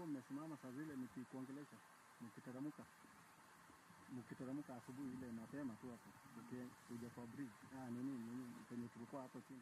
mlikuwa mmesimama saa zile nikikuongelesha, mkiteremka asubuhi ile mapema tu hapo, kuja kwa bridge. Nini penye tulikuwa hapo chini.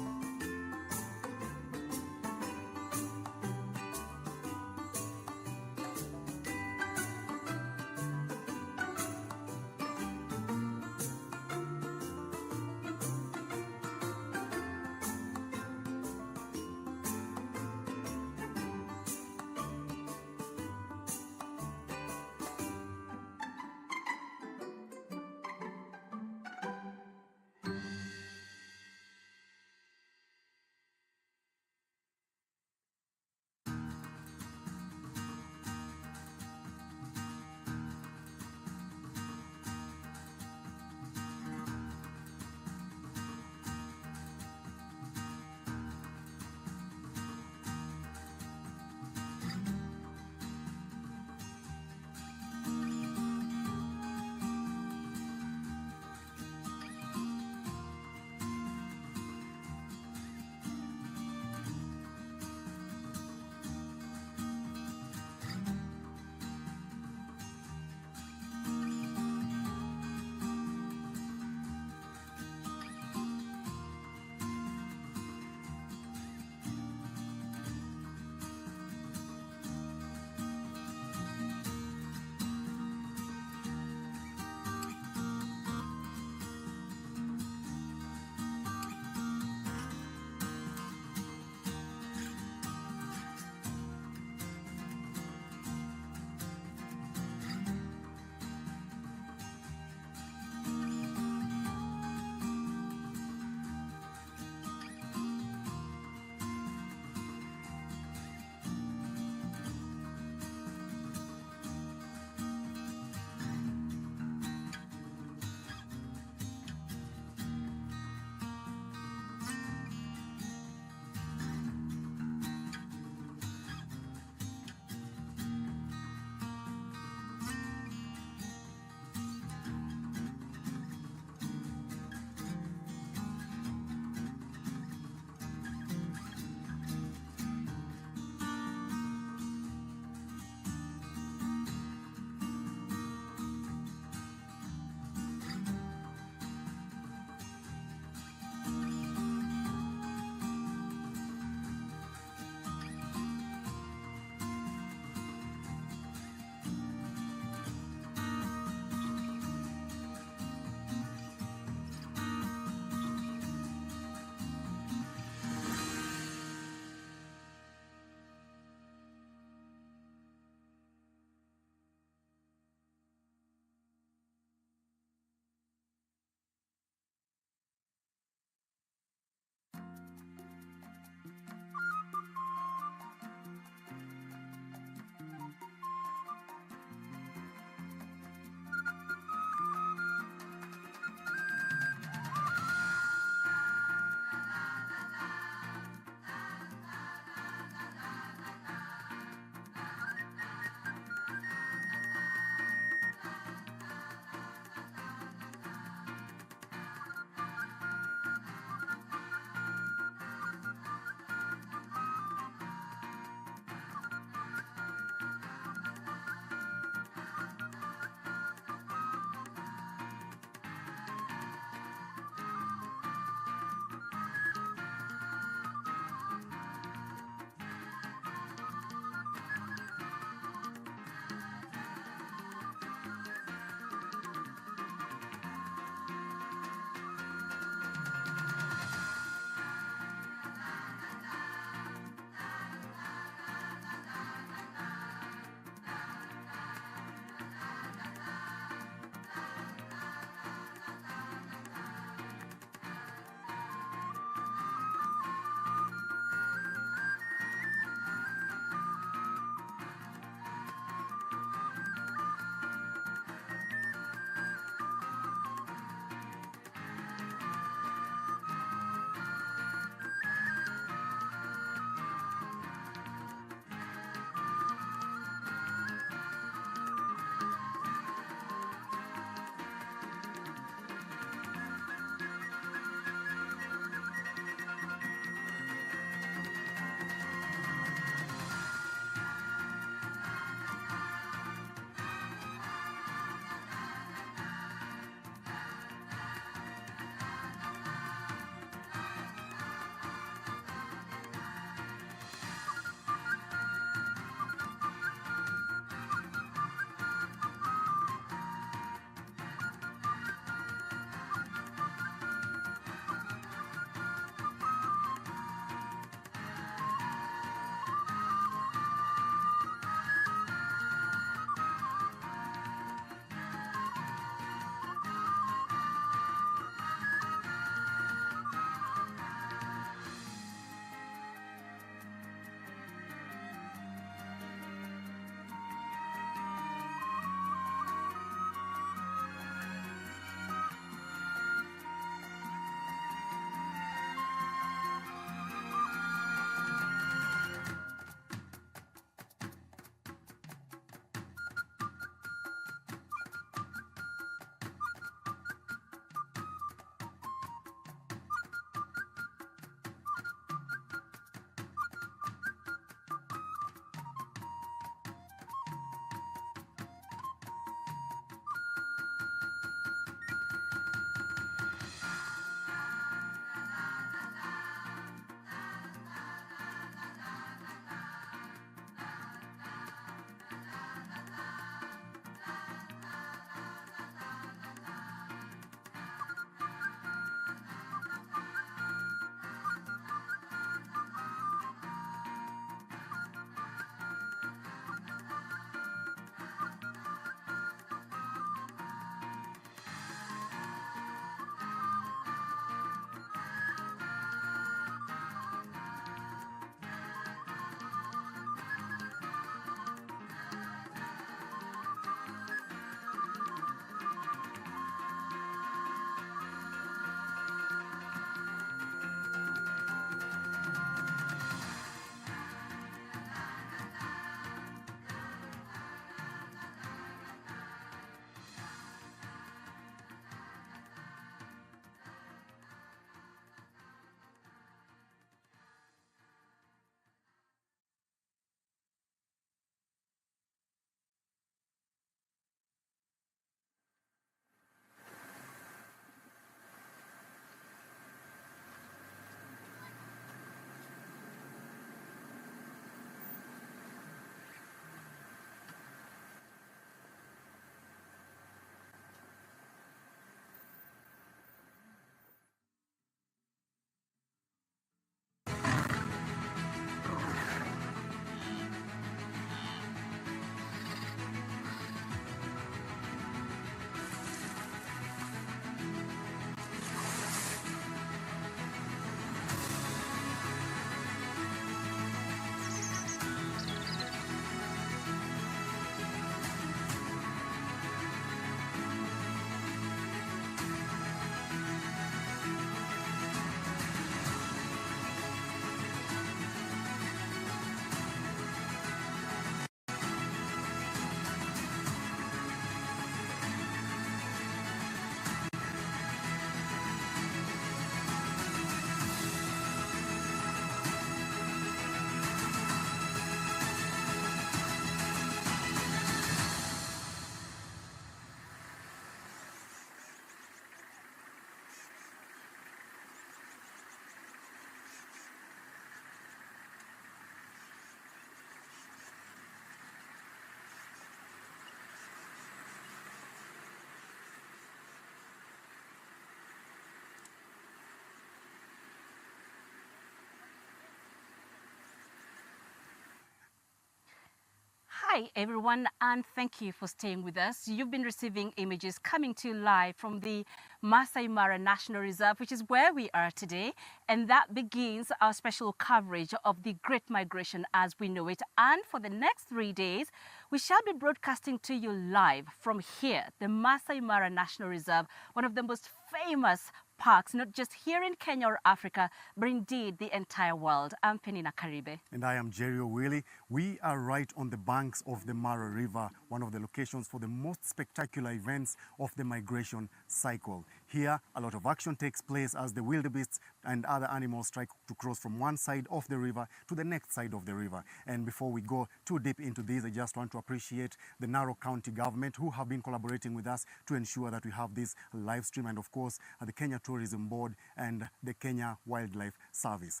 Hi everyone, and thank you for staying with us. You've been receiving images coming to you live from the Masai Mara National Reserve, which is where we are today, and that begins our special coverage of the Great Migration as we know it. And for the next 3 days, we shall be broadcasting to you live from here, the Masai Mara National Reserve, one of the most famous parks, not just here in Kenya or Africa, but indeed the entire world. I'm Penina Karibe. And I am Jerry O'Willy. We are right on the banks of the Mara River, one of the locations for the most spectacular events of the migration cycle. Here, a lot of action takes place as the wildebeests and other animals try to cross from one side of the river to the next side of the river. And before we go too deep into this, I just want to appreciate the Narok County government who have been collaborating with us to ensure that we have this live stream, and of course, the Kenya Tourism Board and the Kenya Wildlife Service.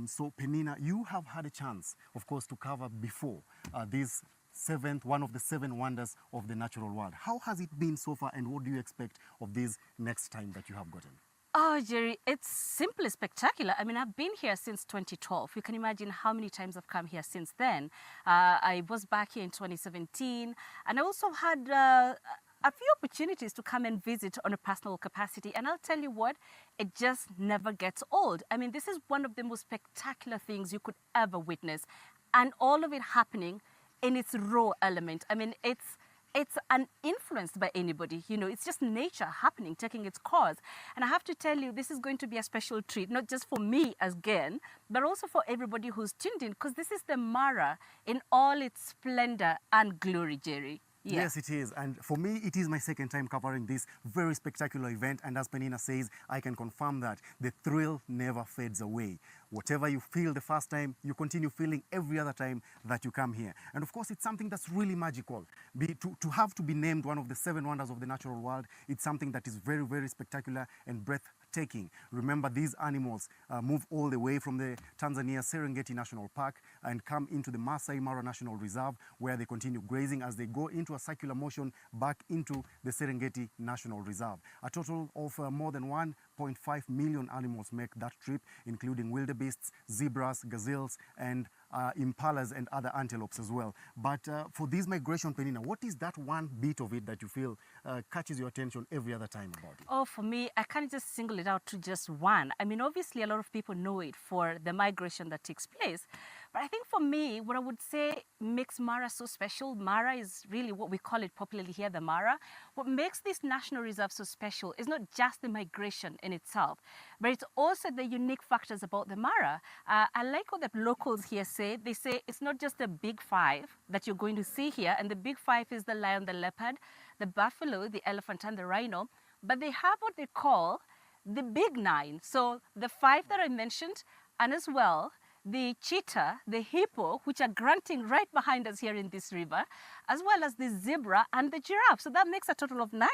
So Penina, you have had a chance, of course, to cover before this one of the 7 wonders of the natural world. How has it been so far, and what do you expect of this next time that you have gotten? Oh, Jerry, it's simply spectacular. I mean, I've been here since 2012. You can imagine how many times I've come here since then. I was back here in 2017, and I also had a few opportunities to come and visit on a personal capacity. And I'll tell you what, it just never gets old. I mean, this is one of the most spectacular things you could ever witness. And all of it happening in its raw element. I mean, it's uninfluenced by anybody, you know, it's just nature happening, taking its course. And I have to tell you, this is going to be a special treat, not just for me again, but also for everybody who's tuned in, because this is the Mara in all its splendor and glory, Jerry. Yeah. Yes, it is. And for me, it is my second time covering this very spectacular event. And as Penina says, I can confirm that the thrill never fades away. Whatever you feel the first time, you continue feeling every other time that you come here. And of course, it's something that's really magical. To have to be named one of the 7 wonders of the natural world, it's something that is very, very spectacular and breathtaking. Remember, these animals move all the way from the Tanzania Serengeti National Park and come into the Masai Mara National Reserve, where they continue grazing as they go into a circular motion back into the Serengeti National Reserve. A total of more than 1.5 million animals make that trip, including wildebeests, zebras, gazelles, and impalas and other antelopes as well. But for this migration, Penina, what is that one bit of it that you feel catches your attention every other time about it? Oh, for me, I can't just single it out to just one. I mean, obviously, a lot of people know it for the migration that takes place. But I think for me, what I would say makes Mara so special, Mara is really what we call it popularly here, the Mara. What makes this national reserve so special is not just the migration in itself, but it's also the unique factors about the Mara. I like what the locals here say. They say it's not just the big 5 that you're going to see here, and the big 5 is the lion, the leopard, the buffalo, the elephant, and the rhino, but they have what they call the big 9. So the 5 that I mentioned, and as well, the cheetah, the hippo, which are grunting right behind us here in this river, as well as the zebra and the giraffe. So that makes a total of 9.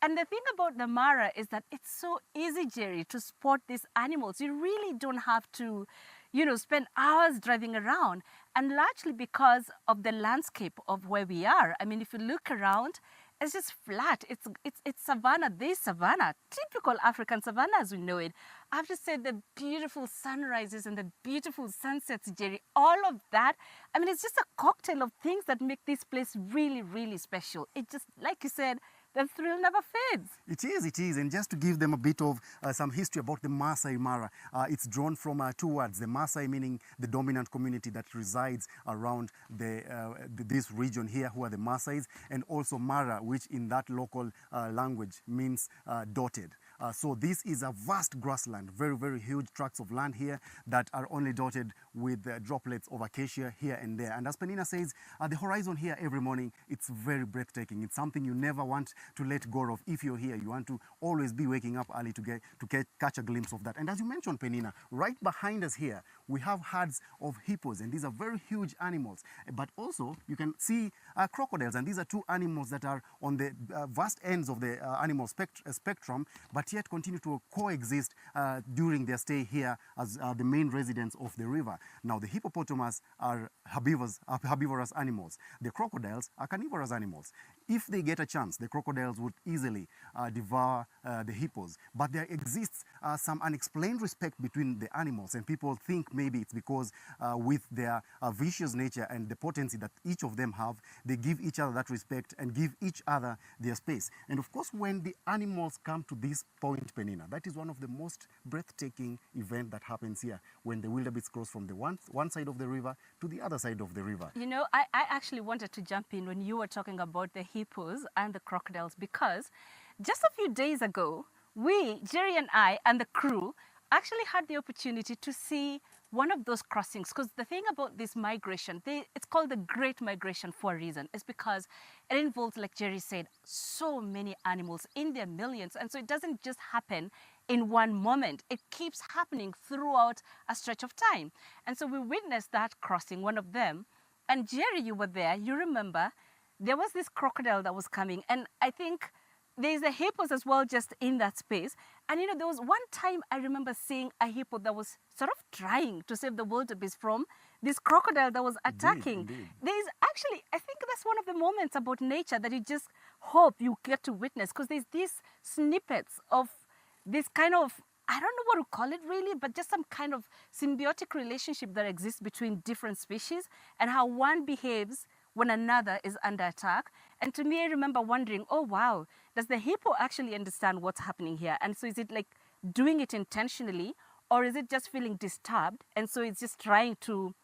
And the thing about the Mara is that it's so easy, Jerry, to spot these animals. You really don't have to, you know, spend hours driving around, and largely because of the landscape of where we are. I mean, if you look around, it's just flat. It's savanna, this savanna, typical African savanna as we know it. I have to say, the beautiful sunrises and the beautiful sunsets, Jerry, all of that, I mean, it's just a cocktail of things that make this place really, really special. It just, like you said, the thrill never fades. It is. And just to give them a bit of some history about the Masai Mara, it's drawn from 2 words. The Masai meaning the dominant community that resides around this region here, who are the Masais, and also Mara, which in that local language means dotted. So this is a vast grassland, very, very huge tracts of land here that are only dotted with droplets of acacia here and there. And as Penina says, the horizon here every morning, it's very breathtaking. It's something you never want to let go of. If you're here, you want to always be waking up early to catch a glimpse of that. And as you mentioned, Penina, right behind us here, we have herds of hippos, and these are very huge animals. But also, you can see crocodiles, and these are 2 animals that are on the vast ends of the animal spectrum, but yet continue to coexist during their stay here as the main residents of the river. Now, the hippopotamus are herbivorous animals. The crocodiles are carnivorous animals. If they get a chance, the crocodiles would easily devour the hippos. But there exists some unexplained respect between the animals, and people think maybe it's because with their vicious nature and the potency that each of them have, they give each other that respect and give each other their space. And of course, when the animals come to this point, Penina, that is one of the most breathtaking events that happens here, when the wildebeest cross from the one side of the river to the other side of the river. You know, I actually wanted to jump in when you were talking about the hippos and the crocodiles, because just a few days ago, Jerry and I and the crew actually had the opportunity to see one of those crossings. Because the thing about this migration, it's called the Great Migration for a reason. It's because it involves, like Jerry said, so many animals in their millions. And so it doesn't just happen in one moment. It keeps happening throughout a stretch of time. And so we witnessed that crossing, one of them. And Jerry, you were there. You remember there was this crocodile that was coming. And I think there's a hippos as well just in that space. And you know, there was one time I remember seeing a hippo that was sort of trying to save the wildebeest from this crocodile that was attacking. Indeed. There's actually, I think that's one of the moments about nature that you just hope you get to witness, because there's these snippets of this kind of, I don't know what to call it really, but just some kind of symbiotic relationship that exists between different species and how one behaves when another is under attack. And to me, I remember wondering, oh wow, does the hippo actually understand what's happening here? And so is it like doing it intentionally, or is it just feeling disturbed? And so it's just trying to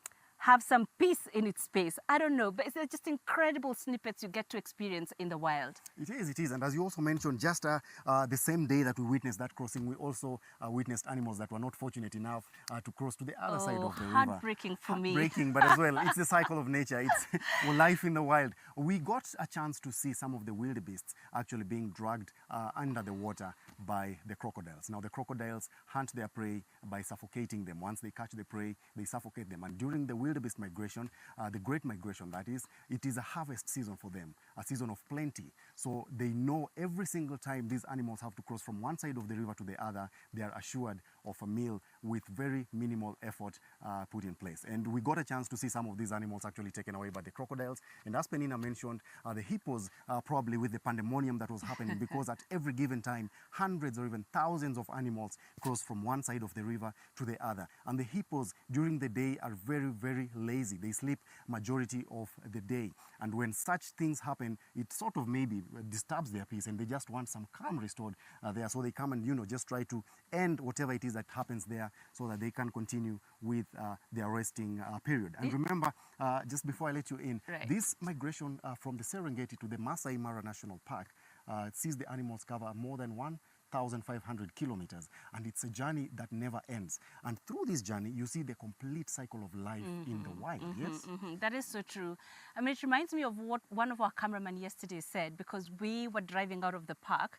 have some peace in its space. I don't know, but it's just incredible snippets you get to experience in the wild. It is. And as you also mentioned, just the same day that we witnessed that crossing, we also witnessed animals that were not fortunate enough to cross to the other side of the river. Heartbreaking for me. Heartbreaking, but as well, it's the cycle of nature. It's life in the wild. We got a chance to see some of the wildebeests actually being dragged under the water by the crocodiles. Now, the crocodiles hunt their prey by suffocating them. Once they catch the prey, they suffocate them. And during the wildebeest migration, the Great Migration, that is, it is a harvest season for them, a season of plenty. So they know every single time these animals have to cross from one side of the river to the other, they are assured of a meal with very minimal effort put in place. And we got a chance to see some of these animals actually taken away by the crocodiles. And as Penina mentioned, the hippos probably with the pandemonium that was happening, because at every given time, hundreds or even thousands of animals cross from one side of the river to the other. And the hippos during the day are very, very lazy. They sleep majority of the day. And when such things happen, it sort of maybe disturbs their peace, and they just want some calm restored there. So they come and, you know, just try to end whatever it is that happens there so that they can continue with their resting period. And remember, just before I let you in, Right. this migration from the Serengeti to the Masai Mara National Park sees the animals cover more than 1,500 kilometers, and it's a journey that never ends. And through this journey, you see the complete cycle of life in the wild. Yes. That is so true. I mean, it reminds me of what one of our cameramen yesterday said, because we were driving out of the park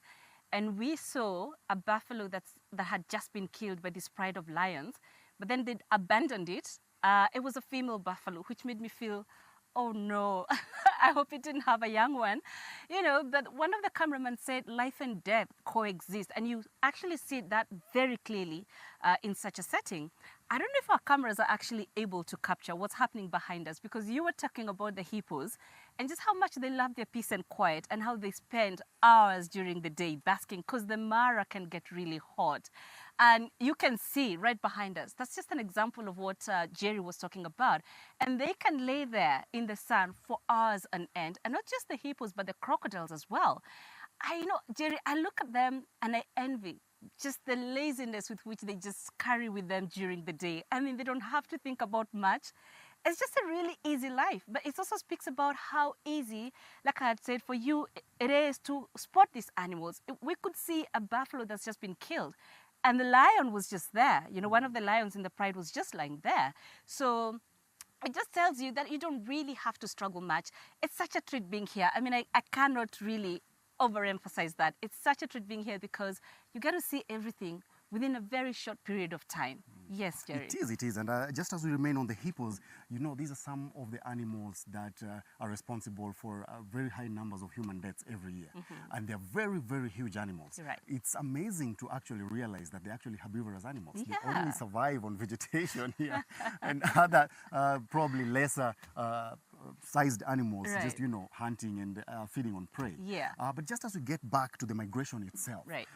and we saw a buffalo that had just been killed by this pride of lions, but then they'd abandoned it. It was a female buffalo, which made me feel, oh no, I hope it didn't have a young one. You know, but one of the cameramen said life and death coexist, and you actually see that very clearly in such a setting. I don't know if our cameras are actually able to capture what's happening behind us, because you were talking about the hippos and just how much they love their peace and quiet, and how they spend hours during the day basking, because the Mara can get really hot. And you can see right behind us, that's just an example of what Jerry was talking about. And they can lay there in the sun for hours on end, and not just the hippos, but the crocodiles as well. Jerry, I look at them and I envy just the laziness with which they just carry with them during the day. I mean, they don't have to think about much. It's just a really easy life, but it also speaks about how easy, like I had said, for you, it is to spot these animals. We could see a buffalo that's just been killed, and the lion was just there. You know, one of the lions in the pride was just lying there. So it just tells you that you don't really have to struggle much. It's such a treat being here. I mean, I cannot really overemphasize that. It's such a treat being here, because you get to see everything within a very short period of time. Yes, Jerry. It is. And just as we remain on the hippos, you know, these are some of the animals that are responsible for very high numbers of human deaths every year. And they're very, very huge animals. Right. It's amazing to actually realize that they're actually herbivorous animals. Yeah. They only survive on vegetation here and other probably lesser sized animals, Right. just, you know, hunting and feeding on prey. Yeah. But just as we get back to the migration itself, Right.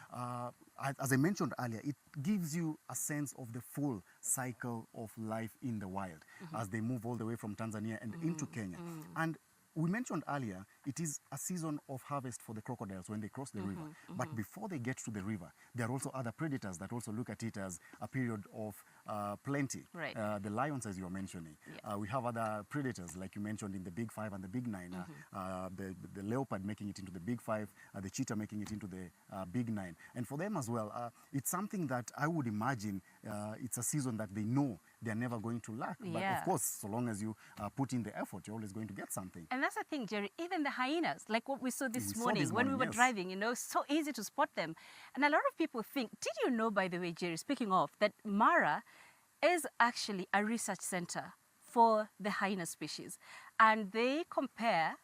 as I mentioned earlier, it gives you a sense of the full cycle of life in the wild as they move all the way from Tanzania and into Kenya. And we mentioned earlier, it is a season of harvest for the crocodiles when they cross the river. But before they get to the river, there are also other predators that also look at it as a period of plenty. Right. The lions, as you were mentioning. Yeah. We have other predators, like you mentioned, in the Big Five and the Big Nine. The leopard making it into the Big Five, the cheetah making it into the Big Nine. And for them as well, it's something that I would imagine it's a season that they know they're never going to lack. But Yeah. of course, so long as you put in the effort, you're always going to get something. And that's the thing, Jerry, even the hyenas, like what we saw this morning when we were yes. driving, you know, so easy to spot them. And a lot of people think, did you know, by the way, Jerry, speaking of, that Mara is actually a research center for the hyena species. And they compare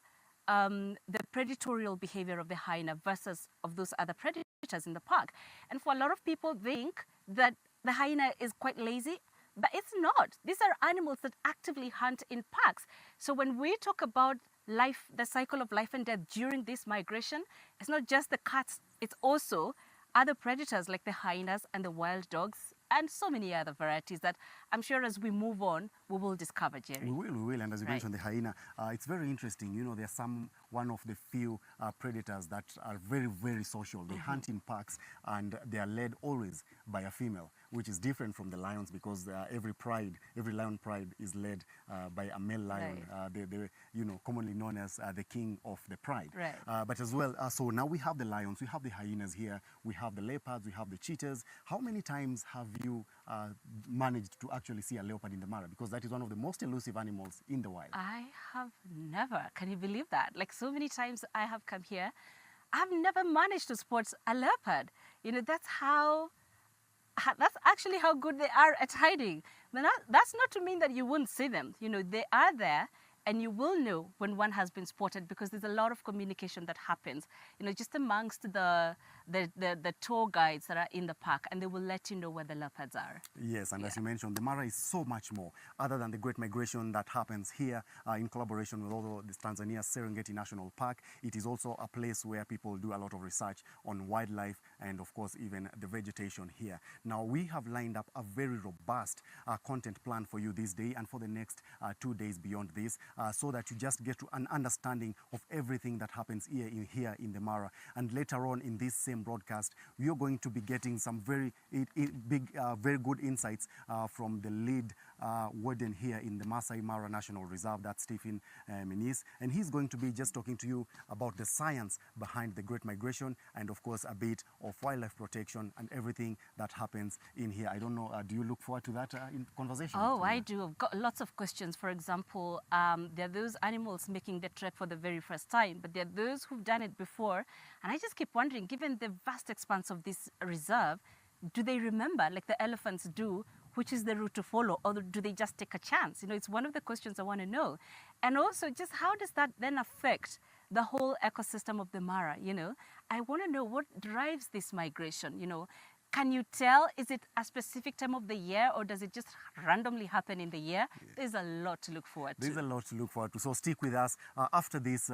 the predatorial behavior of the hyena versus of those other predators in the park. And for a lot of people, they think that the hyena is quite lazy, but it's not. These are animals that actively hunt in parks. So when we talk about life, the cycle of life and death during this migration, it's not just the cats, it's also other predators like the hyenas and the wild dogs and so many other varieties that I'm sure as we move on, we will discover, Jerry. We will. And as you mentioned, the hyena, it's very interesting. You know, they're one of the few predators that are very, very social. They hunt in packs and they are led always by a female, which is different from the lions because every lion pride is led by a male lion. They're commonly known as the king of the pride. Right. But as well, so now we have the lions, we have the hyenas here, we have the leopards, we have the cheetahs. How many times have you managed to actually see a leopard in the Mara? Because that is one of the most elusive animals in the wild. I have never. Can you believe that? Like so many times I have come here, I've never managed to spot a leopard. You know, that's actually how good they are at hiding. But that's not to mean that you wouldn't see them. You know, they are there. And you will know when one has been spotted because there's a lot of communication that happens, you know, just amongst the tour guides that are in the park, and they will let you know where the leopards are. Yes, and as you mentioned, the Mara is so much more. Other than the great migration that happens here in collaboration with all the Tanzania Serengeti National Park, it is also a place where people do a lot of research on wildlife and, of course, even the vegetation here. Now, we have lined up a very robust content plan for you this day and for the next 2 days beyond this. So that you just get to an understanding of everything that happens here in the Mara. And later on in this same broadcast, we are going to be getting some very good insights from the lead warden here in the Masai Mara National Reserve, that's Stephen Menis. And he's going to be just talking to you about the science behind the Great Migration and, of course, a bit of wildlife protection and everything that happens in here. I don't know, do you look forward to that in conversation? Oh, I do. I've got lots of questions. For example, there are those animals making the trek for the very first time, but there are those who've done it before. And I just keep wondering, given the vast expanse of this reserve, do they remember, like the elephants do, which is the route to follow, or do they just take a chance? You know, it's one of the questions I want to know. And also, just how does that then affect the whole ecosystem of the Mara? You know, I want to know what drives this migration, you know. Can you tell, is it a specific time of the year or does it just randomly happen in the year? Yeah. There's a lot to look forward to. There's a lot to look forward to. So stick with us. After this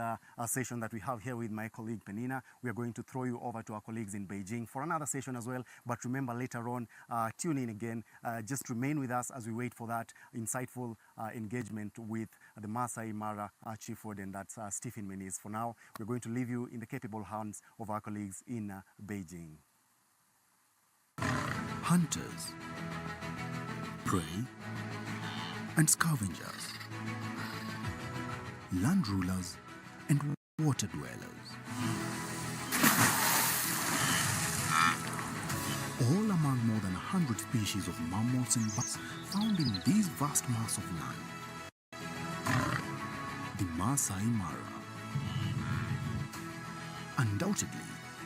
session that we have here with my colleague Penina, we are going to throw you over to our colleagues in Beijing for another session as well. But remember, later on, tune in again. Just remain with us as we wait for that insightful engagement with the Masai Mara Chief Warden, that's Stephen Menis. For now, we're going to leave you in the capable hands of our colleagues in Beijing. Hunters, prey, and scavengers, land rulers, and water dwellers. All among more than 100 species of mammals and bats found in this vast mass of land. The Masai Mara. Undoubtedly,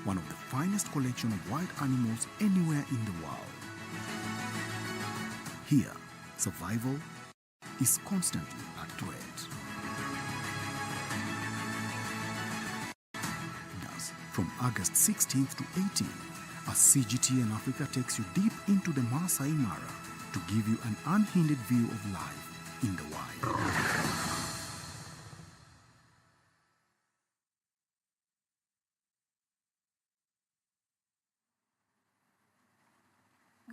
one of the finest collection of wild animals anywhere in the world. Here, survival is constantly at threat. Thus, from August 16th to 18th, as CGTN Africa takes you deep into the Masai Mara to give you an unhindered view of life in the wild.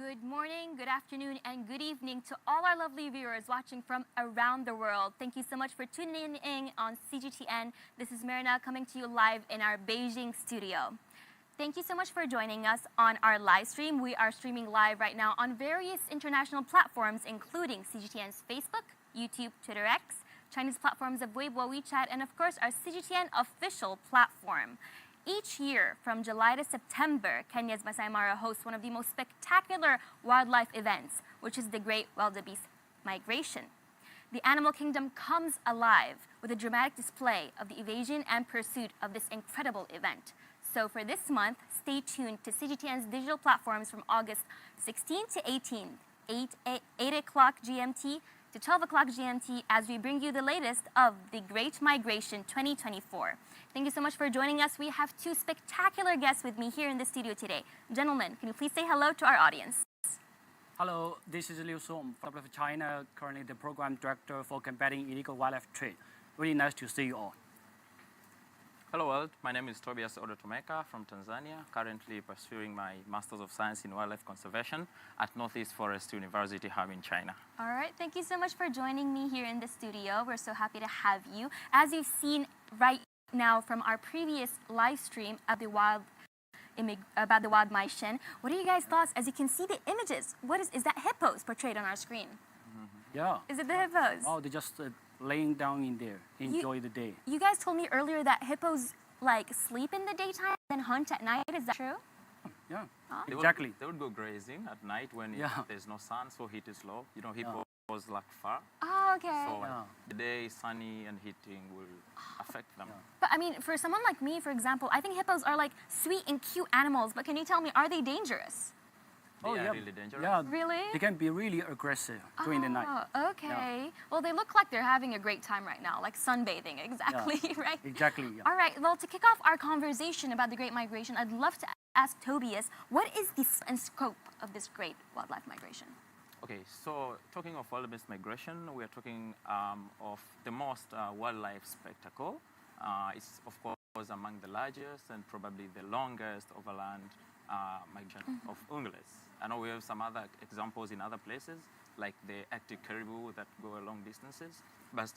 Good morning, good afternoon, and good evening to all our lovely viewers watching from around the world. Thank you so much for tuning in on CGTN. This is Marina coming to you live in our Beijing studio. Thank you so much for joining us on our live stream. We are streaming live right now on various international platforms, including CGTN's Facebook, YouTube, Twitter X, Chinese platforms of Weibo, WeChat, and of course our CGTN official platform. Each year, from July to September, Kenya's Masai Mara hosts one of the most spectacular wildlife events, which is the Great Wildebeest Migration. The animal kingdom comes alive with a dramatic display of the evasion and pursuit of this incredible event. So for this month, stay tuned to CGTN's digital platforms from August 16th to 18th, 8 o'clock GMT to 12 o'clock GMT, as we bring you the latest of the Great Migration 2024. Thank you so much for joining us. We have two spectacular guests with me here in the studio today. Gentlemen, can you please say hello to our audience? Hello, this is Liu Song from China, currently the program director for combating illegal wildlife trade. Really nice to see you all. Hello world, my name is Tobias Odotomeka from Tanzania, currently pursuing my Masters of Science in Wildlife Conservation at Northeast Forest University Hub in China. All right, thank you so much for joining me here in the studio. We're so happy to have you. As you've seen right now from our previous live stream of the about the wild migration, what are you guys' thoughts as you can see the images? What is that hippos portrayed on our screen? Yeah. Is it the hippos? Oh, they're just laying down in there, enjoy the day. You guys told me earlier that hippos like sleep in the daytime and hunt at night. Is that true? Yeah, Oh. exactly. They would go grazing at night when there's no sun, so heat is low. You know, hippos lack fur, Oh, okay. so Yeah. the day sunny and heating will affect them. But I mean, for someone like me, for example, I think hippos are like sweet and cute animals. But can you tell me, are they dangerous? They Oh, are yeah. really dangerous. Yeah, Really? they can be really aggressive during the night. Oh, okay. Well, they look like they're having a great time right now, like sunbathing, exactly, right? Exactly, yeah. All right, well, to kick off our conversation about the Great Migration, I'd love to ask Tobias, what is the scope of this Great Wildlife Migration? Okay, so talking of wildebeest migration, we are talking of the most wildlife spectacle. It's of course among the largest and probably the longest overland migration of ungulates. I know we have some other examples in other places, like the Arctic caribou that go long distances, but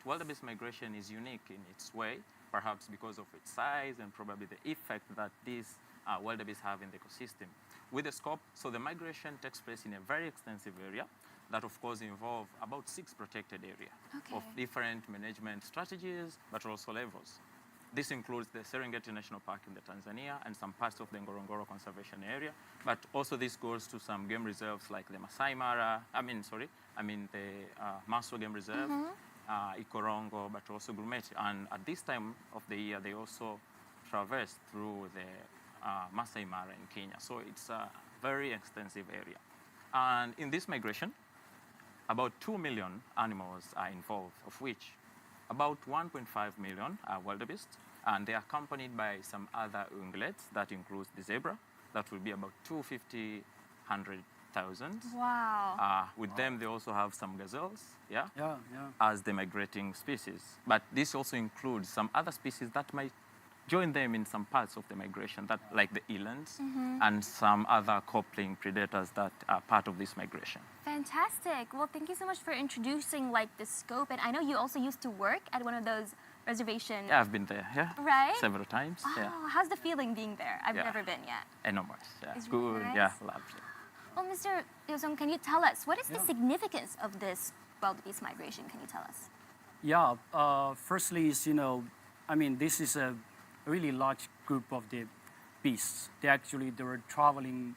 wildebeest migration is unique in its way, perhaps because of its size and probably the effect that these wildebeest have in the ecosystem. With the scope, so the migration takes place in a very extensive area that of course involve about 6 protected areas of different management strategies, but also levels. This includes the Serengeti National Park in the Tanzania and some parts of the Ngorongoro Conservation Area, but also this goes to some game reserves like the Masai Mara, the Masai Game Reserve, Ikorongo, but also Grumeti. And at this time of the year, they also traverse through the Masai Mara in Kenya. So it's a very extensive area. And in this migration, about 2 million animals are involved, of which about 1.5 million are wildebeest, and they are accompanied by some other ungulates. That includes the zebra. That will be about 250,000. Wow. With them, they also have some gazelles, Yeah. as the migrating species. But this also includes some other species that might join them in some parts of the migration, that like the elands and some other coupling predators that are part of this migration. Fantastic. Well, thank you so much for introducing like the scope. And I know you also used to work at one of those reservations. Yeah, I've been there, Right? several times. Oh, how's the feeling being there? I've Yeah. never been yet. Enormous. Yeah, It's really good. nice. Yeah, lovely. Well, Mr. Yosong, can you tell us, what is the significance of this wildebeest migration? Can you tell us? Yeah, firstly is, this is a really large group of the beasts. They were traveling,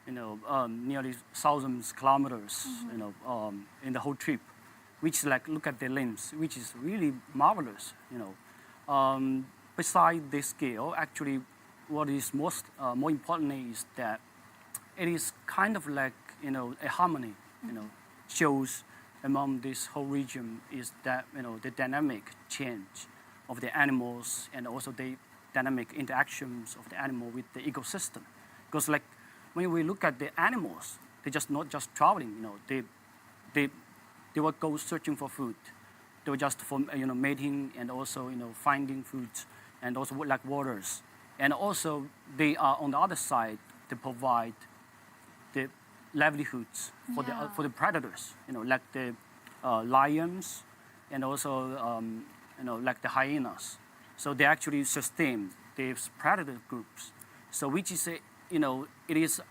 nearly thousands kilometers, in the whole trip, which look at the limbs, which is really marvelous, Besides the scale, actually, what is more importantly is that it is kind of like, a harmony, shows among this whole region is that, the dynamic change of the animals and also the dynamic interactions of the animal with the ecosystem. Because when we look at the animals, they're just not just traveling, they will go searching for food. They were just for, mating and also, finding food and also like waters. And also they are on the other side to provide the livelihoods for Yeah. the predators, like the lions and also like the hyenas. So they actually sustain these predator groups. So which is it is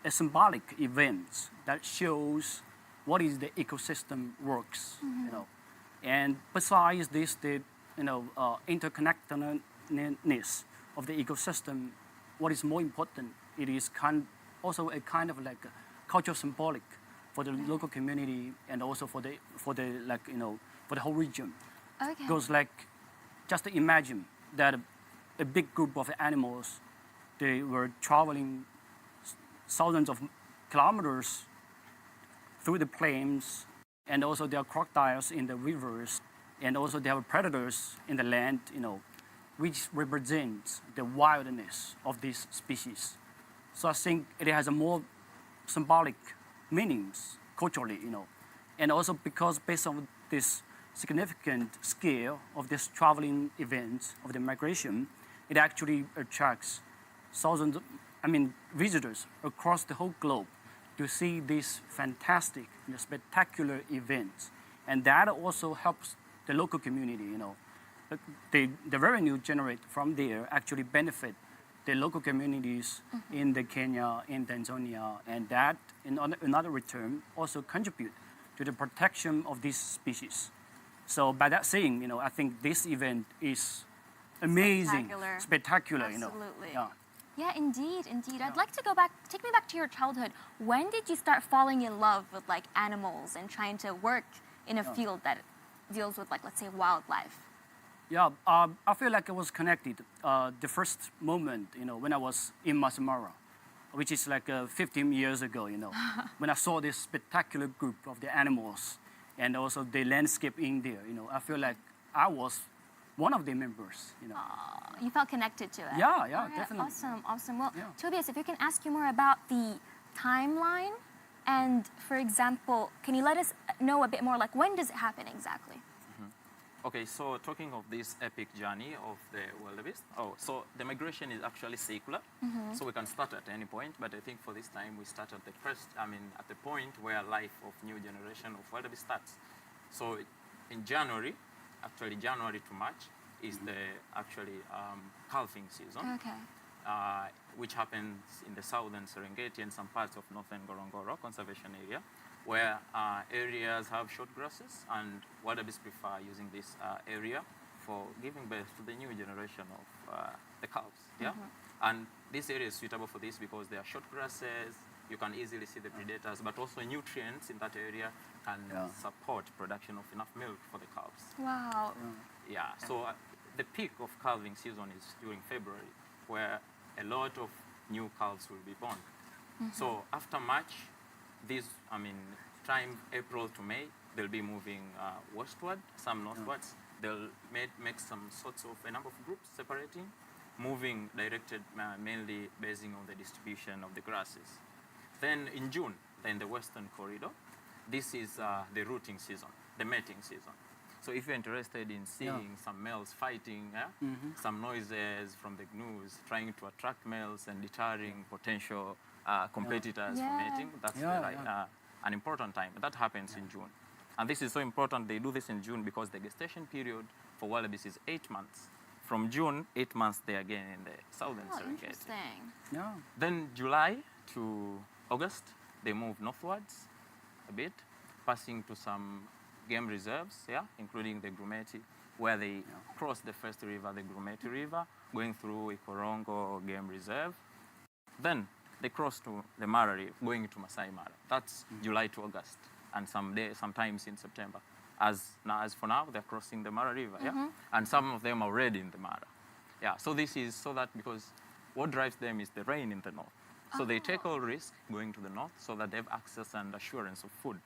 a symbolic event that shows what is the ecosystem works, And besides this, the interconnectedness of the ecosystem, what is more important, it is also a kind of like a cultural symbolic for the local community and also for the whole region. Okay. Because just imagine that a big group of animals, they were traveling thousands of kilometers through the plains, and also there are crocodiles in the rivers, and also there are predators in the land, which represents the wildness of these species. So I think it has a more symbolic meanings culturally, and also because based on this significant scale of this traveling events of the migration, it actually attracts thousands, visitors across the whole globe to see these fantastic, spectacular events, and that also helps the local community. The revenue generated from there actually benefit the local communities in the Kenya, in Tanzania, and that in another return also contribute to the protection of these species. So by that saying, I think this event is amazing, spectacular. Absolutely. Yeah. Yeah, indeed. I'd like to go back, take me back to your childhood. When did you start falling in love with animals and trying to work in a field that deals with let's say wildlife? Yeah, I feel like I was connected. The first moment, when I was in Masai Mara, which is 15 years ago, when I saw this spectacular group of the animals and also the landscape in there, I feel like I was one of the members, You felt connected to it. Yeah, All right, definitely. Awesome. Well, Yeah. Tobias, if we can ask you more about the timeline, and for example, can you let us know a bit more, when does it happen exactly? Okay, so talking of this epic journey of the wildebeest, so the migration is actually secular, so we can start at any point, but I think for this time we start at at the point where life of new generation of wildebeest starts. So in January, actually January to March, is the calving season, Okay. which happens in the southern Serengeti and some parts of northern Ngorongoro conservation area, where areas have short grasses, and wildebeest prefer using this area for giving birth to the new generation of the calves. Yeah, and this area is suitable for this because there are short grasses. You can easily see the predators, but also nutrients in that area can support production of enough milk for the calves. Wow. Yeah, so the peak of calving season is during February, where a lot of new calves will be born. So after March, time April to May, they'll be moving westward, some northwards. They'll make some sorts of a number of groups separating, moving directed mainly basing on the distribution of the grasses. Then in June, the western corridor, this is the rooting season, the mating season. So if you're interested in seeing some males fighting, some noises from the gnus trying to attract males and deterring potential competitors from mating, that's an important time. That happens in June. And this is so important, they do this in June because the gestation period for wildebeest is 8 months. From June, 8 months they're again in the southern Serengeti. Interesting. Yeah. Then July to August, they move northwards a bit, passing to some game reserves, including the Grumeti, where they cross the first river, the Grumeti River, going through Ikorongo Game Reserve. Then they cross to the Mara River, going to Masai Mara. That's July to August, and sometimes in September. As for now, they're crossing the Mara River, and some of them are already in the Mara. Yeah, so this is so that because what drives them is the rain in the north. So they take all risk going to the north so that they have access and assurance of food.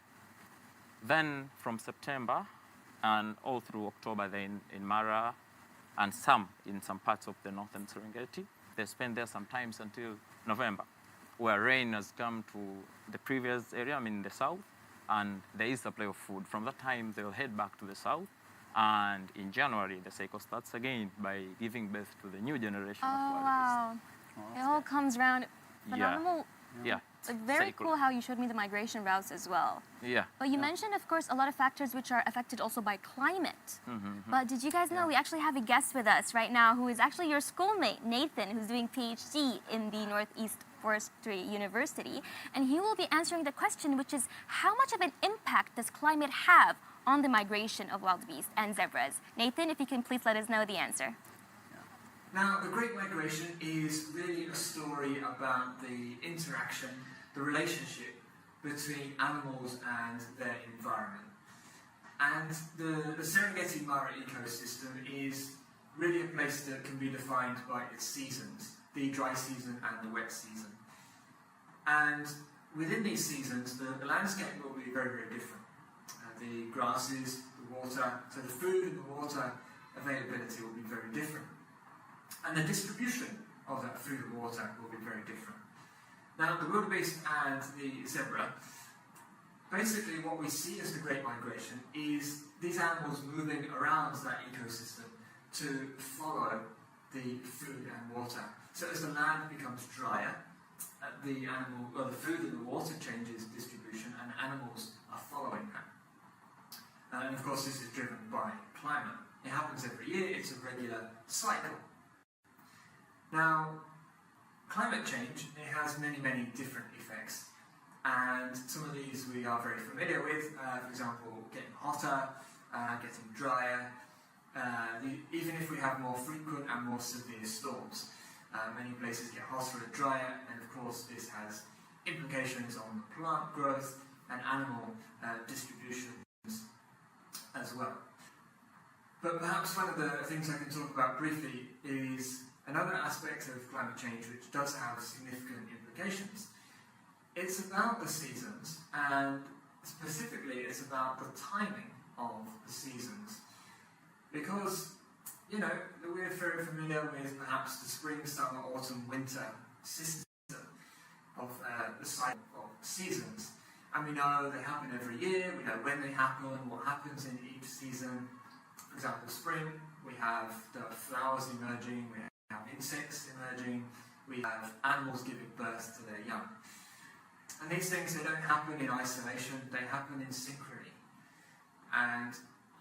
Then from September and all through October, they're in Mara, and in some parts of the northern Serengeti. They spend there sometimes until November, where rain has come to the previous area, the south, and there is supply of food. From that time, they'll head back to the south, and in January, the cycle starts again by giving birth to the new generation of wildebeest. Wow. It all comes around. Phenomenal. Yeah. Very cycle. cool how you showed me the migration routes as well. Yeah. But you mentioned, of course, a lot of factors which are affected also by climate. But did you guys know we actually have a guest with us right now who is actually your schoolmate, Nathan, who's doing PhD in the Northeast Forestry University. And he will be answering the question, which is how much of an impact does climate have on the migration of wild beasts and zebras? Nathan, if you can please let us know the answer. Now, the Great Migration is really a story about the interaction, the relationship between animals and their environment. And the Serengeti Mara ecosystem is really a place that can be defined by its seasons, the dry season and the wet season. And within these seasons, the landscape will be very, very different. The grasses, the water, so the food and the water availability will be very different. And the distribution of that food and water will be very different. Now, the wildebeest and the zebra, basically what we see as the Great Migration is these animals moving around that ecosystem to follow the food and water. So as the land becomes drier, the food and the water changes distribution, and animals are following that. And of course, this is driven by climate. It happens every year. It's a regular cycle. Now, climate change, it has many, many different effects, and some of these we are very familiar with. For example, getting hotter, getting drier, even if we have more frequent and more severe storms. Many places get hotter and drier, and of course this has implications on plant growth and animal distributions as well. But perhaps one of the things I can talk about briefly is another aspect of climate change which does have significant implications. It's about the seasons, and specifically it's about the timing of the seasons. Because, you know, we're very familiar with perhaps the spring, summer, autumn, winter system of the cycle of seasons. And we know they happen every year, we know when they happen, what happens in each season. For example, spring, we have the flowers emerging, we have insects emerging, we have animals giving birth to their young. And these things, they don't happen in isolation, they happen in synchrony. And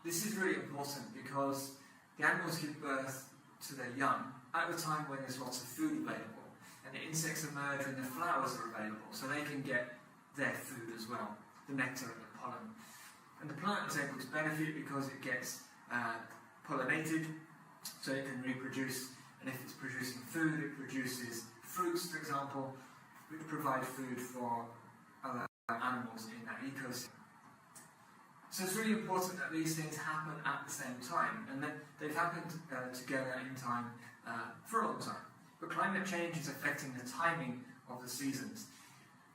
this is really important because the animals give birth to their young at a time when there's lots of food available, and the insects emerge when the flowers are available, so they can get their food as well, the nectar and the pollen. And the plant is able to benefit because it gets pollinated, so it can reproduce, and if it's producing food, it produces fruits, for example, which provide food for other animals in that ecosystem. So it's really important that these things happen at the same time, and that they've happened together in time for a long time. But climate change is affecting the timing of the seasons.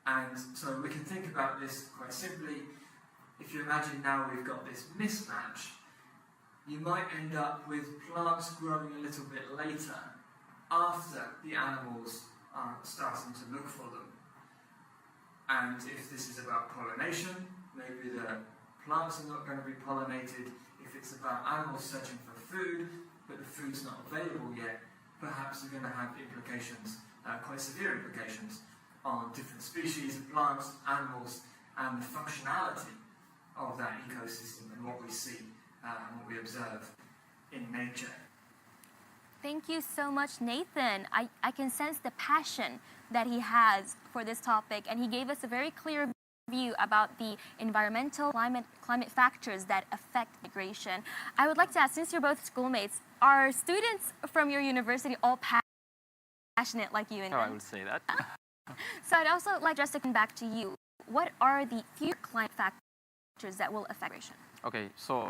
And so we can think about this quite simply. If you imagine now we've got this mismatch, you might end up with plants growing a little bit later after the animals are starting to look for them. And if this is about pollination, maybe the plants are not going to be pollinated. If it's about animals searching for food, but the food's not available yet, perhaps they're going to have implications, quite severe implications, on different species of plants, animals, and the functionality of that ecosystem and what we see and what we observe in nature. Thank you so much, Nathan. I can sense the passion that he has for this topic, and he gave us a very clear view about the environmental climate factors that affect migration. I would like to ask, since you're both schoolmates, are students from your university all passionate like you? I would say that. So I'd also like just to come back to you. What are the few climate factors that will affect migration? Okay, so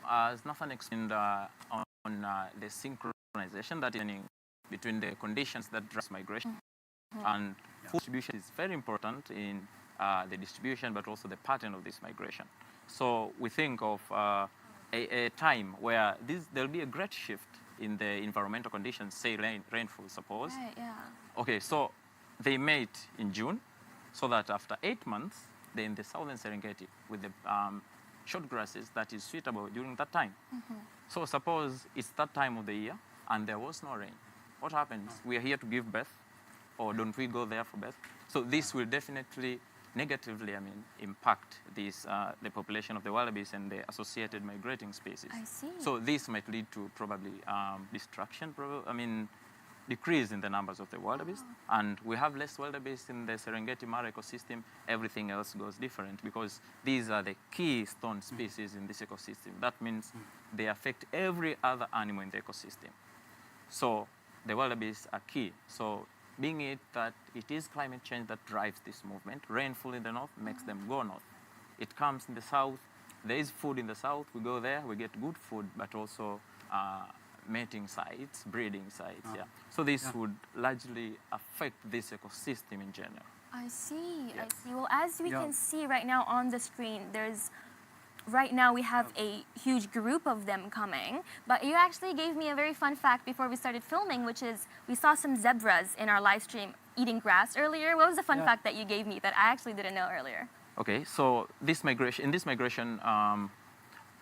as Nathan explained on the synchronization that is between the conditions that drive migration, and food distribution is very important in the distribution, but also the pattern of this migration. So we think of a time where there'll be a great shift in the environmental conditions, say rainfall, suppose. Right, yeah. Okay, so they mate in June, so that after 8 months, they're in the southern Serengeti with the short grasses that is suitable during that time. So suppose it's that time of the year and there was no rain. What happens? We are here to give birth, or don't we go there for birth? So this will definitely negatively, impact the population of the wildebeest and the associated migrating species. I see. So this might lead to probably destruction, decrease in the numbers of the wildebeest. And we have less wildebeest in the Serengeti Mara ecosystem. Everything else goes different because these are the keystone species in this ecosystem. That means they affect every other animal in the ecosystem. So the wildebeest are key. So being it that it is climate change that drives this movement, rainfall in the north makes them go north. It comes in the south, there is food in the south, we go there, we get good food, but also mating sites, breeding sites, So this would largely affect this ecosystem in general. I see. Well, as we can see right now on the screen, right now we have a huge group of them coming, but you actually gave me a very fun fact before we started filming, which is we saw some zebras in our live stream eating grass earlier. What was the fun fact that you gave me that I actually didn't know earlier? Okay, so in this migration,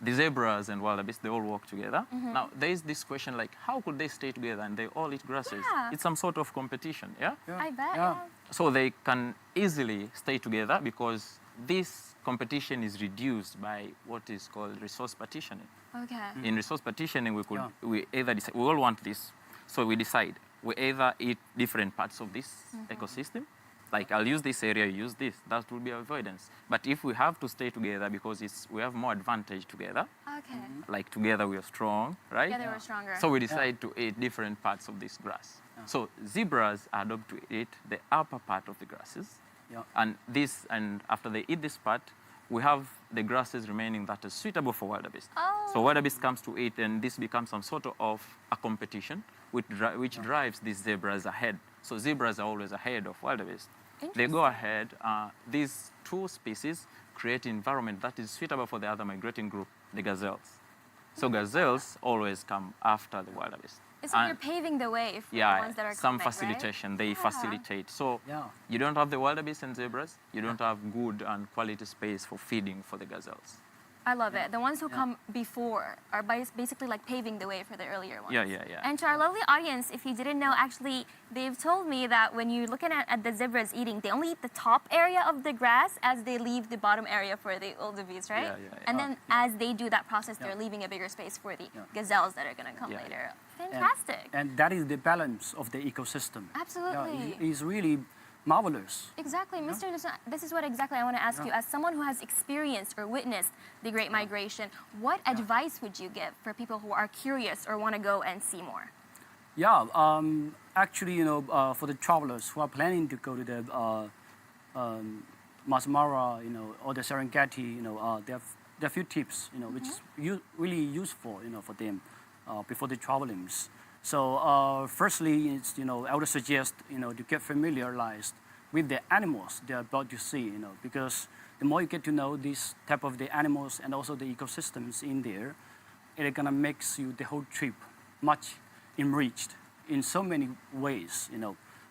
the zebras and wildebeest, they all walk together. Now, there is this question like, how could they stay together and they all eat grasses? Yeah. It's some sort of competition, I bet. So they can easily stay together because this competition is reduced by what is called resource partitioning. Okay. In resource partitioning, we either decide, we all want this, so we decide, we either eat different parts of this ecosystem, like I'll use this area, you use this, that will be avoidance. But if we have to stay together because we have more advantage together, like together we are strong, right? Together we're stronger. So we decide to eat different parts of this grass. So zebras adopt to eat the upper part of the grasses. And after they eat this part, we have the grasses remaining that is suitable for wildebeest. So wildebeest comes to eat, and this becomes some sort of a competition which drives these zebras ahead. So zebras are always ahead of wildebeest. They go ahead. These two species create an environment that is suitable for the other migrating group, the gazelles. So gazelles always come after the wildebeest. So you're paving the way for the ones that are some coming, facilitation. Right? They facilitate. So you don't have the wildebeest and zebras. You don't have good and quality space for feeding for the gazelles. I love it. The ones who come before are basically like paving the way for the earlier ones. Yeah. And to our lovely audience, if you didn't know, actually, they've told me that when you're looking at the zebras eating, they only eat the top area of the grass as they leave the bottom area for the wildebeest, right? And then as they do that process, they're leaving a bigger space for the gazelles that are going to come later. Fantastic. And that is the balance of the ecosystem. Absolutely. It's really marvelous. Exactly. Mr. Nusant, this is what exactly I want to ask you. As someone who has experienced or witnessed the Great Migration, what advice would you give for people who are curious or want to go and see more? Actually, for the travelers who are planning to go to the Masai Mara, or the Serengeti, there are a few tips, which is really useful, for them before the traveling. So firstly, it's, I would suggest, to get familiarized with the animals they're about to see, because the more you get to know this type of the animals and also the ecosystems in there, it's gonna make you the whole trip much enriched in so many ways,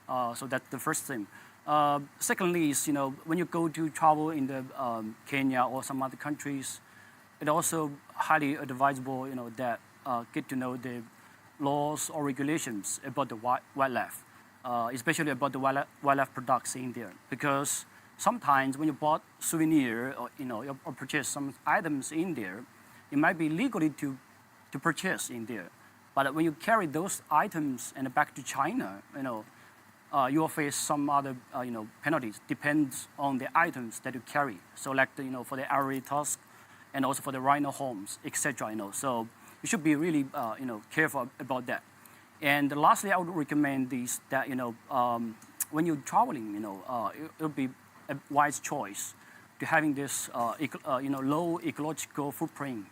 so that's the first thing. Secondly is, when you go to travel in the Kenya or some other countries, it's also highly advisable, that get to know the laws or regulations about the wildlife, especially about the wildlife products in there. Because sometimes when you bought souvenir or purchase some items in there, it might be legally to purchase in there. But when you carry those items and back to China, you will face some other penalties. Depends on the items that you carry. So like for the ivory tusk, and also for the rhino horns, etc. So you should be really careful about that. And lastly, I would recommend this, that when you're traveling, it would be a wise choice to having this low ecological footprint.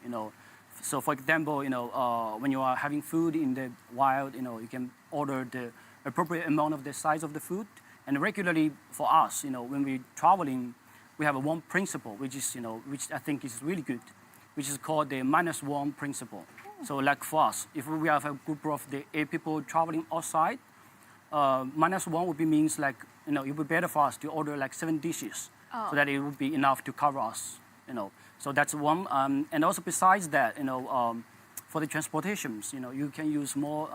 So for example, when you are having food in the wild, you can order the appropriate amount of the size of the food. And regularly for us, when we're traveling, we have one principle, which is which I think is really good, which is called the -1 principle. So like for us, if we have a group of the 8 people traveling outside, -1 would be means like, it would be better for us to order like 7 dishes, so that it would be enough to cover us, So that's one. And also besides that, for the transportations, you can use more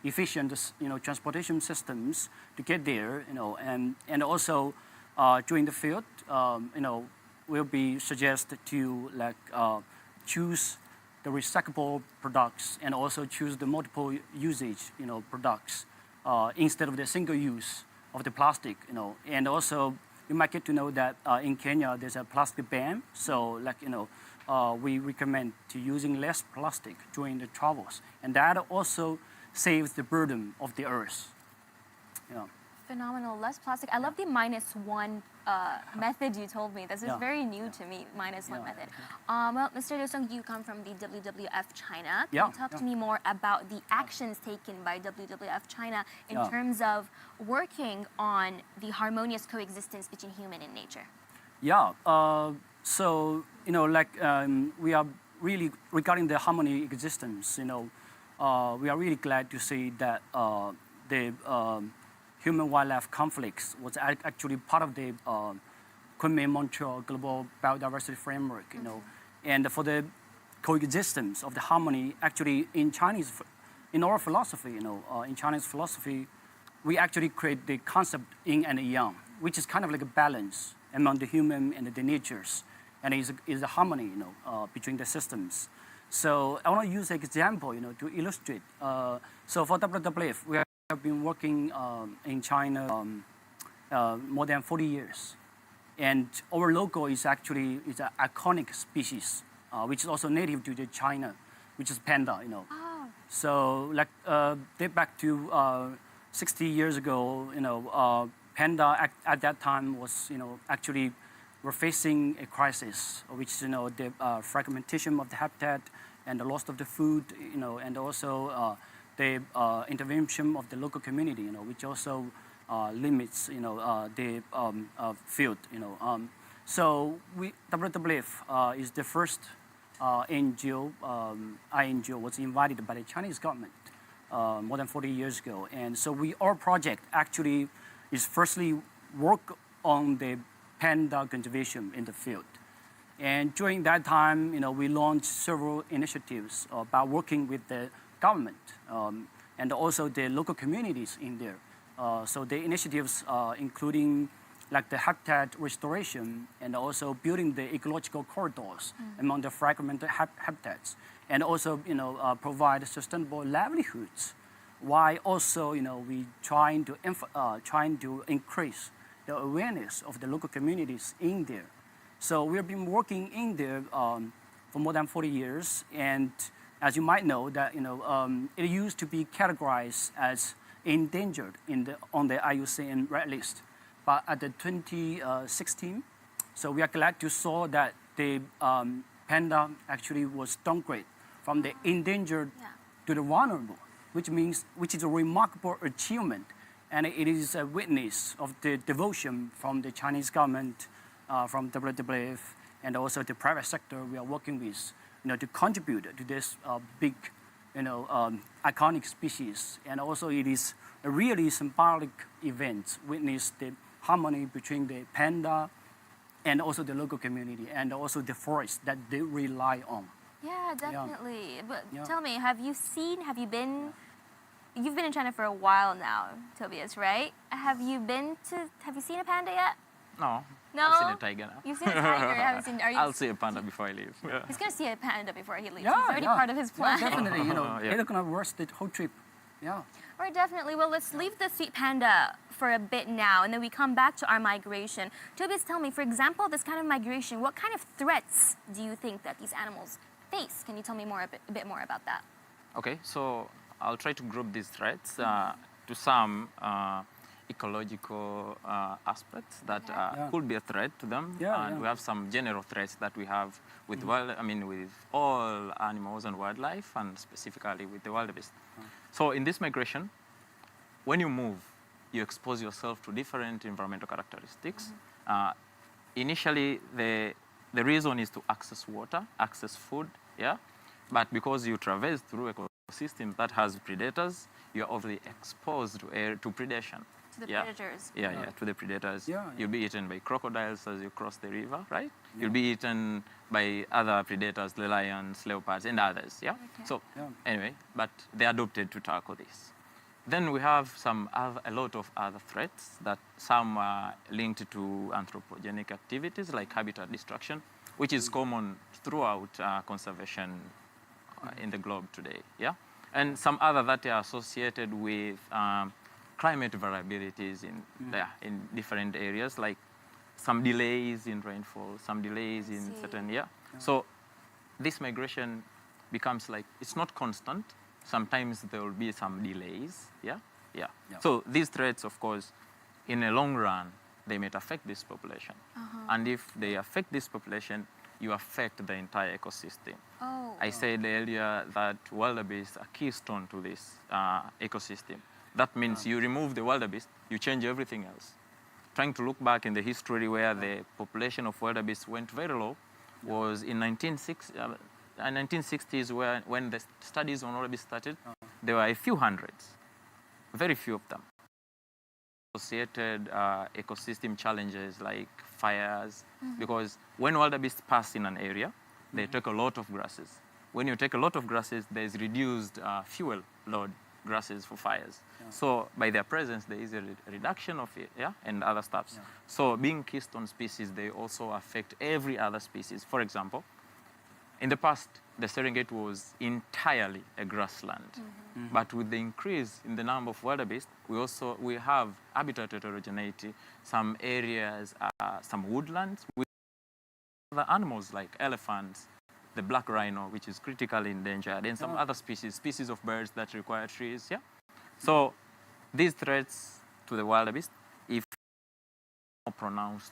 efficient, transportation systems to get there, and also during the field, will be suggested to choose the recyclable products and also choose the multiple usage, products instead of the single use of the plastic, and also you might get to know that in Kenya there's a plastic ban, so we recommend to using less plastic during the travels, and that also saves the burden of the earth. Phenomenal, less plastic. I love the -1 method you told me. This is very new to me, -1 method. Well, Mr. Liu-sung, you come from the WWF China. Can you talk to me more about the actions taken by WWF China in terms of working on the harmonious coexistence between human and nature? Yeah, so, we are really, regarding the harmony existence, we are really glad to see that the human-wildlife conflicts was actually part of the Kunming-Montreal Global Biodiversity Framework, and for the coexistence of the harmony, actually in our philosophy, in Chinese philosophy, we actually create the concept yin and yang, which is kind of like a balance among the human and the natures, and is a harmony, between the systems. So I want to use an example, to illustrate. So for WWF, we have been working in China more than 40 years. And our logo is actually an iconic species, which is also native to China, which is panda, Oh. So date back to 60 years ago, panda at that time was, actually we're facing a crisis, which is, the fragmentation of the habitat and the loss of the food, and also the intervention of the local community, which also limits, the field, So WWF is the first NGO, INGO was invited by the Chinese government more than 40 years ago. And so our project actually is firstly work on the panda conservation in the field. And during that time, we launched several initiatives about working with the government and also the local communities in there. So the initiatives including the habitat restoration and also building the ecological corridors among the fragmented habitats, and also provide sustainable livelihoods, while also we trying to increase the awareness of the local communities in there. So we've been working in there for more than 40 years, and as you might know, that it used to be categorized as endangered on the IUCN Red List, but at the 2016, so we are glad to saw that the panda actually was downgraded from the endangered to the vulnerable, which is a remarkable achievement, and it is a witness of the devotion from the Chinese government, from WWF, and also the private sector we are working with, to contribute to this big, iconic species. And also it is a really symbolic event, witness the harmony between the panda and also the local community and also the forest that they rely on. Yeah, definitely. But tell me, you've been in China for a while now, Tobias, right? Have you seen a panda yet? No. No? I've seen a tiger now. You've seen a tiger. I'll see a panda before I leave. Yeah. He's going to see a panda before he leaves. Yeah, It's already part of his plan. Definitely, it's going to worth the whole trip. Yeah. All right, definitely. Well, let's leave the sweet panda for a bit now, and then we come back to our migration. Tobias, tell me, for example, this kind of migration, what kind of threats do you think that these animals face? Can you tell me a bit more about that? Okay, so I'll try to group these threats to some ecological aspects that could be a threat to them, and we have some general threats that we have with with all animals and wildlife, and specifically with the wildebeest. So in this migration, when you move, you expose yourself to different environmental characteristics. Initially, the reason is to access water, access food, but because you traverse through ecosystem that has predators, you're already exposed to predation. To the predators. To the predators. You'll be eaten by crocodiles as you cross the river, right? You'll be eaten by other predators, the lions, leopards, and others, Okay. So anyway, but they adopted to tackle this. Then we have a lot of other threats that some are linked to anthropogenic activities like habitat destruction, which is common throughout conservation in the globe today. Yeah, and some other that are associated with climate variabilities in different areas, like some delays in rainfall, some delays in certain So this migration becomes like, it's not constant. Sometimes there will be some delays. Yeah. So these threats, of course, in a long run, they may affect this population. And if they affect this population, you affect the entire ecosystem. I said earlier that wildebeest are keystone to this ecosystem. That means you remove the wildebeest, you change everything else. Trying to look back in the history where the population of wildebeest went very low was in 1960s, when the studies on wildebeest started, there were a few hundreds, very few of them. Associated ecosystem challenges like fires, because when wildebeest pass in an area, they take a lot of grasses. When you take a lot of grasses, there's reduced fuel load grasses for fires. So by their presence, there is a reduction of it, and other stuffs. So being keystone species, they also affect every other species. For example, in the past, the Serengeti was entirely a grassland. But with the increase in the number of wildebeest, we have habitat heterogeneity, some areas, some woodlands with other animals like elephants, the black rhino, which is critically endangered, and some other species of birds that require trees. So these threats to the wildebeest, if more pronounced,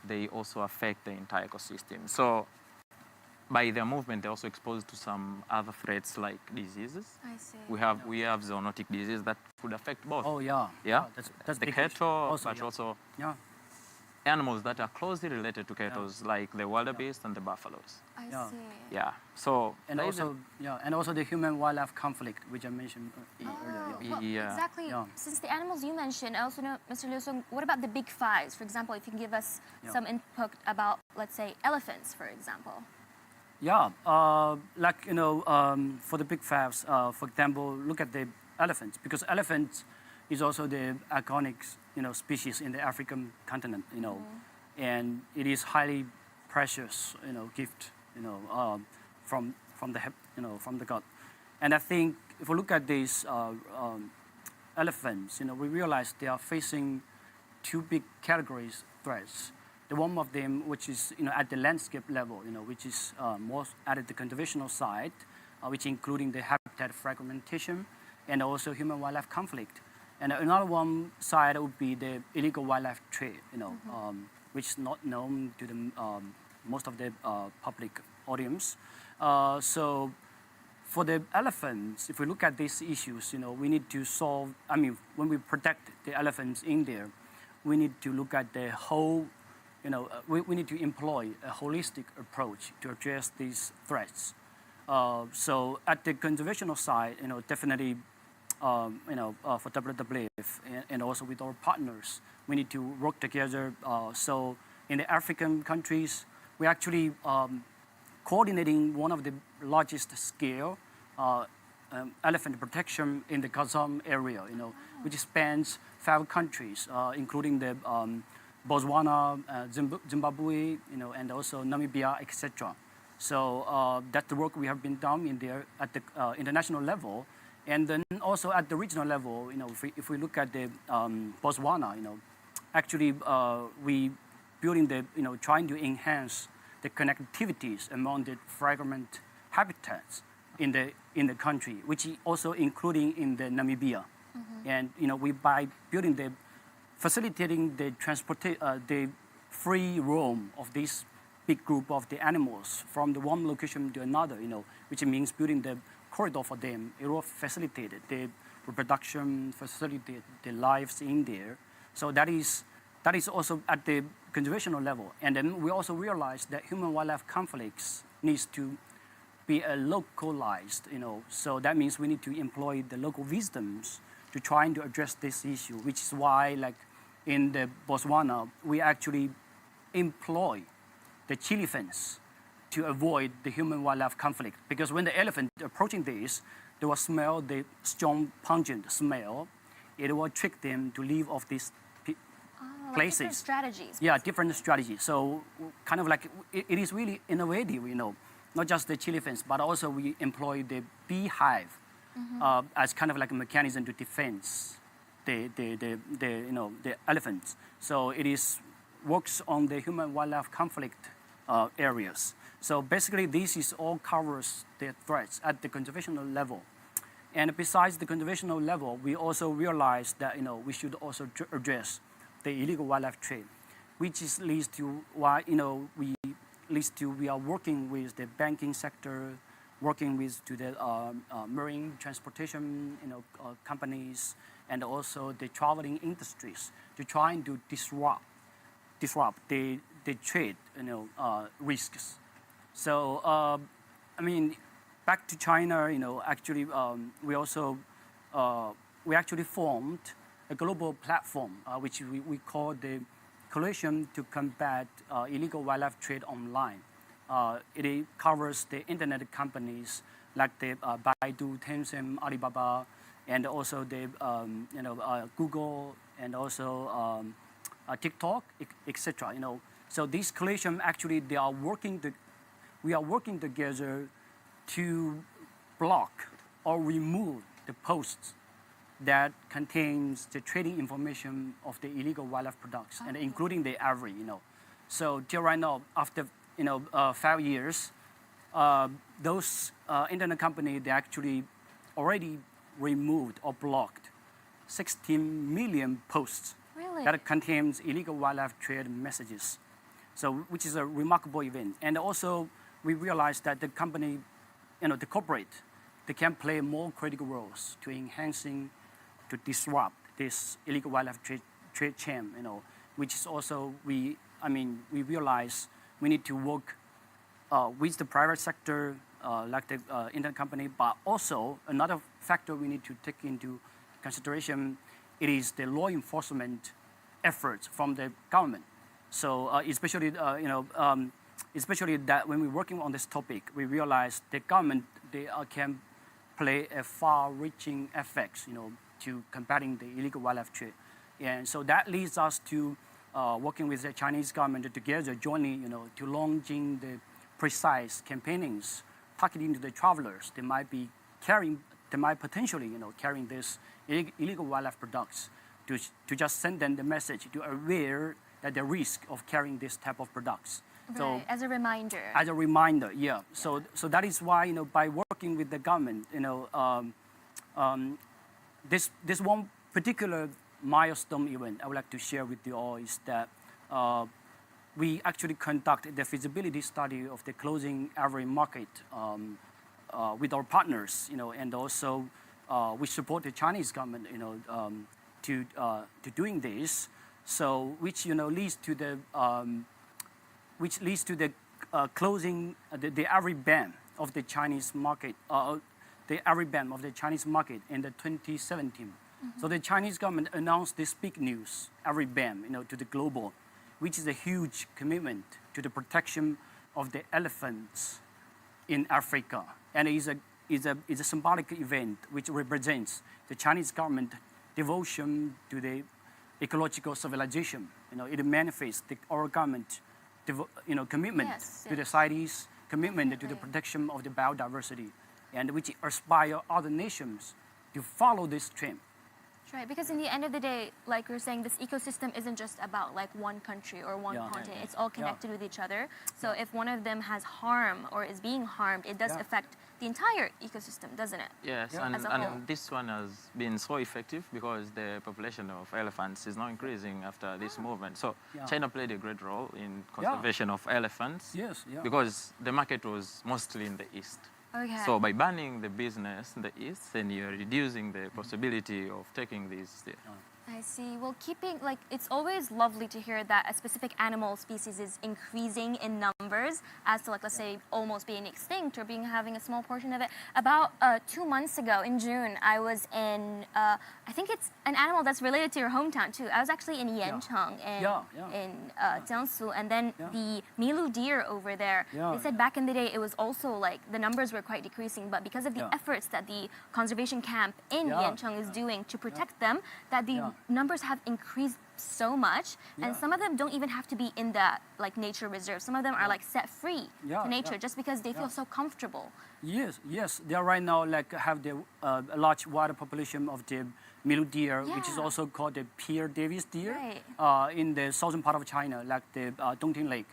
they also affect the entire ecosystem. So by their movement, they're also exposed to some other threats like diseases. I see. We have zoonotic disease that could affect both. That's the big cattle, also, but also animals that are closely related to cattle, like the wildebeest and the buffaloes. I see. Yeah. So and also the human-wildlife conflict, which I mentioned earlier. Well, exactly. Since the animals you mentioned, I also know, Mr. Liu Song, what about the big fives? For example, if you can give us some input about, let's say, elephants, for example. For the big fives, for example, look at the elephants, because elephants is also the iconic, species in the African continent, and it is highly precious, gift, from the God. And I think if we look at these elephants, we realize they are facing two big categories threats. The one of them, which is at the landscape level, which is more at the conservational side, which including the habitat fragmentation and also human-wildlife conflict. And another one side would be the illegal wildlife trade, which is not known to the most of the public audience. So for the elephants, if we look at these issues, we need to solve. I mean, when we protect the elephants in there, we need to look at the whole. We need to employ a holistic approach to address these threats. So at the conservational side, definitely, for WWF and also with our partners, we need to work together. So in the African countries, we're actually coordinating one of the largest scale elephant protection in the Kazam area, which spans 5 countries, including the Botswana, Zimbabwe, and also Namibia, etc. So that's the work we have been done in there at the international level, and then also at the regional level. If we look at the Botswana, actually we building the trying to enhance the connectivities among the fragment habitats in the country, which is also including in the Namibia, and we by building the facilitating the the free roam of this big group of the animals from the one location to another, which means building the corridor for them. It will facilitate the reproduction, facilitate the lives in there. So that is also at the conservational level. And then we also realize that human-wildlife conflicts needs to be localized, So that means we need to employ the local wisdoms to try to address this issue, which is why, like in the Botswana, we actually employ the chili fence to avoid the human-wildlife conflict. Because when the elephant approaching this, they will smell the strong, pungent smell it will trick them to leave off these Like places. different strategies. Yeah, different strategies. So kind of like it is really innovative, not just the chili fence, but also we employ the beehive as kind of like a mechanism to defend the elephants. So it works on the human-wildlife conflict areas. So basically, this is all covers the threats at the conservational level. And besides the conservational level, we also realize that we should also address the illegal wildlife trade, which leads to why we are working with the banking sector, working with the marine transportation companies, and also the traveling industries to try and to disrupt the trade risks. So I mean, back to China, actually we actually formed a global platform which we call the Coalition to Combat Illegal Wildlife Trade Online. It covers the internet companies like the Baidu, Tencent, Alibaba, and also the Google, and also TikTok, etc. So this coalition actually we are working together to block or remove the posts that contains the trading information of the illegal wildlife products, and including the ivory. So till right now, after 5 years, those internet companies they actually already removed or blocked 16 million posts that contains illegal wildlife trade messages. So which is a remarkable event. And also we realized that the company, the corporate, they can play more critical roles to enhancing, to disrupt this illegal wildlife trade chain, which is also we realize we need to work with the private sector, like the internet company, but also another factor we need to take into consideration, it is the law enforcement efforts from the government. So especially that when we're working on this topic, we realize the government can play a far-reaching effects, to combating the illegal wildlife trade, and so that leads us to working with the Chinese government together jointly, to launching the precise campaignings targeting to the travelers. They might potentially, carrying this illegal wildlife products, to just send them the message to aware that the risk of carrying this type of products. Right, so as a reminder. As a reminder, yeah. So that is why, by working with the government, this one particular milestone event I would like to share with you all is that we actually conduct the feasibility study of the closing ivory market with our partners, and also we support the Chinese government, to doing this. So which leads to the closing the ivory ban of the Chinese market, the ivory ban of the Chinese market in the 2017. So the Chinese government announced this big news, ivory ban, to the global, which is a huge commitment to the protection of the elephants in Africa, and is a symbolic event which represents the Chinese government devotion to the ecological civilization. It manifests our government, commitment to the CITES, commitment to the protection of the biodiversity, and which aspire other nations to follow this trend. That's right, because in the end of the day, like you're saying, this ecosystem isn't just about like one country or one continent. It's all connected with each other. So if one of them has harm or is being harmed, it does affect the entire ecosystem, doesn't it? Yes, as a whole. and this one has been so effective because the population of elephants is now increasing after this movement. So China played a great role in conservation of elephants. Yes, because the market was mostly in the east. Okay. So by banning the business in the east, then you're reducing the possibility of taking these I see. Well, it's always lovely to hear that a specific animal species is increasing in numbers as to, like, let's say, almost being extinct or having a small portion of it. About 2 months ago in June, I was in, I think it's an animal that's related to your hometown too. I was actually in Yancheng in Jiangsu, and then the Milu deer over there, they said back in the day it was also like the numbers were quite decreasing, but because of the efforts that the conservation camp in Yancheng is doing to protect them, that the numbers have increased so much, and some of them don't even have to be in the like nature reserve. Some of them are like set free to nature just because they feel so comfortable. Yes, yes. They are right now like have the a large wild population of the Milu deer, which is also called the Pierre Davis deer, in the southern part of China, like the Dongting Lake,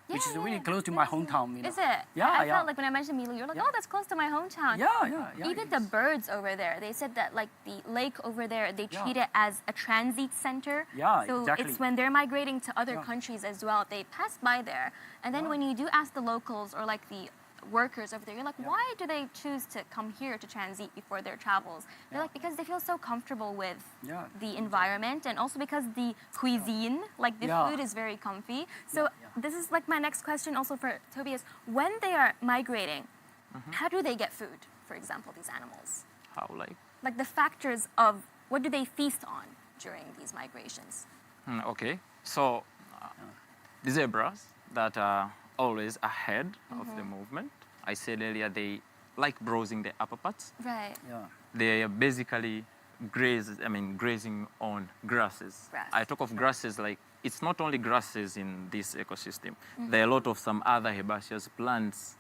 which is really close to my hometown. You know? Is it? Yeah, I felt like when I mentioned Milu, you're like, oh, that's close to my hometown. Yeah. Even the birds over there, they said that like the lake over there, they treat it as a transit center. So exactly. it's when they're migrating to other countries as well, they pass by there. And then when you do ask the locals or like the workers over there, you're like, why do they choose to come here to transit before their travels? They're like, because they feel so comfortable with the environment, and also because the cuisine, like the food is very comfy. So this is like my next question also for Tobias. When they are migrating, how do they get food, for example, these animals? How, like? Like the factors of what do they feast on during these migrations? Okay, so the zebras that are always ahead of the movement. I said earlier they like browsing the upper parts. Right. They are basically grazing on grasses. I talk of grasses like it's not only grasses in this ecosystem. There are a lot of some other herbaceous plants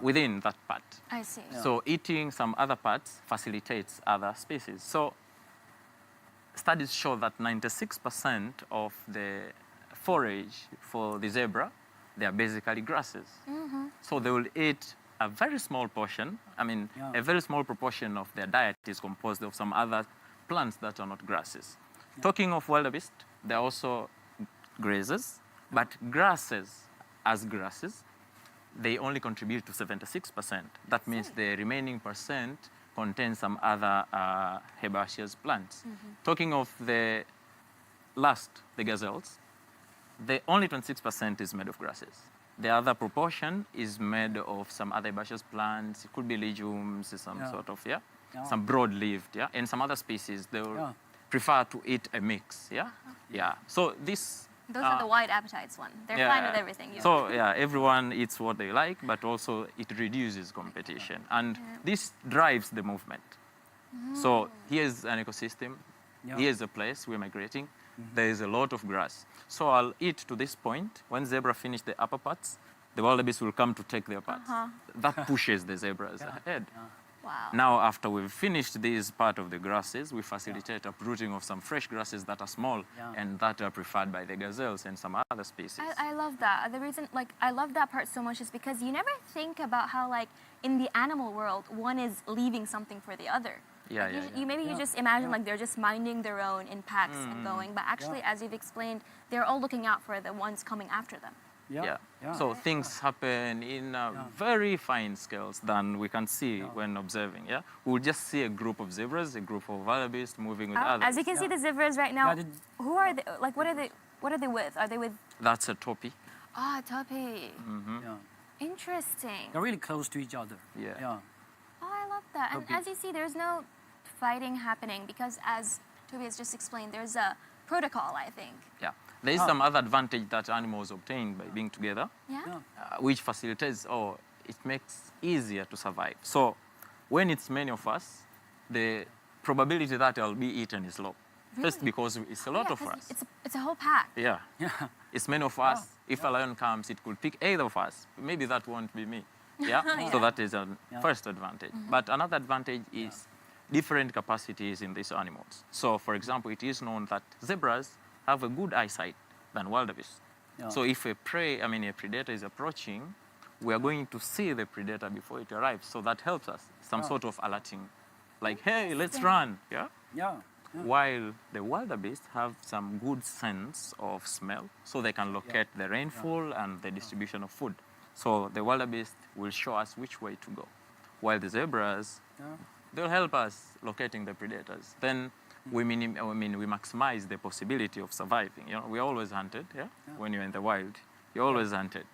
within that part. I see. So eating some other parts facilitates other species. So studies show that 96% of the forage for the zebra, they are basically grasses. So they will eat a very small portion. A very small proportion of their diet is composed of some other plants that are not grasses. Talking of wildebeest, they're also grazers, but grasses as grasses, they only contribute to 76%. That means the remaining percent contains some other herbaceous plants. Talking of the gazelles, the only 26% is made of grasses. The other proportion is made of some other herbaceous plants. It could be legumes, some sort of, some broad-leaved, and some other species, they will prefer to eat a mix, So this... Those are the wide appetites one. They're fine with everything. So everyone eats what they like, but also it reduces competition. And this drives the movement. So here's an ecosystem. Here's a place we're migrating. There is a lot of grass. So I'll eat to this point. When zebra finish the upper parts, the wildebeest will come to take their parts. That pushes the zebras ahead. Wow. Now, after we've finished this part of the grasses, we facilitate uprooting of some fresh grasses that are small and that are preferred by the gazelles and some other species. I love that. The reason, I love that part so much is because you never think about how, in the animal world, one is leaving something for the other. You just imagine they're just minding their own in packs and going, but actually, as you've explained, they're all looking out for the ones coming after them. So things happen in very fine scales than we can see when observing. We'll just see a group of zebras, a group of wildebeest moving with others. As you can see the zebras right now, who are they? What are they with? Are they with? That's a topi. Ah, topi. Interesting. They're really close to each other. Oh, I love that. And as you see, there's no fighting happening because, as Toby has just explained, there's a protocol, I think. There is some other advantage that animals obtain by being together, which facilitates or it makes easier to survive. So when it's many of us, the probability that I'll be eaten is low. Really? First, because it's a lot of us. It's a whole pack. It's many of us. If a lion comes, it could pick 8 of us. Maybe that won't be me. So that is a first advantage. But another advantage is different capacities in these animals. So, for example, it is known that zebras have a good eyesight than wildebeest. So if a predator is approaching, we are going to see the predator before it arrives. So that helps us, some sort of alerting, like, hey, let's run. While the wildebeest have some good sense of smell, so they can locate the rainfall and the distribution of food. So the wildebeest will show us which way to go, while the zebras, they'll help us locating the predators. Then we maximize the possibility of surviving. You know, we always hunted. Yeah? When you're in the wild, you're always hunted.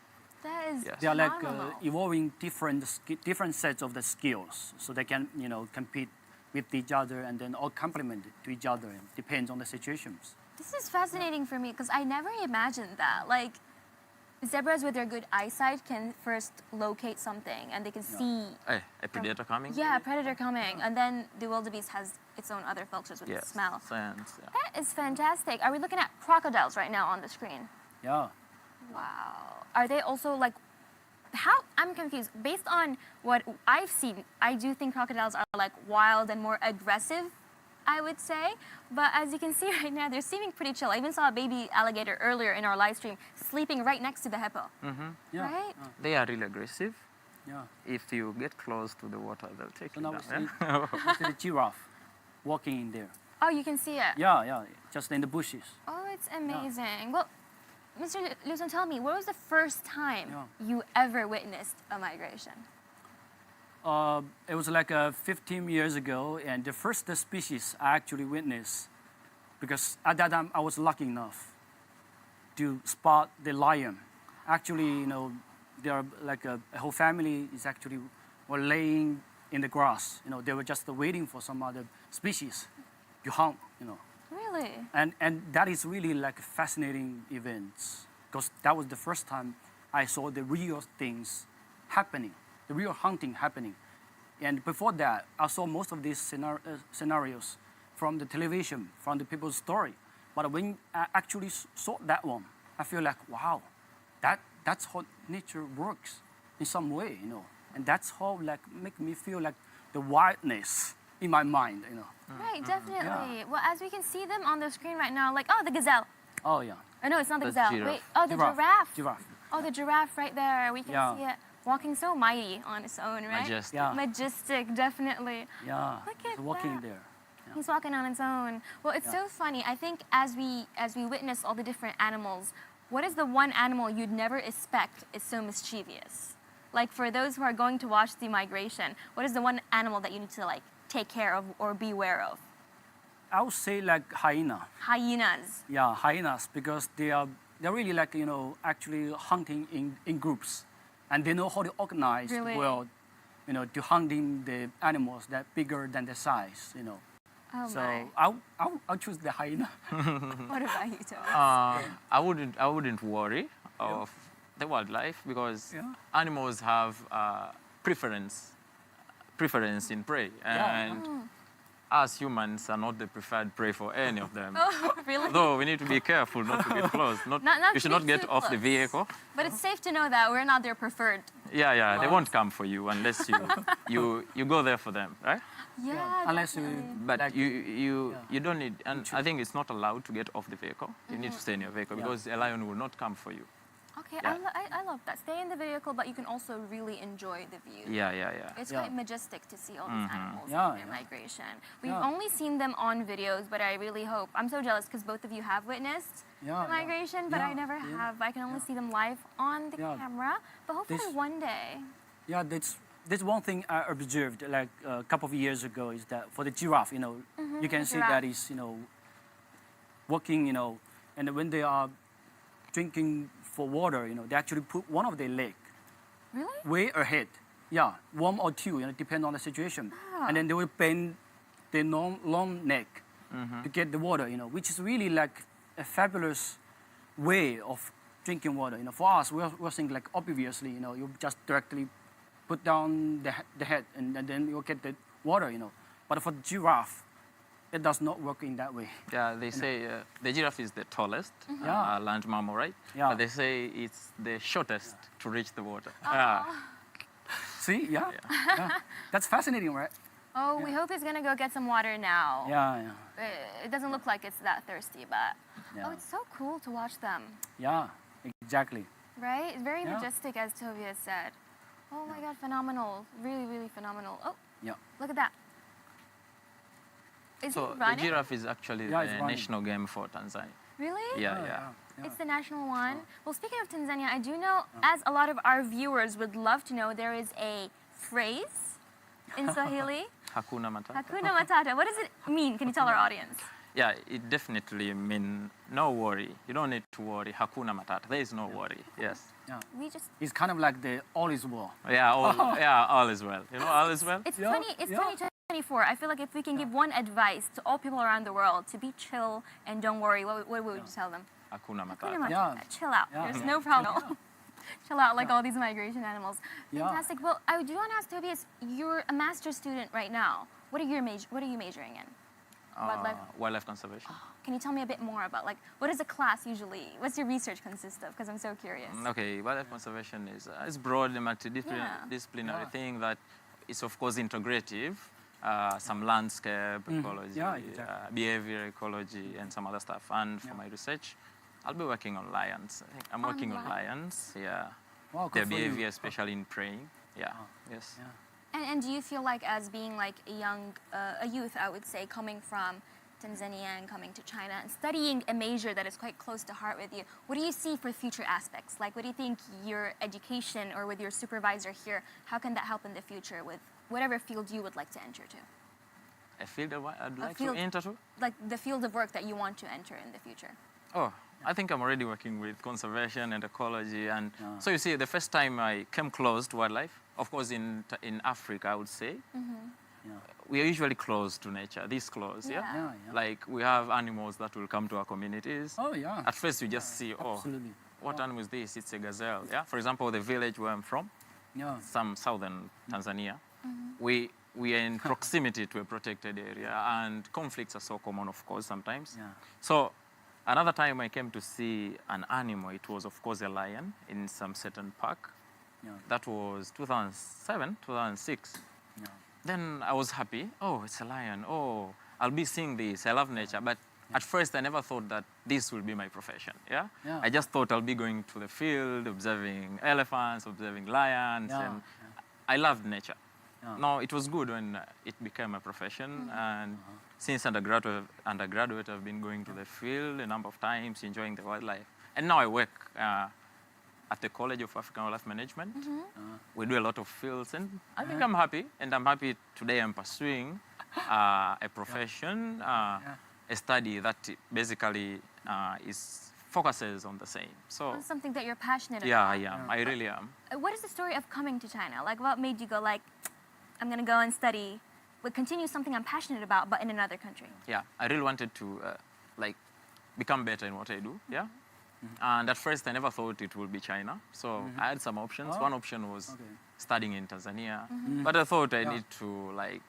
That is Yes. They are like phenomenal. evolving different sets of the skills, so they can compete with each other and then all complement to each other. It depends on the situations. This is fascinating for me because I never imagined that. Like, zebras with their good eyesight can first locate something and they can see. Hey, a predator coming? Yeah, a predator coming, and then the wildebeest has its own other filters with Yes. the smell. Science. Yeah. That is fantastic. Are we looking at crocodiles right now on the screen? Yeah. Wow. Are they also like? How? I'm confused. Based on what I've seen, I do think crocodiles are like wild and more aggressive, I would say. But as you can see right now, they're seeming pretty chill. I even saw a baby alligator earlier in our live stream sleeping right next to the hippo. Yeah. Right? They are really aggressive. Yeah. If you get close to the water, they'll take So you now down. we see the giraffe walking in there. Oh, you can see it. Yeah, yeah, just in the bushes. Oh, it's amazing. Well, Mr. Liu, tell me, what was the first time Yeah. you ever witnessed a migration? It was like 15 years ago, and the first species I actually witnessed, because at that time I was lucky enough to spot the lion. Actually, there are like a whole family is actually were laying in the grass. They were just waiting for some other species to hunt. Really? And that is really like a fascinating events, because that was the first time I saw the real things happening, the real hunting happening. And before that, I saw most of these scenarios from the television, from the people's story. But when I actually saw that one, I feel like, wow, that's how nature works in some way, And that's how make me feel like the wildness in my mind, Right, definitely. Well, as we can see them on the screen right now, like, oh, the gazelle. Oh, yeah. Oh, no, it's not the That's gazelle. giraffe. Wait, oh, the giraffe. Giraffe. Oh, the giraffe right there. We can Yeah. see it walking so mighty on its own, right? Majestic. Yeah. Majestic, definitely. Yeah. Look It's at walking that. there. He's walking on its own. Well, it's so funny. I think as we witness all the different animals, what is the one animal you'd never expect is so mischievous? Like for those who are going to watch the migration, what is the one animal that you need to like take care of or beware of? I would say like hyena. Hyenas. Yeah, hyenas, because they're really like, actually hunting in groups. And they know how to organize Really? well, to hunting the animals that bigger than the size, Oh So my. I'll choose the hyena. What about you, Thomas? I wouldn't worry of the wildlife because Yeah. animals have preference in prey, and us humans are not the preferred prey for any of them. Oh, really? Though we need to be careful not to get close. Not You should to not be get too off the close. vehicle. But it's safe to know that we're not their preferred. Yeah, they won't come for you unless you go there for them, right? Yeah. Unless you, definitely. But like, you don't need, and I think it's not allowed to get off the vehicle. You need to stay in your vehicle Yeah. because a lion will not come for you. Okay, Yeah. I love that. Stay in the vehicle, but you can also really enjoy the view. Yeah. It's Yeah. quite majestic to see all these animals Yeah, in their yeah. migration. We've Yeah. only seen them on videos, but I really hope. I'm so jealous because both of you have witnessed Yeah, the migration, but I Yeah, never yeah. have. I can only see them live on the Yeah. camera. But hopefully This- one day. Yeah, that's one thing I observed like a couple of years ago is that for the giraffe, you can the see giraffe. that is, walking, and when they are drinking for water, they actually put one of their leg Really? way ahead. Yeah, one or two, depending on the situation. Ah. And then they will bend their long neck to get the water, which is really like a fabulous way of drinking water. For us, we're thinking like obviously, you just directly put down the head and then you'll get the water, But for the giraffe, it does not work in that way. Yeah, they say the giraffe is the tallest Yeah. land mammal, right? Yeah. But they say it's the shortest to reach the water. See, yeah. That's fascinating, right? Oh, we hope he's gonna go get some water now. Yeah. It doesn't look like it's that thirsty, but Yeah. oh, it's so cool to watch them. Yeah, exactly. Right? It's very Yeah. majestic, as Tovia said. Oh my God, phenomenal! Really, really phenomenal. Oh, Yeah. look at that. Is So it the running? giraffe is actually Yeah, it's the running. national game for Tanzania. Really? Yeah. It's the national one. Well, speaking of Tanzania, I do know, as a lot of our viewers would love to know, there is a phrase in Swahili Hakuna Matata. Hakuna Matata. What does it mean? Can you tell our audience? Yeah, it definitely means no worry. You don't need to worry. Hakuna Matata. There is no worry. Yes. Yeah. We just. It's kind of like the all is well. Yeah, all is well. You know, all is well. It's Yeah, 2024. I feel like if we can give one advice to all people around the world to be chill and don't worry, what would you tell them? Hakuna Hakuna Matata. Matata. Yeah. Chill out. Yeah. There's no problem. Chill out like all these migration animals. Yeah. Fantastic. Well, I do want to ask Tobias, you're a master's student right now. What are you majoring in? Wildlife. Wildlife conservation. Can you tell me a bit more about, like, what does a class usually, what's your research consist of? Because I'm so curious. Okay, wildlife conservation is it's broad, multidisciplinary thing that is of course integrative. Some landscape ecology, Yeah, exactly. behavior ecology, and some other stuff. And for my research, I'll be working on lions. I'm working on lions. Yeah. Wow, Their good for you. behavior, especially in preying. Yeah. Yes. Yeah. And do you feel like, as being like a youth, I would say, coming from Tanzania and coming to China and studying a major that is quite close to heart with you, what do you see for future aspects? Like, what do you think your education or with your supervisor here, how can that help in the future with whatever field you would like to enter to? A field I'd like field- to enter to? Like the field of work that you want to enter in the future. Oh, I think I'm already working with conservation and ecology. And so you see, the first time I came close to wildlife, of course in Africa, I would say, we are usually close to nature, this close, yeah? Yeah. Like we have animals that will come to our communities. Oh, yeah. At first you just see, Absolutely. what animal is this? It's a gazelle, yeah? For example, the village where I'm from, Yeah. some southern Tanzania, we are in proximity to a protected area, and conflicts are so common, of course, sometimes. Yeah. So another time I came to see an animal, it was, of course, a lion in some certain park. Yeah. That was 2007, 2006. Yeah. Then I was happy. Oh, it's a lion. Oh, I'll be seeing this. I love nature. But at first, I never thought that this will be my profession. Yeah? Yeah. I just thought I'll be going to the field, observing elephants, observing lions. Yeah. And I loved nature. Yeah. No, it was good when it became a profession. And since undergraduate, I've been going to the field a number of times, enjoying the wildlife. And now I work at the College of African Wildlife Management. We do a lot of fields, and I think I'm happy. And I'm happy today I'm pursuing a profession, a study that basically focuses on the same. So It's something that you're passionate yeah, about. I am. I really am. What is the story of coming to China? Like, what made you go like, I'm gonna go and study, but continue something I'm passionate about, but in another country? Yeah, I really wanted to like become better in what I do. Yeah. And at first, I never thought it would be China. So I had some options. One option was studying in Tanzania. But I thought I need to like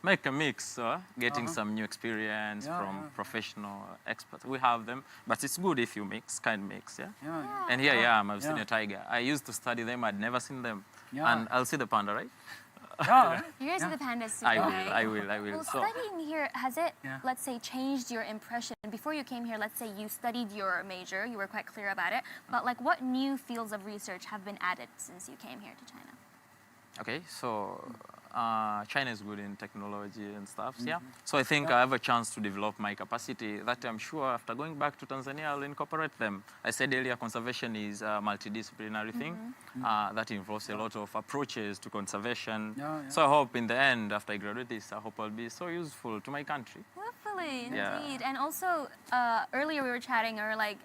make a mix, getting some new experience from professional experts. We have them, but it's good if you mix, yeah? And here I am, I've seen a tiger. I used to study them, I'd never seen them. And I'll see the panda, right? Yeah. Here's the pandas. I will. Well, So, studying here, has it, let's say, changed your impression? Before you came here, let's say you studied your major, you were quite clear about it, but like what new fields of research have been added since you came here to China? okay, so China is good in technology and stuff, yeah? So I think I have a chance to develop my capacity that I'm sure after going back to Tanzania, I'll incorporate them. I said earlier, conservation is a multidisciplinary thing that involves a lot of approaches to conservation. So I hope in the end, after I graduate this, I hope I'll be so useful to my country. Hopefully, Yeah. indeed. And also, earlier we were chatting, or like,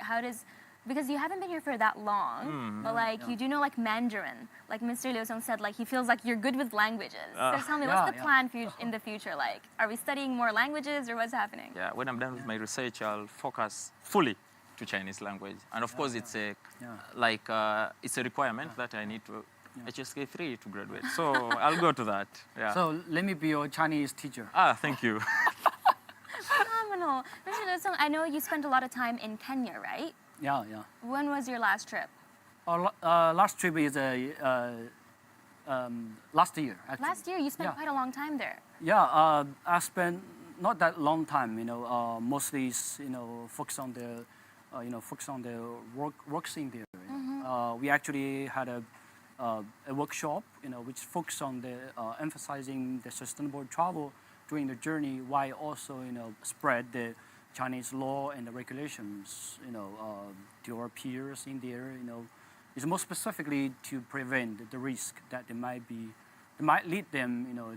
because you haven't been here for that long, but like you do know like Mandarin. Like Mr. Liu Song said, like he feels like you're good with languages. So tell me, what's the plan for you in the future? Like, are we studying more languages or what's happening? Yeah, when I'm done with my research, I'll focus fully to Chinese language. And of course, it's a it's a requirement that I need to HSK 3 to graduate. So I'll go to that. Yeah. So let me be your Chinese teacher. Thank you. Phenomenal. Mr. Liu Song, I know you spent a lot of time in Kenya, right? Yeah. When was your last trip? Our last trip is last year, actually. Last year, you spent quite a long time there. Yeah, I spent not that long time. Mostly focus on the work scene there. We actually had a workshop, which focused on the emphasizing the sustainable travel during the journey, while also spread the Chinese law and the regulations, to our peers in there. It's more specifically to prevent the risk that there might be it might lead them,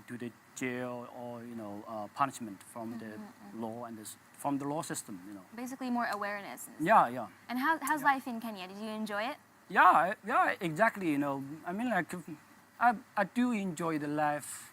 to the jail or punishment from the law and from the law system. Basically, more awareness. And Yeah, yeah. And how's life in Kenya? Did you enjoy it? Yeah, exactly. I mean, like, I do enjoy the life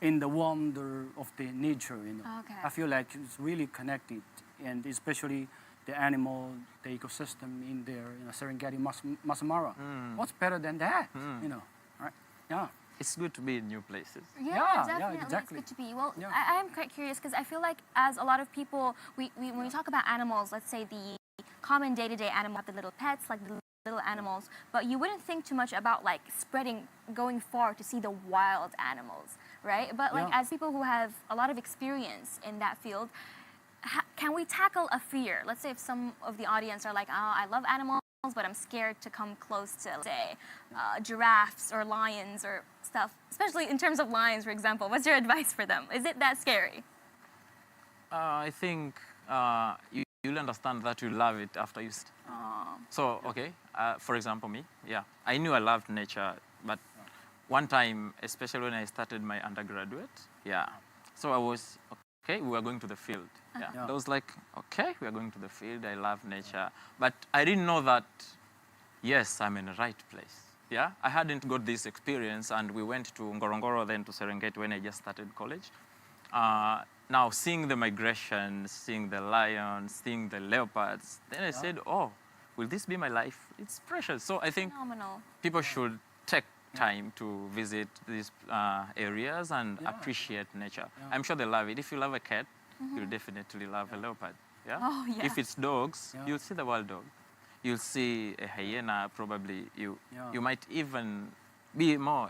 in the wonder of the nature. Okay. I feel like it's really connected, and especially the animal, the ecosystem in there, Serengeti, Masai Mara. What's better than that? Right? Yeah. It's good to be in new places. Yeah, definitely. exactly. It's good to be. Well, Yeah. I am quite curious because I feel like as a lot of people, when we talk about animals, let's say the common day-to-day animal, the little pets, like the little animals, but you wouldn't think too much about like spreading, going far to see the wild animals, right? But like as people who have a lot of experience in that field, can we tackle a fear? Let's say if some of the audience are like, oh, I love animals, but I'm scared to come close to, say, giraffes or lions or stuff, especially in terms of lions, for example. What's your advice for them? Is it that scary? I think you'll understand that you love it after you... So, okay, for example, me, I knew I loved nature, but one time, especially when I started my undergraduate, so I was, okay, we were going to the field. I was like, okay, we are going to the field, I love nature. But I didn't know that, yes, I'm in the right place. I hadn't got this experience, and we went to Ngorongoro, then to Serengeti when I just started college. Now, seeing the migration, seeing the lions, seeing the leopards, then I said, oh, will this be my life? It's precious. So I think people should take time to visit these areas and appreciate nature. I'm sure they love it. If you love a cat, you'll definitely love a leopard. Oh, yeah. If it's dogs, you'll see the wild dog. You'll see a hyena, probably. You might even be more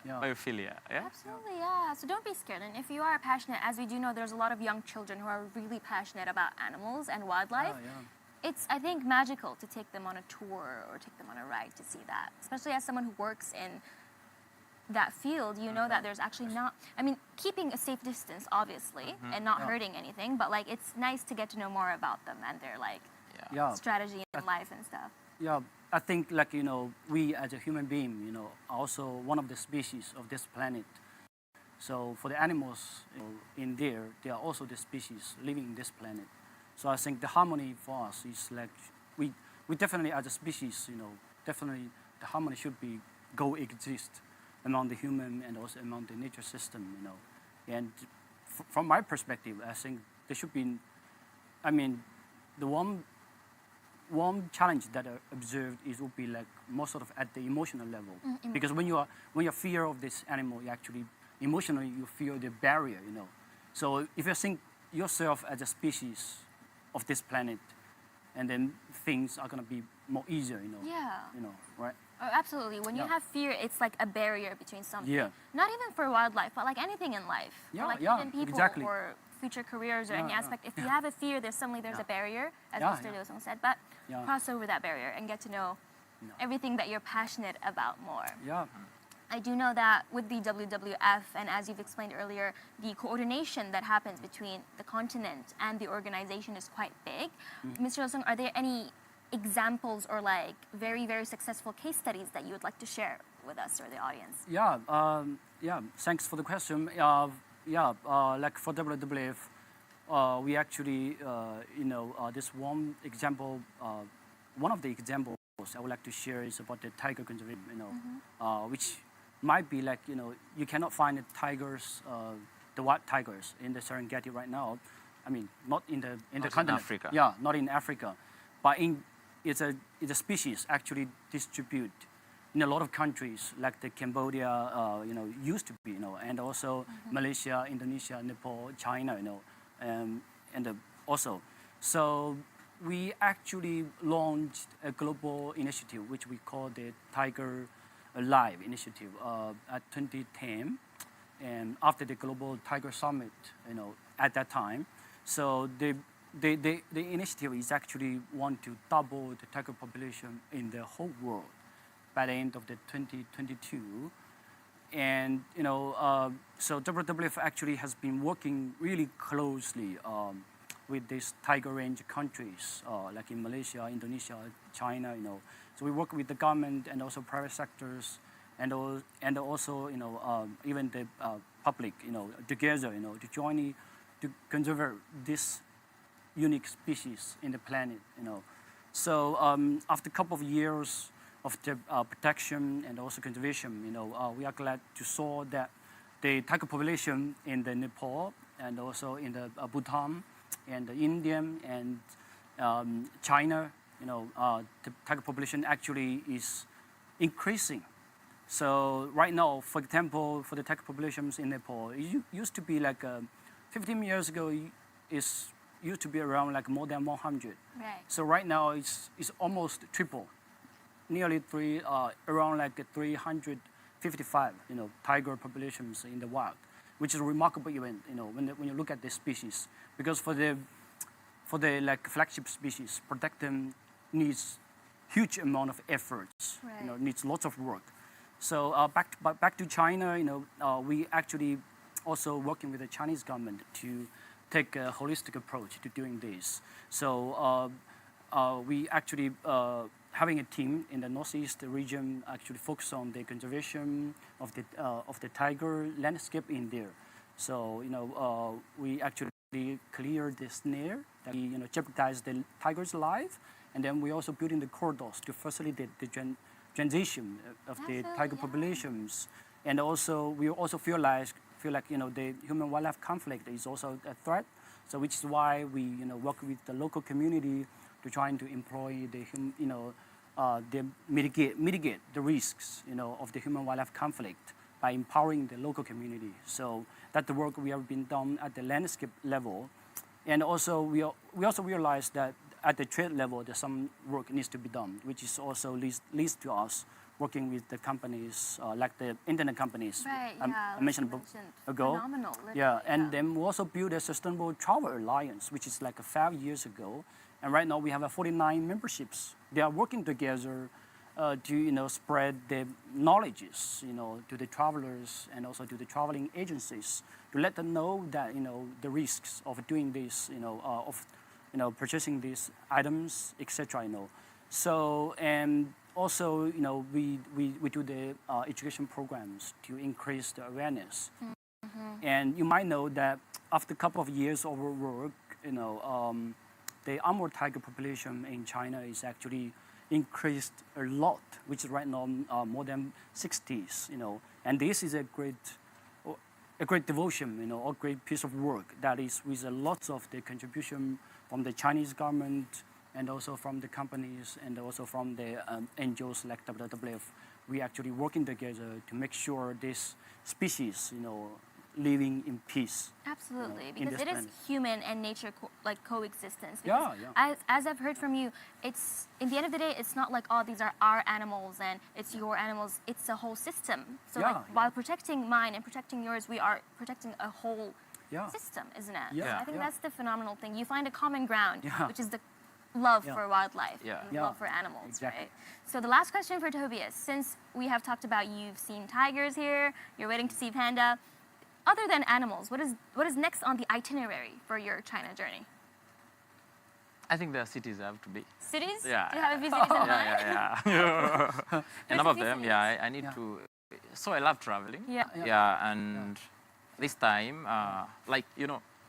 biophilia. Absolutely, yeah. So don't be scared. And if you are passionate, as we do know, there's a lot of young children who are really passionate about animals and wildlife. It's, I think, magical to take them on a tour or take them on a ride to see that. Especially as someone who works in that field, you know that there's actually not, I mean, keeping a safe distance, obviously, and not hurting anything, but like it's nice to get to know more about them and their like strategy in life and stuff. Yeah, I think like, we as a human being, are also one of the species of this planet. So for the animals in there, they are also the species living in this planet. So I think the harmony for us is like, we definitely as a species, definitely the harmony should be coexist among the human and also among the nature system, And from my perspective, I think there should be, I mean, the one challenge that I observed would be like more sort of at the emotional level. Because when you fear of this animal, you actually, emotionally, you feel the barrier, So if you think yourself as a species of this planet, and then things are going to be more easier, right? Oh, absolutely. When you have fear, it's like a barrier between something. Yeah. Not even for wildlife, but like anything in life. Yeah, or like even people exactly. or future careers or any aspect. If you have a fear, there's a barrier, as Mr. Dosung said. But cross over that barrier and get to know everything that you're passionate about more. Yeah. I do know that with the WWF, and as you've explained earlier, the coordination that happens between the continent and the organization is quite big. Mr. Dosung, are there any examples or like very, very successful case studies that you would like to share with us or the audience? Thanks for the question. Like for WWF, we actually, this one example, one of the examples I would like to share is about the tiger conservation, which might be like, you cannot find the tigers, the wild tigers in the Serengeti right now. I mean, not in the continent. In Africa. Yeah, not in Africa. But it's a species actually distribute in a lot of countries, like the Cambodia, used to be, and also Malaysia, Indonesia, Nepal, China, and also. So we actually launched a global initiative, which we call the Tiger Alive initiative at 2010, and after the Global Tiger Summit, at that time. So the initiative is actually want to double the tiger population in the whole world by the end of the 2022. And, so WWF actually has been working really closely with these tiger range countries, like in Malaysia, Indonesia, China, So we work with the government and also private sectors and also even the public together to join to conserve this unique species in the planet. So after a couple of years of the protection and also conservation, we are glad to saw that the tiger population in the Nepal and also in the Bhutan and the India and China, the tiger population actually is increasing. So right now, for example, for the tiger populations in Nepal, it used to be like 15 years ago, it used to be around like more than 100. Right. So right now, it's almost triple, nearly around like 355, tiger populations in the wild, which is a remarkable event, when you look at the species, because for the like flagship species, protect them needs huge amount of efforts, Right. Needs lots of work. So back to China, we actually also working with the Chinese government to take a holistic approach to doing this. So we actually having a team in the northeast region actually focus on the conservation of the tiger landscape in there. So we actually clear the snare that jeopardize the tiger's life, and then we also building the corridors to facilitate the transition of the tiger populations, and also we also feel like the human wildlife conflict is also a threat. So which is why we work with the local community to trying to employ the mitigate the risks of the human wildlife conflict by empowering the local community. So that's the work we have been done at the landscape level, and also we also realize that at the trade level, there's some work needs to be done, which is also leads to us working with the companies like the internet companies Right, I mentioned ago. Phenomenal. Literally, Yeah, and then we also built a sustainable travel alliance, which is like 5 years ago, and right now we have 49 memberships. They are working together to spread the knowledges to the travelers and also to the traveling agencies to let them know that the risks of doing this of purchasing these items, etc. So and also we do the education programs to increase the awareness. And you might know that after a couple of years of work, the Amur tiger population in China is actually increased a lot, which is right now more than 60s. And this is a great devotion, a great piece of work that is with a lots of the contribution from the Chinese government and also from the companies and also from the NGOs like WWF. We actually working together to make sure this species, living in peace. Absolutely, in because this it is planet. human and nature coexistence. Yeah, Because as I've heard from you, it's in the end of the day, it's not like, oh, these are our animals and it's your animals. It's a whole system. So Yeah, like while protecting mine and protecting yours, we are protecting a whole Yeah. system, isn't it? Yeah, So I think yeah. that's the phenomenal thing. You find a common ground, Yeah. which is the love Yeah. for wildlife Yeah. and Yeah. love for animals, Exactly. right? So the last question for Tobias, since we have talked about you've seen tigers here, you're waiting to see panda, other than animals, what is next on the itinerary for your China journey? I think there are cities I have to be. Cities? Yeah. Do you have a few cities in mind? Yeah. A number of There's them, cities. yeah. I need Yeah. to. So I love traveling. Yeah. Yeah, and this time,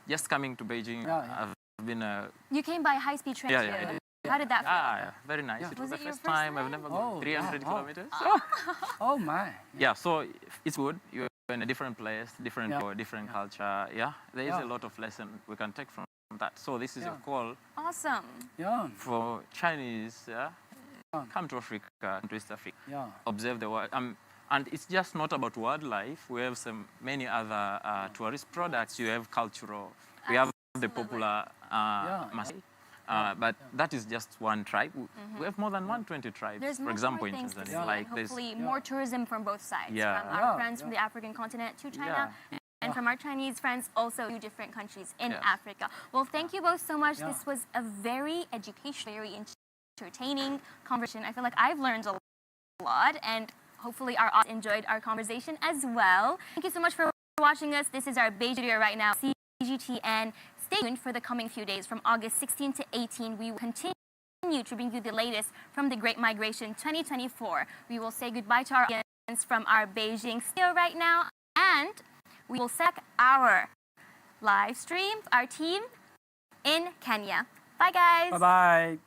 just coming to Beijing, Yeah. I've been You came by high-speed train Yeah, too. yeah, I did. How did that feel? yeah, very nice. Yeah. It Was was, it the your first first time I've time? never Oh, gone 300 wow. kilometers. Oh my. Yeah, so it's good. You're in a different place, different Yeah. people, different culture. Yeah, there is Yeah. a lot of lesson we can take from that. So this is Yeah. a call Awesome. Yeah. for Chinese. Yeah, Yeah. come to Africa, to East Africa, Yeah. observe the world. And it's just not about wildlife. We have many other tourist products. You have cultural. We have the Absolutely. popular Yeah. Masai. But that is just one tribe. We have more than 120 tribes, There's for much example, more in things to Tanzania. see, and Like this. hopefully more tourism from both sides, Yeah. from our Yeah, friends from yeah. the African continent to China, and from our Chinese friends also to different countries in Yes. Africa. Well, thank you both so much. Yeah. This was a very educational, very entertaining conversation. I feel like I've learned a lot, and hopefully our audience enjoyed our conversation as well. Thank you so much for watching us. This is our Beijing studio right now, CGTN. Stay tuned for the coming few days. From August 16 to 18, we will continue to bring you the latest from the Great Migration 2024. We will say goodbye to our audience. from our Beijing studio right now, and we will check our live stream, our team in Kenya. Bye, guys. Bye-bye.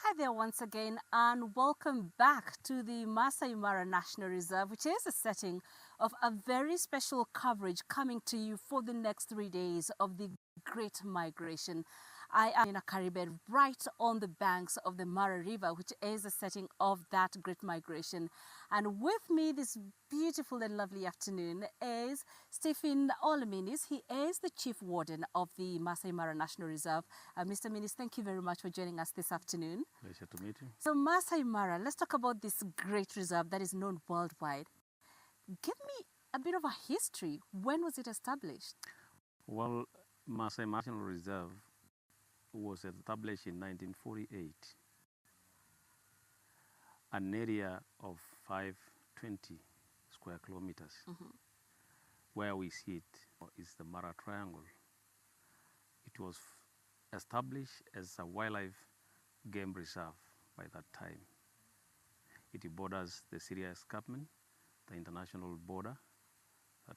Hi there once again, and welcome back to the Masai Mara National Reserve, which is a setting of a very special coverage coming to you for the next 3 days of the Great Migration. I am in a Caribbean right on the banks of the Mara River, which is a setting of that Great Migration. And with me this beautiful and lovely afternoon is Stephen Olaminis. He is the Chief Warden of the Masai Mara National Reserve. Mr. Minis, thank you very much for joining us this afternoon. Pleasure to meet you. So Masai Mara, let's talk about this great reserve that is known worldwide. Give me a bit of a history. When was it established? Well, Masai Mara National Reserve was established in 1948. An area of 520 square kilometers. Where we see it is the Mara Triangle. It was established as a wildlife game reserve by that time. It borders the Syria escarpment, the international border,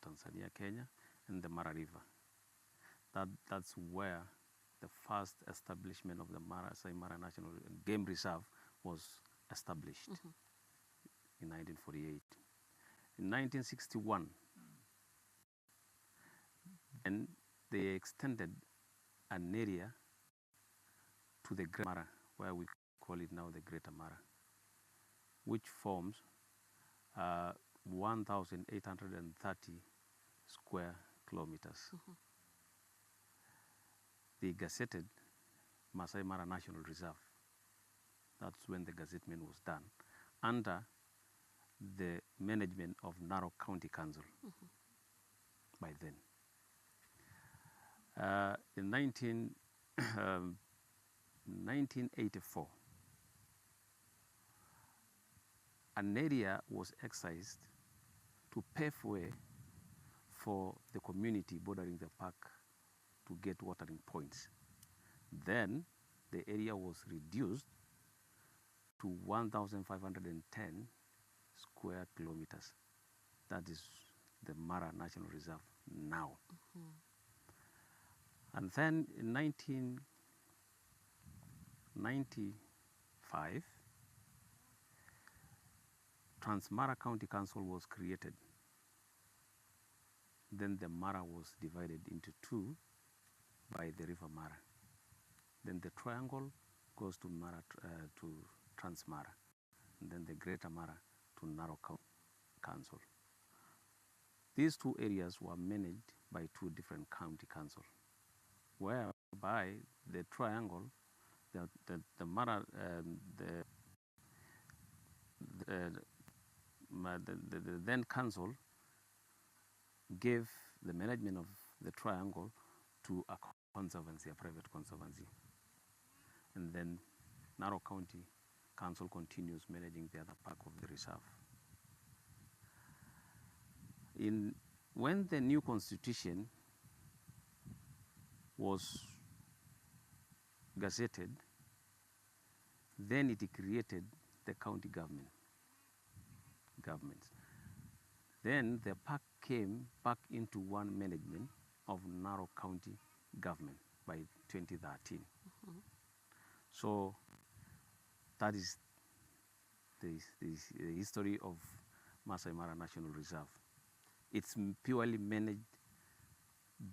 Tanzania, Kenya, and the Mara River. That's where the first establishment of the Masai Mara National Game Reserve was established in 1948. In 1961, and they extended an area to the Great Mara, where we call it now the Greater Mara, which forms 1,830 square kilometers. They gazetted Masai Mara National Reserve. That's when the gazettement was done, under the management of Narok County Council by then. In 1984, an area was excised to pave way for the community bordering the park to get watering points. Then the area was reduced to 1,510 square kilometers. That is the Mara National Reserve now. And then in 1995, Trans-Mara County Council was created. Then the Mara was divided into two by the River Mara. Then the triangle goes to Trans-Mara, and then the Greater Mara to Narok County Council. These two areas were managed by two different county councils, whereby the triangle, the Mara, the then council gave the management of the triangle to a conservancy, a private conservancy. And then Narok County Council continues managing the other part of the reserve. When the new constitution was gazetted, then it created the county governments. Then the park came back into one management of Narok County government by 2013. So that is the history of Masai Mara National Reserve. It's purely managed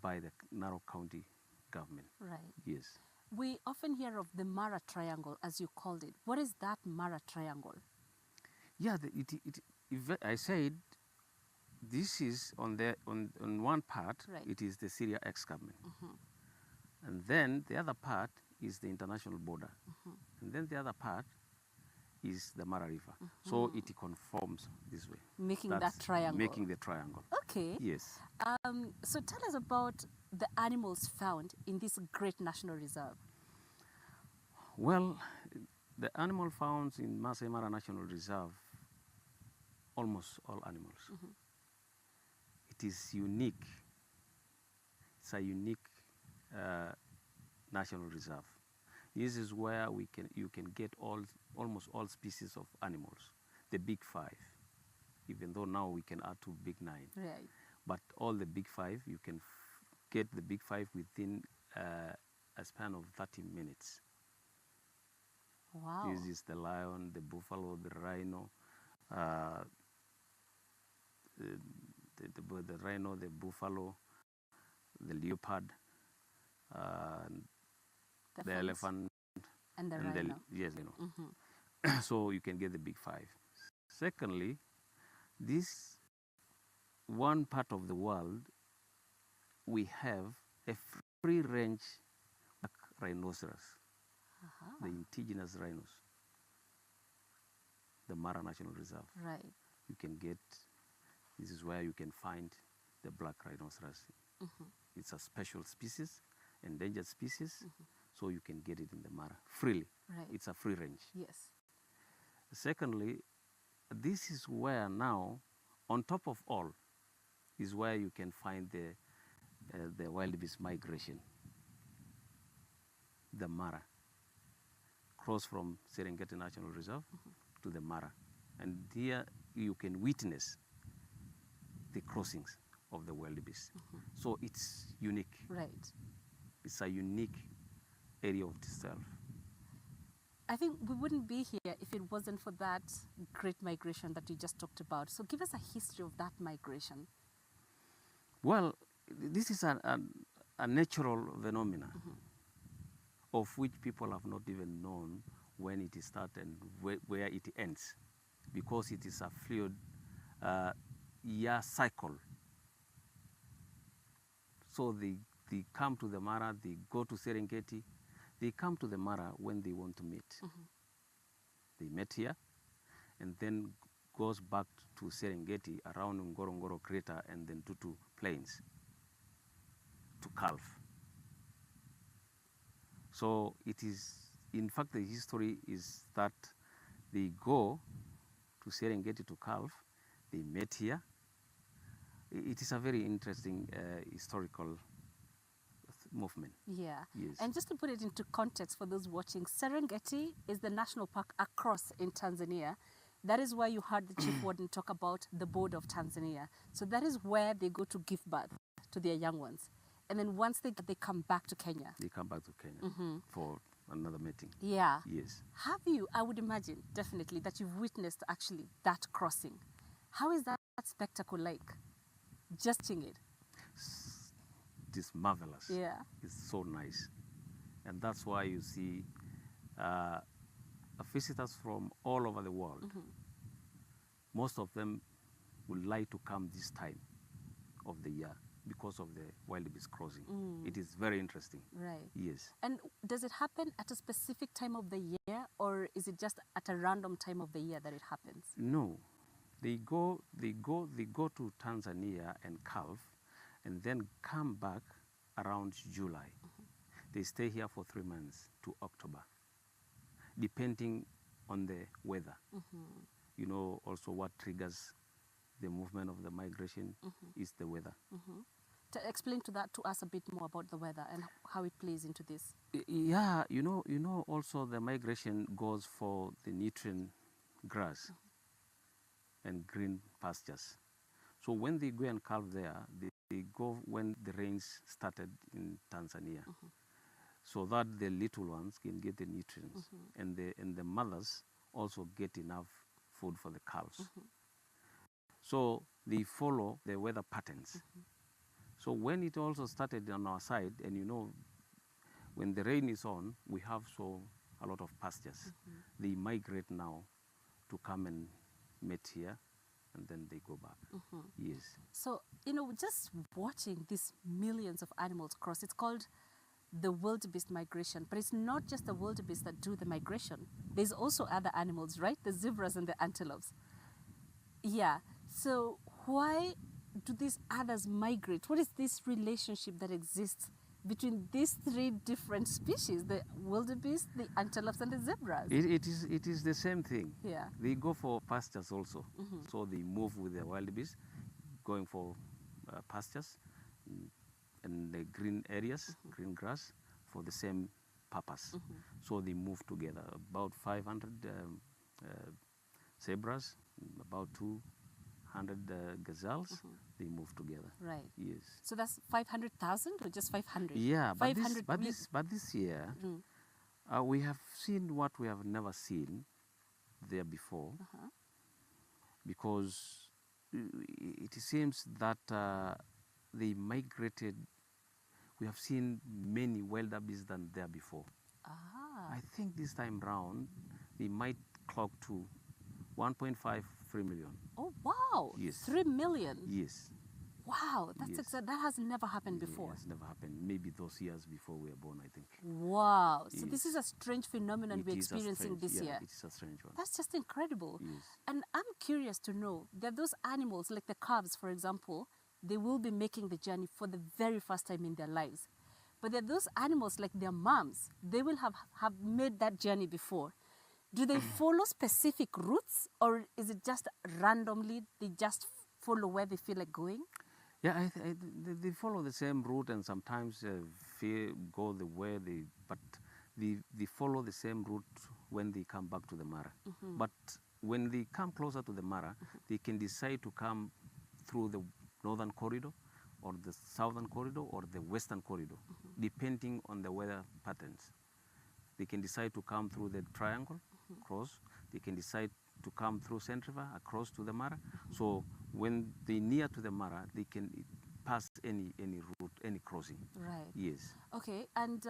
by the Narok County government. Right. Yes. We often hear of the Mara Triangle, as you called it. What is that Mara Triangle? Yeah, I said this is on one part, Right. it is the Syria ex-government. And then the other part is the international border. And then the other part is the Mara River. So it conforms this way. Making That's that triangle. Making the triangle. Okay. Yes. So tell us about the animals found in this great national reserve. Well, the animal found in Masai Mara National Reserve, almost all animals. It is unique. It's a unique national reserve. This is where you can get almost all species of animals, the big five, even though now we can add to big nine. Right. But all the big five, you can get the big five within a span of 30 minutes. Wow. This is the lion, the buffalo, the rhino, the rhino, the buffalo, the leopard, the elephant, and the rhino. Yes, So you can get the big five. Secondly, this one part of the world, we have a free-range black rhinoceros, the indigenous rhinos, the Mara National Reserve. Right. You can get, this is where you can find the black rhinoceros. It's a special species, endangered species, so you can get it in the Mara freely. Right. It's a free range. Yes. Secondly, this is where now, on top of all, is where you can find the wildebeest migration. The Mara, cross from Serengeti National Reserve to the Mara. And here you can witness the crossings of the wildebeest. So it's unique. Right. It's a unique area of itself. I think we wouldn't be here if it wasn't for that great migration that you just talked about. So give us a history of that migration. Well, this is a natural phenomenon of which people have not even known when it started and where it ends, because it is a fluid year cycle. So they come to the Mara, they go to Serengeti, they come to the Mara when they want to meet. They met here and then goes back to Serengeti around Ngorongoro Crater and then Tutu Plains to calve. So it is, in fact, the history is that they go to Serengeti to calve, they met here. It is a very interesting historical movement. Yeah. Yes. And just to put it into context for those watching, Serengeti is the national park across in Tanzania. That is why you heard the chief warden talk about the border of Tanzania. So that is where they go to give birth to their young ones. And then once they come back to Kenya. They come back to Kenya for another meeting. Yeah. Yes. Have you, I would imagine, definitely, that you've witnessed actually that crossing. How is that spectacle like? Just seeing it. It is marvelous. Yeah. It's so nice. And that's why you see visitors from all over the world. Most of them would like to come this time of the year because of the wildebeest crossing. It is very interesting. Right. Yes. And does it happen at a specific time of the year, or is it just at a random time of the year that it happens? No. They go to Tanzania and calve, and then come back around July. They stay here for 3 months to October, depending on the weather. You know, also what triggers the movement of the migration is the weather. explain to us a bit more about the weather and how it plays into this. Yeah, also the migration goes for the nutrient grass and green pastures. So when they go and calve there, they go when the rains started in Tanzania, so that the little ones can get the nutrients, and the mothers also get enough food for the calves. So they follow the weather patterns. So when it also started on our side, and when the rain is on, we have a lot of pastures. They migrate now to come and mate here, and then they go back. Yes. So, just watching these millions of animals cross, it's called the wildebeest migration. But it's not just the wildebeest that do the migration. There's also other animals, right? The zebras and the antelopes. Yeah. So why do these others migrate? What is this relationship that exists between these three different species, the wildebeest, the antelopes, and the zebras? It is the same thing. Yeah. They go for pastures also. So they move with the wildebeest, going for pastures and the green areas, green grass, for the same purpose. So they move together. About 500 zebras, about 200 gazelles, they move together. Right. Yes. So that's 500,000 or just 500? Yeah, but 500 this year, we have seen what we have never seen there before, because it seems that they migrated. We have seen many wildebeest than there before. I think this time round, they might clock to 1.53 million. Oh, wow. Yes. 3 million? Yes. Wow, that's Yes. that has never happened before. It has never happened. Maybe those years before we were born, I think. Wow. So Yes. this is a strange phenomenon It we're is a experiencing strange- this yeah, year. It's a strange one. That's just incredible. Yes. And I'm curious to know that those animals, like the calves, for example, they will be making the journey for the very first time in their lives. But there are those animals, like their moms, they will have made that journey before. Do they follow specific routes, or is it just randomly, they just follow where they feel like going? Yeah, they follow the same route, and sometimes go the way but they follow the same route when they come back to the Mara. But when they come closer to the Mara, they can decide to come through the northern corridor, or the southern corridor, or the western corridor, depending on the weather patterns. They can decide to come through the triangle, cross. They can decide to come through Saint River, across to the Mara. So when they near to the Mara, they can pass any route, any crossing. Right. Yes. Okay, and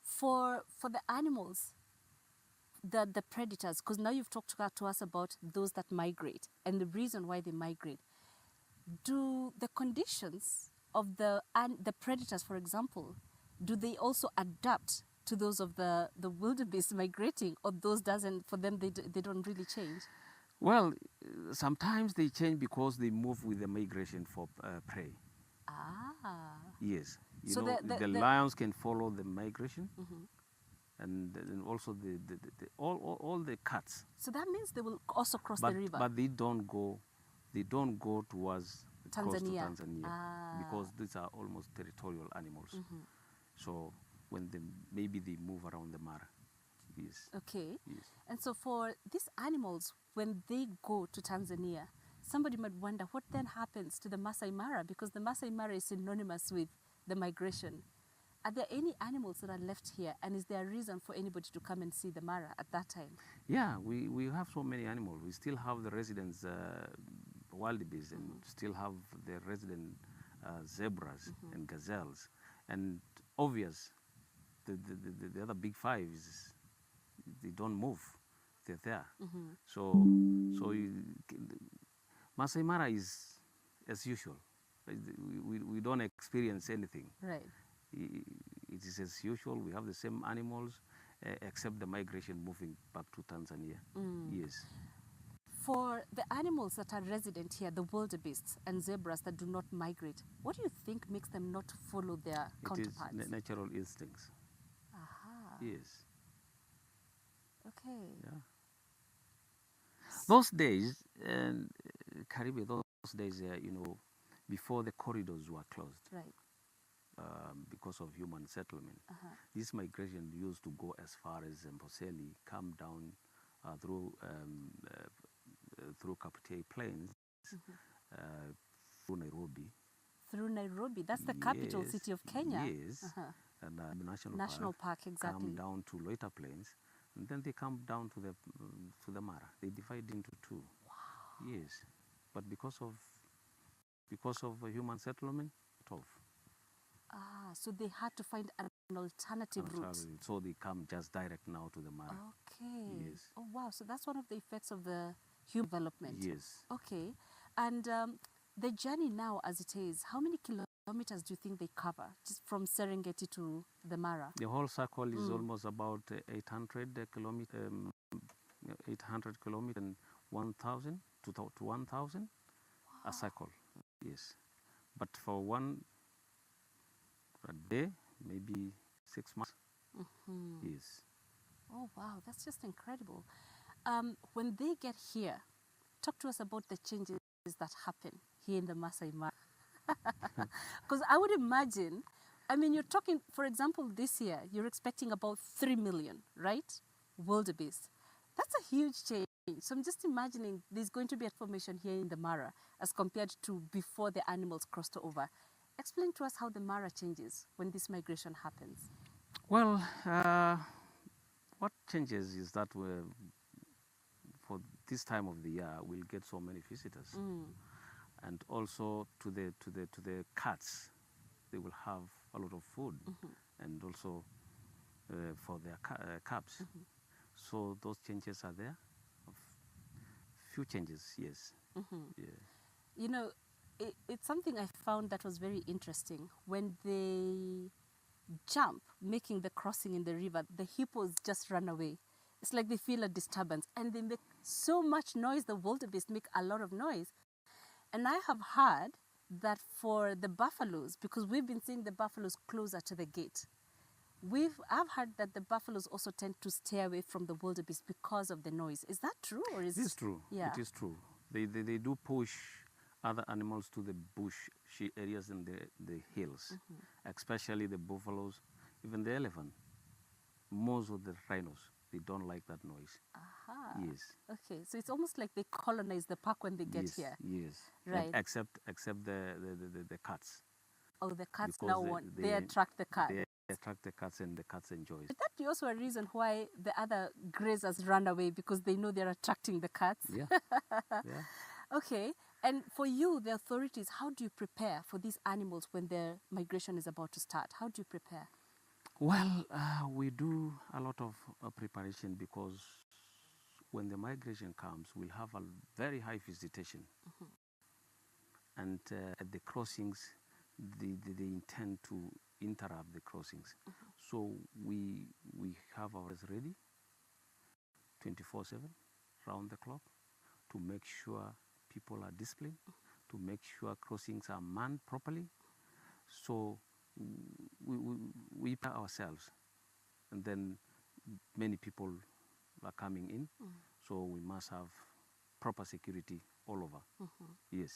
for the animals, the predators, because now you've talked to us about those that migrate and the reason why they migrate. Do the conditions of the predators, for example, do they also adapt to those of the wildebeest migrating, or those doesn't, for them they don't really change? Well, sometimes they change because they move with the migration for prey. Yes. So the lions can follow the migration, and then also all the cats. So that means they will also cross the river. But they don't go towards close to Tanzania. Tanzania, because these are almost territorial animals. So when maybe they move around the Mara. Yes. Okay. Yes. And so for these animals, when they go to Tanzania, somebody might wonder what then happens to the Masai Mara, because the Masai Mara is synonymous with the migration. Are there any animals that are left here, and is there a reason for anybody to come and see the Mara at that time? Yeah, we have so many animals. We still have the residents wildebeest, and still have the resident zebras and gazelles, and obvious the other big five is they don't move, they're there. So Masai Mara is as usual. We don't experience anything. Right. It is as usual. We have the same animals, except the migration moving back to Tanzania. Yes. For the animals that are resident here, the wildebeests and zebras that do not migrate, what do you think makes them not follow their counterparts? It is natural instincts. Yes. Okay. Yeah. Those days, and Caribbean, those days, before the corridors were closed. Right. Because of human settlement. This migration used to go as far as Mboseli, come down through Kapiti Plains, through Nairobi. Through Nairobi, that's the capital city of Kenya. Yes, and National Park, exactly. Come down to Loita Plains, and then they come down to the Mara. They divide into two. Wow. Yes, but because of human settlement, cut off. Ah, so they had to find an alternative route. So they come just direct now to the Mara. Okay. Yes. Oh, wow. So that's one of the effects of the human development. Yes. Okay. And the journey now as it is, how many kilometers do you think they cover just from Serengeti to the Mara? The whole circle is almost about 800 kilometers, 800 kilometers and 1,000 to 1,000 a cycle. Yes. But for a day, maybe 6 months. Yes. Oh, wow. That's just incredible. When they get here, talk to us about the changes that happen here in the Masai Mara. Because I would imagine, I mean, you're talking, for example, this year, you're expecting about 3 million, right? Wildebeest. That's a huge change. So I'm just imagining there's going to be a formation here in the Mara as compared to before the animals crossed over. Explain to us how the Mara changes when this migration happens. Well, what changes is that for this time of the year, we'll get so many visitors, and also to the cats, they will have a lot of food, and also for their cubs. So those changes are there. Few changes, yes. Yeah. You know, it's something I found that was very interesting. When they jump, making the crossing in the river, the hippos just run away. It's like they feel a disturbance, and they make so much noise. The wildebeest make a lot of noise. And I have heard that for the buffaloes, because we've been seeing the buffaloes closer to the gate, I've heard that the buffaloes also tend to stay away from the wildebeest because of the noise. Is that true, or is it is true? Yeah. It is true. They do push other animals to the bushy areas and the hills, especially the buffaloes, even the elephant. Most of the rhinos, they don't like that noise. Aha. Yes. Okay, so it's almost like they colonize the park when they get here. Yes. Right. Except the cats. Oh, the cats Because now they attract the cats. They attract the cats, and the cats enjoy it. Is that also a reason why the other grazers run away, because they know they're attracting the cats? Yeah. Yeah. Okay, and for you, the authorities, how do you prepare for these animals when their migration is about to start? How do you prepare? Well, we do a lot of preparation, because when the migration comes, we'll have a very high visitation. And at the crossings, they intend to interrupt the crossings. So we have ours ready 24/7, round the clock, to make sure people are disciplined, to make sure crossings are manned properly. So we prepare ourselves, and then many people are coming in, so we must have proper security all over. Yes.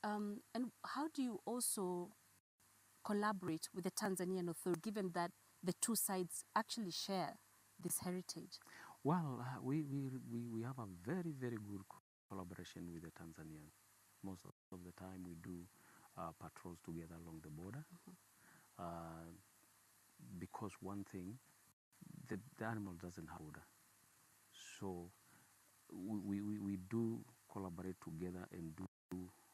And how do you also collaborate with the Tanzanian authority, given that the two sides actually share this heritage? Well, we have a very, very good collaboration with the Tanzanians. Most of the time we do patrols together along the border, because one thing, the animal doesn't have border. So we do collaborate together and do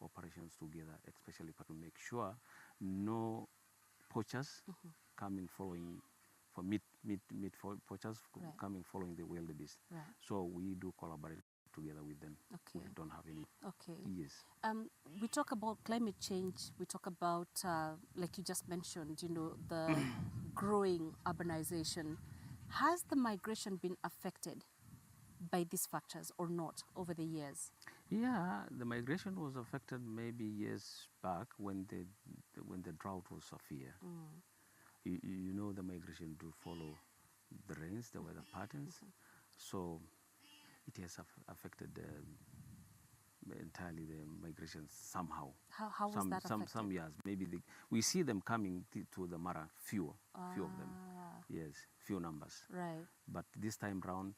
operations together, especially to make sure no poachers coming following for meat poachers coming following the wildebeest. Right. So we do collaborate together with them. Okay. We don't have any. Okay. Yes. We talk about climate change. We talk about, like you just mentioned, the growing urbanization. Has the migration been affected by these factors or not over the years? Yeah, the migration was affected maybe years back when the drought was severe. You know, the migration do follow the rains, the weather patterns. So it has affected entirely the migration somehow. How was that affected? Some years, maybe we see them coming to the Mara, few of them. Yes, few numbers. Right. But this time round,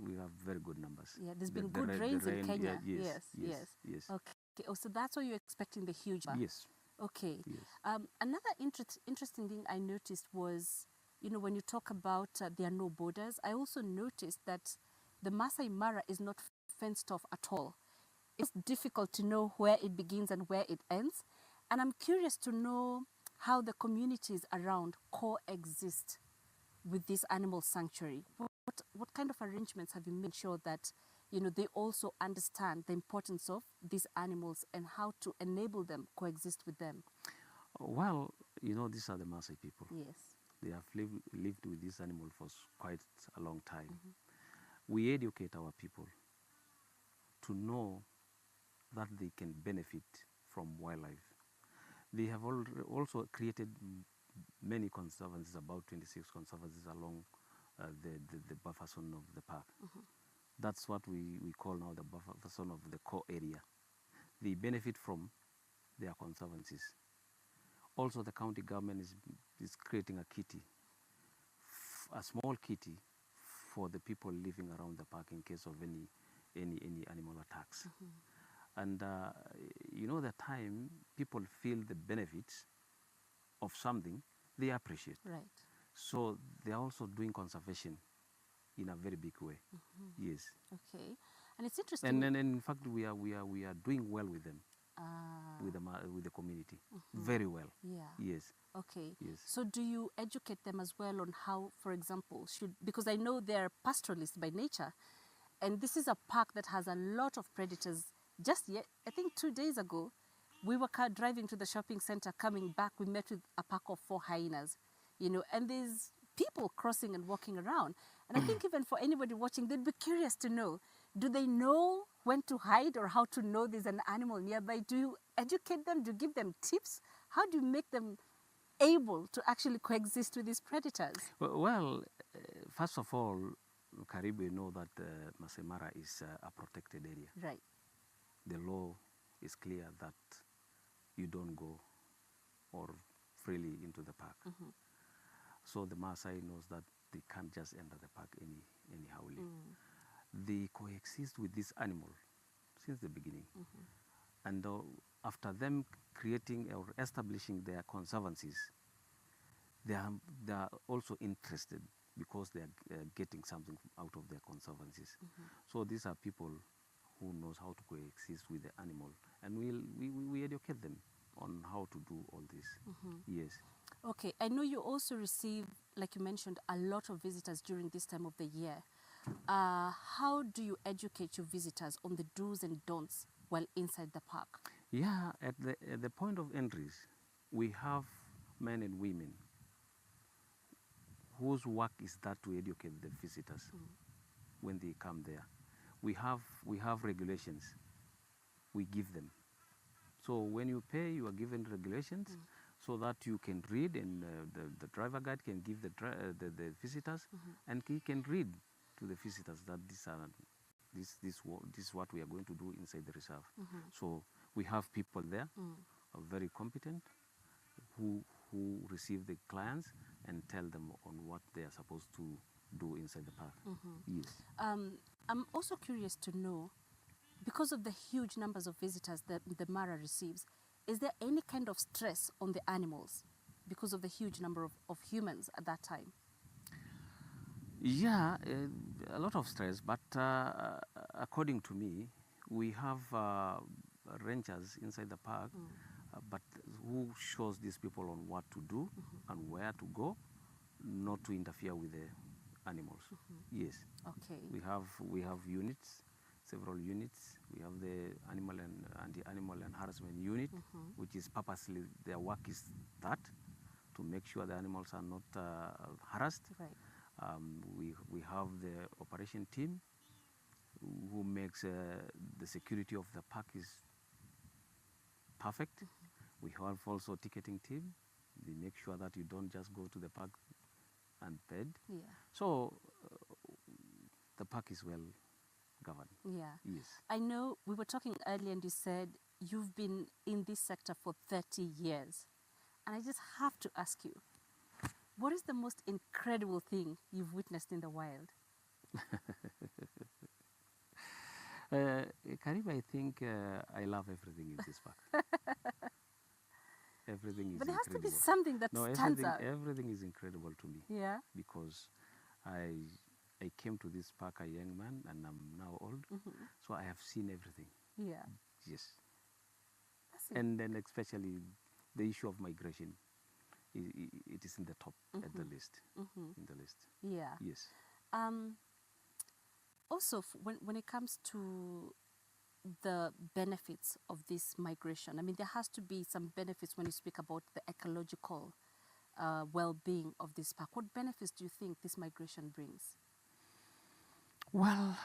we have very good numbers. Yeah, there's been good rains in Kenya. Yes. Okay. Oh, so that's why you're expecting the huge. Yes. Okay. Yes. Another interesting thing I noticed was, when you talk about there are no borders, I also noticed that the Masai Mara is not fenced off at all. It's difficult to know where it begins and where it ends. And I'm curious to know how the communities around coexist with this animal sanctuary. What kind of arrangements have you made sure that they also understand the importance of these animals and how to enable them coexist with them? Well, these are the Maasai people. Yes. They have lived with this animal for quite a long time. We educate our people to know that they can benefit from wildlife. They have also created many conservancies, about 26 conservancies along the buffer zone of the park. That's what we call now the buffer zone of the core area. They benefit from their conservancies. Also, the county government is creating a kitty, a small kitty for the people living around the park in case of any animal attacks. And the time people feel the benefits of something, they appreciate. Right. So they are also doing conservation in a very big way. Yes. Okay. And it's interesting. And in fact, we are doing well with them. With the community. Very well. Yeah. Yes. Okay. Yes. So do you educate them as well on how, for example, because I know they're pastoralists by nature, and this is a park that has a lot of predators. Just yet, I think 2 days ago, we were driving to the shopping center, coming back, we met with a pack of 4 hyenas, and there's people crossing and walking around. And I think even for anybody watching, they'd be curious to know, do they know when to hide or how to know there's an animal nearby? Do you educate them? Do you give them tips? How do you make them able to actually coexist with these predators? Well, first of all, Karibu, know that Masai Mara is a protected area. Right. The law is clear that you don't go or freely into the park. So the Maasai knows that they can't just enter the park anyhow. They coexist with this animal since the beginning. And after them creating or establishing their conservancies, they are also interested because they are getting something out of their conservancies. So these are people who knows how to coexist with the animal, and we educate them on how to do all this. Yes. Okay, I know you also receive, like you mentioned, a lot of visitors during this time of the year. How do you educate your visitors on the do's and don'ts while inside the park? Yeah, at the point of entries, we have men and women whose work is that to educate the visitors when they come there. We have regulations. We give them. So when you pay, you are given regulations so that you can read, and the driver guide can give the visitors, and he can read to the visitors that this is what we are going to do inside the reserve. So we have people there, are very competent, who receive the clients and tell them on what they are supposed to do inside the park. Yes. I'm also curious to know, because of the huge numbers of visitors that the Mara receives, is there any kind of stress on the animals because of the huge number of humans at that time? Yeah, a lot of stress, but according to me, we have rangers inside the park, but who shows these people on what to do and where to go, not to interfere with the animals. Yes. Okay. We have units, several units. We have the animal and anti-animal and harassment unit, which is purposely their work is that to make sure the animals are not harassed. Right. We have the operation team who makes the security of the park is perfect. We have also ticketing team. They make sure that you don't just go to the park and bed. Yeah. So the park is well govern. Yeah. Yes. I know we were talking earlier and you said you've been in this sector for 30 years. And I just have to ask you, what is the most incredible thing you've witnessed in the wild? Kariba, I think I love everything in this park. Everything is But there has to incredible. be something that No, stands everything, out. everything is incredible to me. Yeah. Because I came to this park a young man and I'm now old, so I have seen everything. Yeah. Yes. That's it. And then especially the issue of migration, it is in the top at the list. In the list. Yeah. Yes. Also, when it comes to the benefits of this migration, I mean, there has to be some benefits when you speak about the ecological well-being of this park. What benefits do you think this migration brings? Well,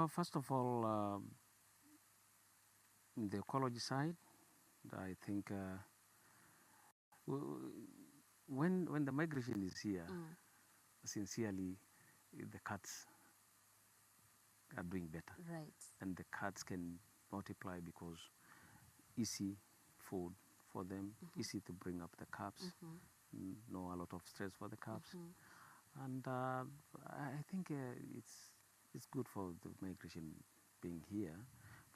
first of all, the ecology side, I think when the migration is here, sincerely, the cats are doing better. Right. And the cats can multiply because easy food for them, easy to bring up the cubs, no a lot of stress for the cubs. And I think it's good for the migration being here,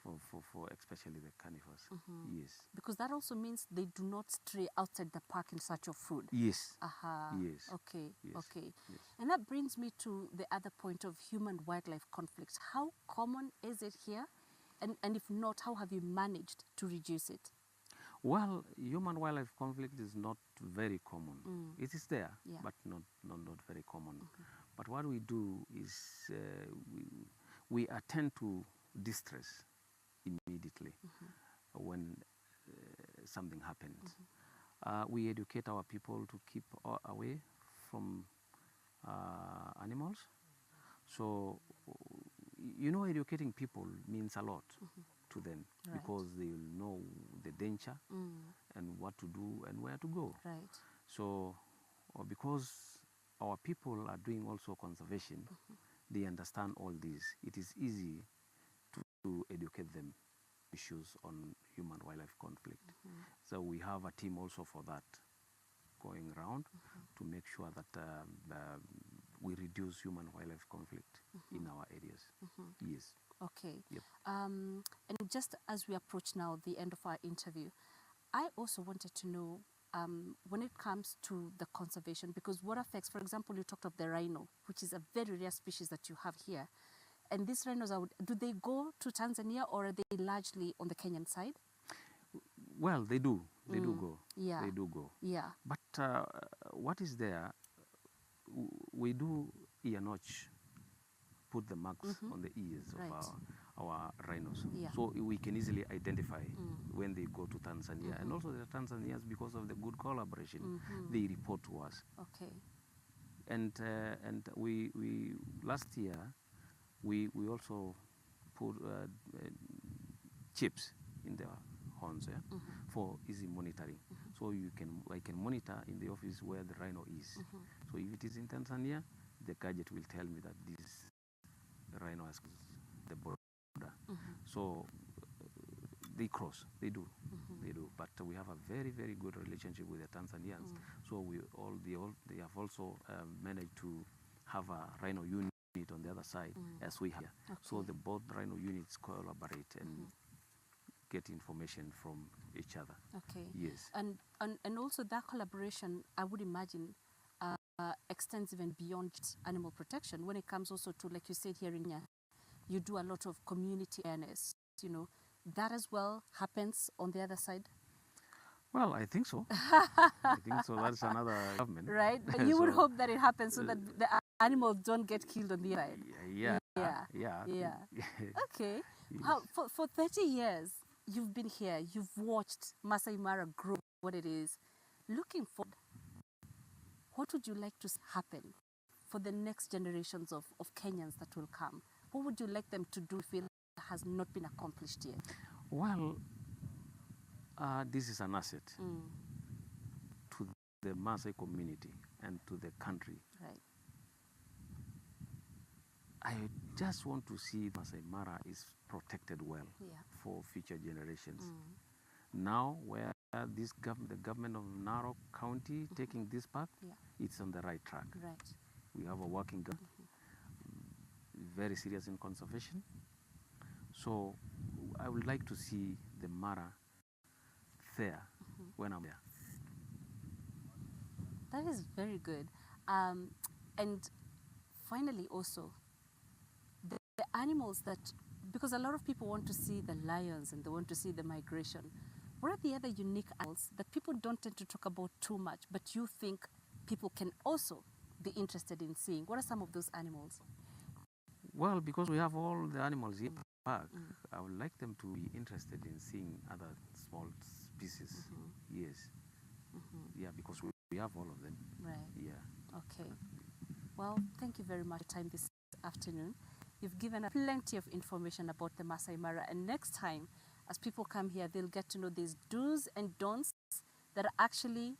for especially the carnivores. Yes. Because that also means they do not stray outside the park in search of food. Yes. Aha. Yes. Okay. Yes. Okay. Yes. And that brings me to the other point of human-wildlife conflicts. How common is it here? And if not, how have you managed to reduce it? Well, human-wildlife conflict is not very common. It is there, Yeah. but not very common. But what we do is we attend to distress immediately when something happens. We educate our people to keep away from animals. So, you know, educating people means a lot to them, Right. because they will know the danger and what to do and where to go. Right. So, because our people are doing also conservation, they understand all this. It is easy to educate them issues on human-wildlife conflict. So we have a team also for that, going around to make sure that we reduce human-wildlife conflict in our areas. Yes. Okay. Yep. And just as we approach now the end of our interview, I also wanted to know when it comes to the conservation, because what affects, for example, you talked of the rhino, which is a very rare species that you have here. And these rhinos, do they go to Tanzania or are they largely on the Kenyan side? Well, they do. They do go. Yeah. They do go. Yeah. But what is there, we do ear notch, put the marks on the ears Right. of our rhinos. Yeah. So we can easily identify when they go to Tanzania. And also the Tanzanians, because of the good collaboration, they report to us. Okay. And we last year, we also put chips in their horns for easy monitoring. So I can monitor in the office where the rhino is. So if it is in Tanzania, the gadget will tell me that this rhino has crossed the border. So they cross, they do. But we have a very, very good relationship with the Tanzanians. So they have also managed to have a rhino unit on the other side as we have. Okay. So the both rhino units collaborate and get information from each other. Okay. Yes. And also that collaboration, I would imagine, extends even beyond just animal protection. When it comes also to, like you said here in Kenya, you do a lot of community awareness. You know, that as well happens on the other side. Well, I think so. I think so. That's another government. Right? But you would hope that it happens so that the animals don't get killed on the other side. Yeah. Okay. Yes. How, for 30 years, you've been here, you've watched Masai Mara grow what it is. Looking forward, what would you like to see happen for the next generations of Kenyans that will come? What would you like them to do feel has not been accomplished yet? Well, this is an asset to the Maasai community and to the country. Right. just want to see Masai Mara is protected well Yeah. for future generations. Now, where the government of Narok County taking this path, Yeah. it's on the right track. Right. We have a working government, very serious in conservation. So I would like to see the Mara there when I'm there. That is very good. And finally, also, the animals that, because a lot of people want to see the lions and they want to see the migration. What are the other unique animals that people don't tend to talk about too much, but you think people can also be interested in seeing? What are some of those animals? Well, because we have all the animals here in the park, I would like them to be interested in seeing other small species. Yes. Yeah, because we have all of them. Right. Yeah. Okay. Well, thank you very much for your time this afternoon. You've given us plenty of information about the Masai Mara, and next time, as people come here, they'll get to know these do's and don'ts that are actually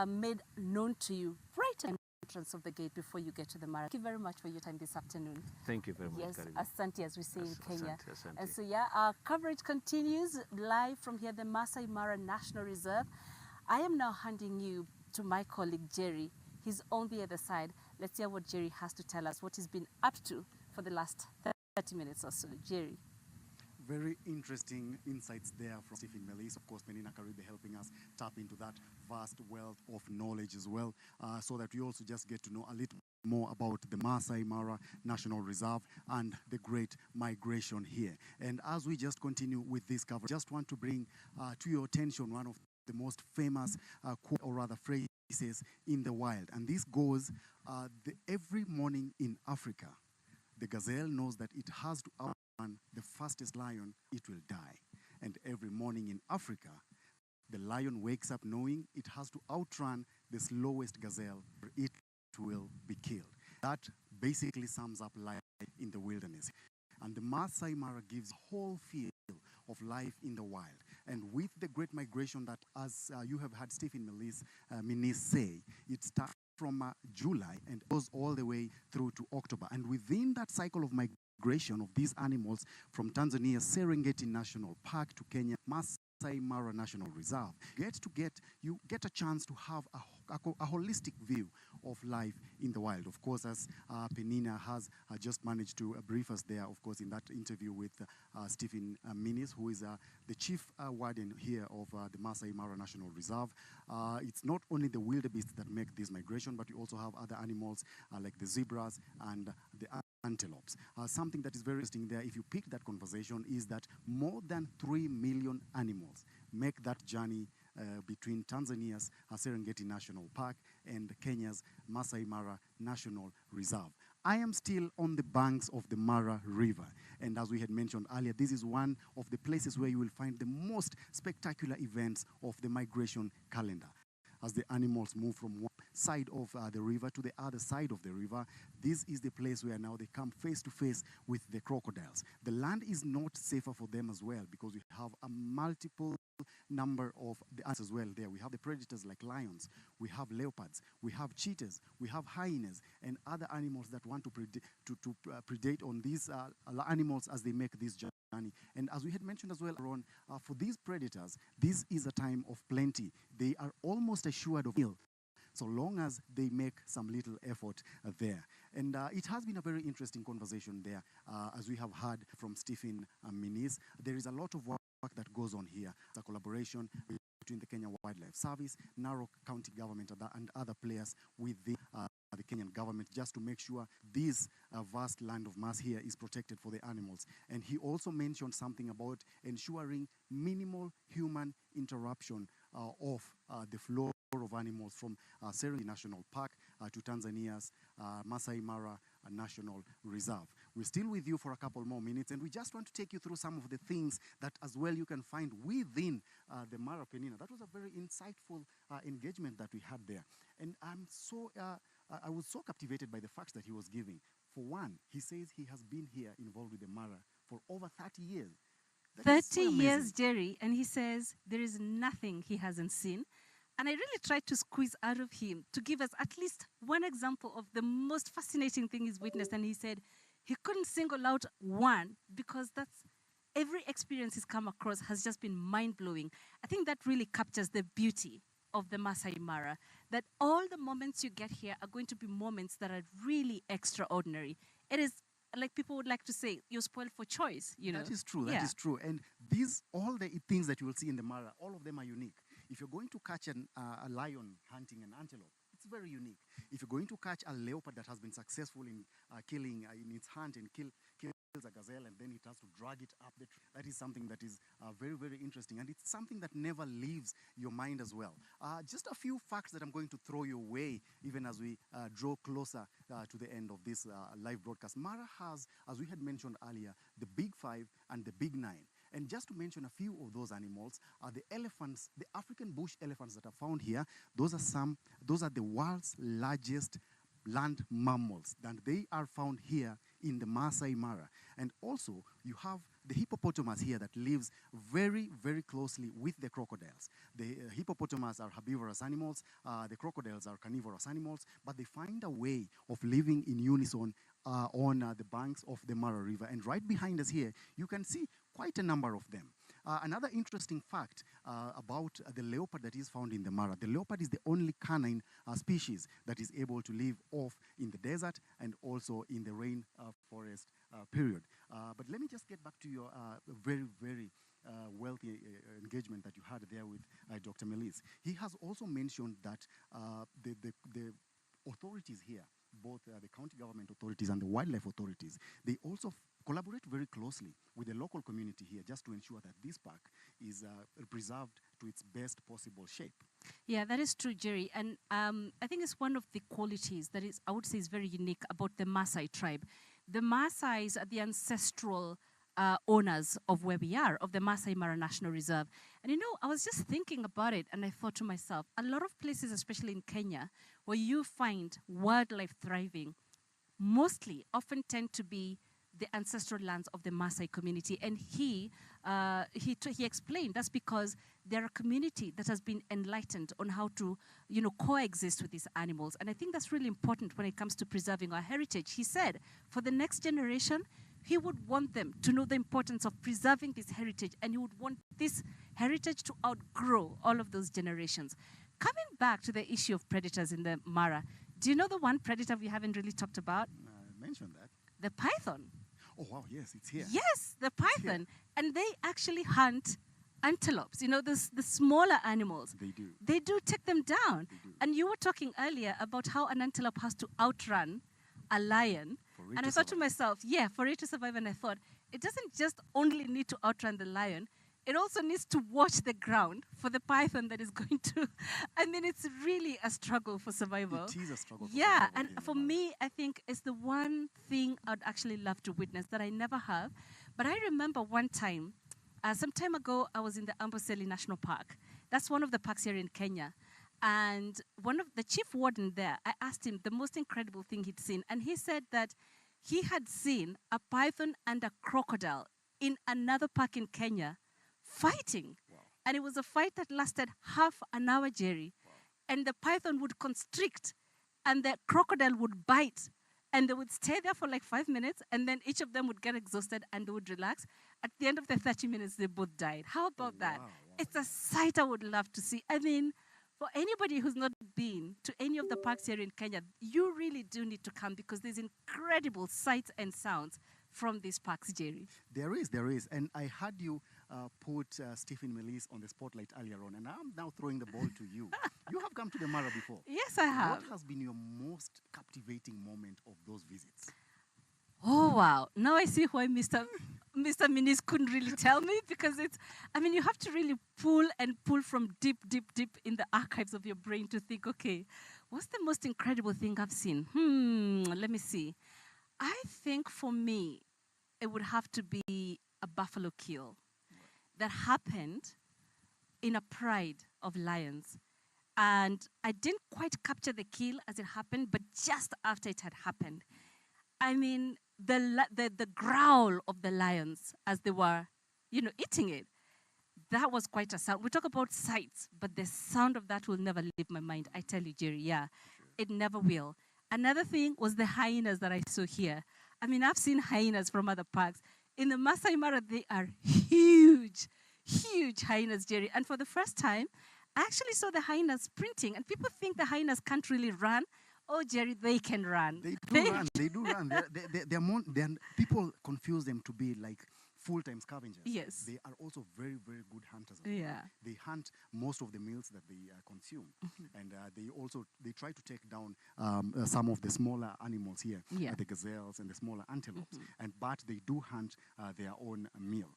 made known to you right at the entrance of the gate before you get to the Mara. Thank you very much for your time this afternoon. Thank you very much, Yes, Karime. asante, as we say in Kenya. Asante, asante. And so, yeah, our coverage continues live from here, the Masai Mara National Reserve. I am now handing you to my colleague, Jerry. He's on the other side. Let's hear what Jerry has to tell us, what he's been up to for the last 30 minutes or so. Jerry. Very interesting insights there from Stephen Melis, of course, Penina Karibe helping us tap into that vast wealth of knowledge as well, so that we also just get to know a little more about the Masai Mara National Reserve and the great migration here. And as we just continue with this coverage, just want to bring to your attention one of the most famous quote, or rather phrases in the wild. And this goes, every morning in Africa, the gazelle knows that it has to outrun the fastest lion, it will die. And every morning in Africa, the lion wakes up knowing it has to outrun the slowest gazelle, or it will be killed. That basically sums up life in the wilderness. And the Masai Mara gives a whole feel of life in the wild. And with the great migration that, as you have had Stephen Minis say, it starts from July and goes all the way through to October. And within that cycle of migration of these animals from Tanzania, Serengeti National Park to Kenya, Masai Mara National Reserve, you get a chance to have a holistic view of life in the wild. Of course, as Penina has just managed to brief us there, of course, in that interview with Stephen Minis, who is the chief warden here of the Masai Mara National Reserve. It's not only the wildebeests that make this migration, but you also have other animals like the zebras and the antelopes. Something that is very interesting there, if you pick that conversation, is that more than 3 million animals make that journey between Tanzania's Serengeti National Park and Kenya's Masai Mara National Reserve. I am still on the banks of the Mara River, and as we had mentioned earlier, this is one of the places where you will find the most spectacular events of the migration calendar. As the animals move from one side of the river to the other side of the river, this is the place where now they come face to face with the crocodiles. The land is not safer for them as well, because we have a multiple number of the animals as well there. We have the predators like lions, we have leopards, we have cheetahs, we have hyenas, and other animals that want to predate on these animals as they make this journey. And as we had mentioned as well, Ron, for these predators, this is a time of plenty. They are almost assured of meal, so long as they make some little effort there. And it has been a very interesting conversation there, as we have heard from Stephen Minis. There is a lot of work that goes on here. It's a collaboration between the Kenya Wildlife Service, Narok County government, and other players within the Kenyan government, just to make sure this vast land of mass here is protected for the animals. And he also mentioned something about ensuring minimal human interruption of the flow of animals from Serengeti National Park to Tanzania's Masai Mara National Reserve. We're still with you for a couple more minutes, and we just want to take you through some of the things that as well you can find within the Mara Penina. That was a very insightful engagement that we had there. And I was so captivated by the facts that he was giving. For one, he says he has been here involved with the Mara for over 30 years. That is 30 so years, amazing. Jerry, and he says there is nothing he hasn't seen. And I really tried to squeeze out of him to give us at least one example of the most fascinating thing he's witnessed. And he said, he couldn't single out one because that's every experience he's come across has just been mind-blowing. I think that really captures the beauty of the Masai Mara, that all the moments you get here are going to be moments that are really extraordinary. It is, like people would like to say, you're spoiled for choice, you know. That is true, Yeah. that is true. And these, all the things that you will see in the Mara, all of them are unique. If you're going to catch a lion hunting an antelope, it's very unique. If you're going to catch a leopard that has been successful in killing, in its hunt and kills a gazelle and then it has to drag it up the tree, that is something that is very, very interesting. And it's something that never leaves your mind as well. Just a few facts that I'm going to throw your way, even as we draw closer to the end of this live broadcast. Mara has, as we had mentioned earlier, the Big Five and the Big Nine. And just to mention a few of those animals, the elephants, the African bush elephants that are found here, those are the world's largest land mammals, and they are found here in the Masai Mara. And also, you have the hippopotamus here that lives very, very closely with the crocodiles. The hippopotamus are herbivorous animals, the crocodiles are carnivorous animals, but they find a way of living in unison on the banks of the Mara River. And right behind us here, you can see quite a number of them. Another interesting fact about the leopard that is found in the Mara. The leopard is the only canine species that is able to live off in the desert and also in the rain forest period. But let me just get back to your very, very wealthy engagement that you had there with Dr. Melis. He has also mentioned that the authorities here, both the county government authorities and the wildlife authorities, they also collaborate very closely with the local community here just to ensure that this park is preserved to its best possible shape. Yeah, that is true, Jerry. And I think it's one of the qualities that is, I would say, is very unique about the Maasai tribe. The Maasais are the ancestral owners of where we are, of the Masai Mara National Reserve. And you know, I was just thinking about it and I thought to myself, a lot of places, especially in Kenya, where you find wildlife thriving, mostly often tend to be the ancestral lands of the Maasai community. And he explained that's because they're a community that has been enlightened on how to, you know, coexist with these animals. And I think that's really important when it comes to preserving our heritage. He said, for the next generation, he would want them to know the importance of preserving this heritage, and he would want this heritage to outgrow all of those generations. Coming back to the issue of predators in the Mara, do you know the one predator we haven't really talked about? Mention that. The python. Oh, wow, yes, it's here. Yes, the python. And they actually hunt antelopes, you know, the smaller animals. They do. They do take them down. And you were talking earlier about how an antelope has to outrun a lion. And I thought to myself, yeah, for it to survive. And I thought, it doesn't just only need to outrun the lion, it also needs to watch the ground for the python that is going to, I mean, it's really a struggle for survival. It is a struggle for yeah, survival. and for me, I think it's the one thing I'd actually love to witness that I never have. But I remember one time, some time ago, I was in the Amboseli National Park. That's one of the parks here in Kenya. And one of the chief warden there, I asked him the most incredible thing he'd seen. And he said that he had seen a python and a crocodile in another park in Kenya fighting. Wow. And it was a fight that lasted half an hour, Jerry. Wow. And the python would constrict and the crocodile would bite. And they would stay there for like 5 minutes, and then each of them would get exhausted and they would relax. At the end of the 30 minutes, they both died. How about that? Wow. It's a sight I would love to see. I mean, for anybody who's not been to any of the parks here in Kenya, you really do need to come because there's incredible sights and sounds from these parks, Jerry. There is. And I had you put Stephen Melis on the spotlight earlier on, and I'm now throwing the ball to you. You have come to the Mara before. Yes, I have. What has been your most captivating moment of those visits? Oh, wow. Now I see why Mr. Minis couldn't really tell me, because it's, I mean, you have to really pull from deep in the archives of your brain to think, okay, what's the most incredible thing I've seen? Let me see. I think for me, it would have to be a buffalo kill that happened in a pride of lions. And I didn't quite capture the kill as it happened, but just after it had happened. I mean, the growl of the lions as they were, eating it, that was quite a sound. We talk about sights, but the sound of that will never leave my mind. I tell you, Jerry, yeah, it never will. Another thing was the hyenas that I saw here. I mean, I've seen hyenas from other parks. In the Masai Mara, they are huge, huge hyenas, Jerry. And for the first time, I actually saw the hyenas sprinting. And people think the hyenas can't really run. Oh, Jerry, they can run. They do run. They do run. People confuse them to be like full-time scavengers. Yes. They are also very, very good hunters as well. Yeah. They hunt most of the meals that they consume. And they try to take down some of the smaller animals here, the gazelles and the smaller antelopes. But they do hunt their own meal.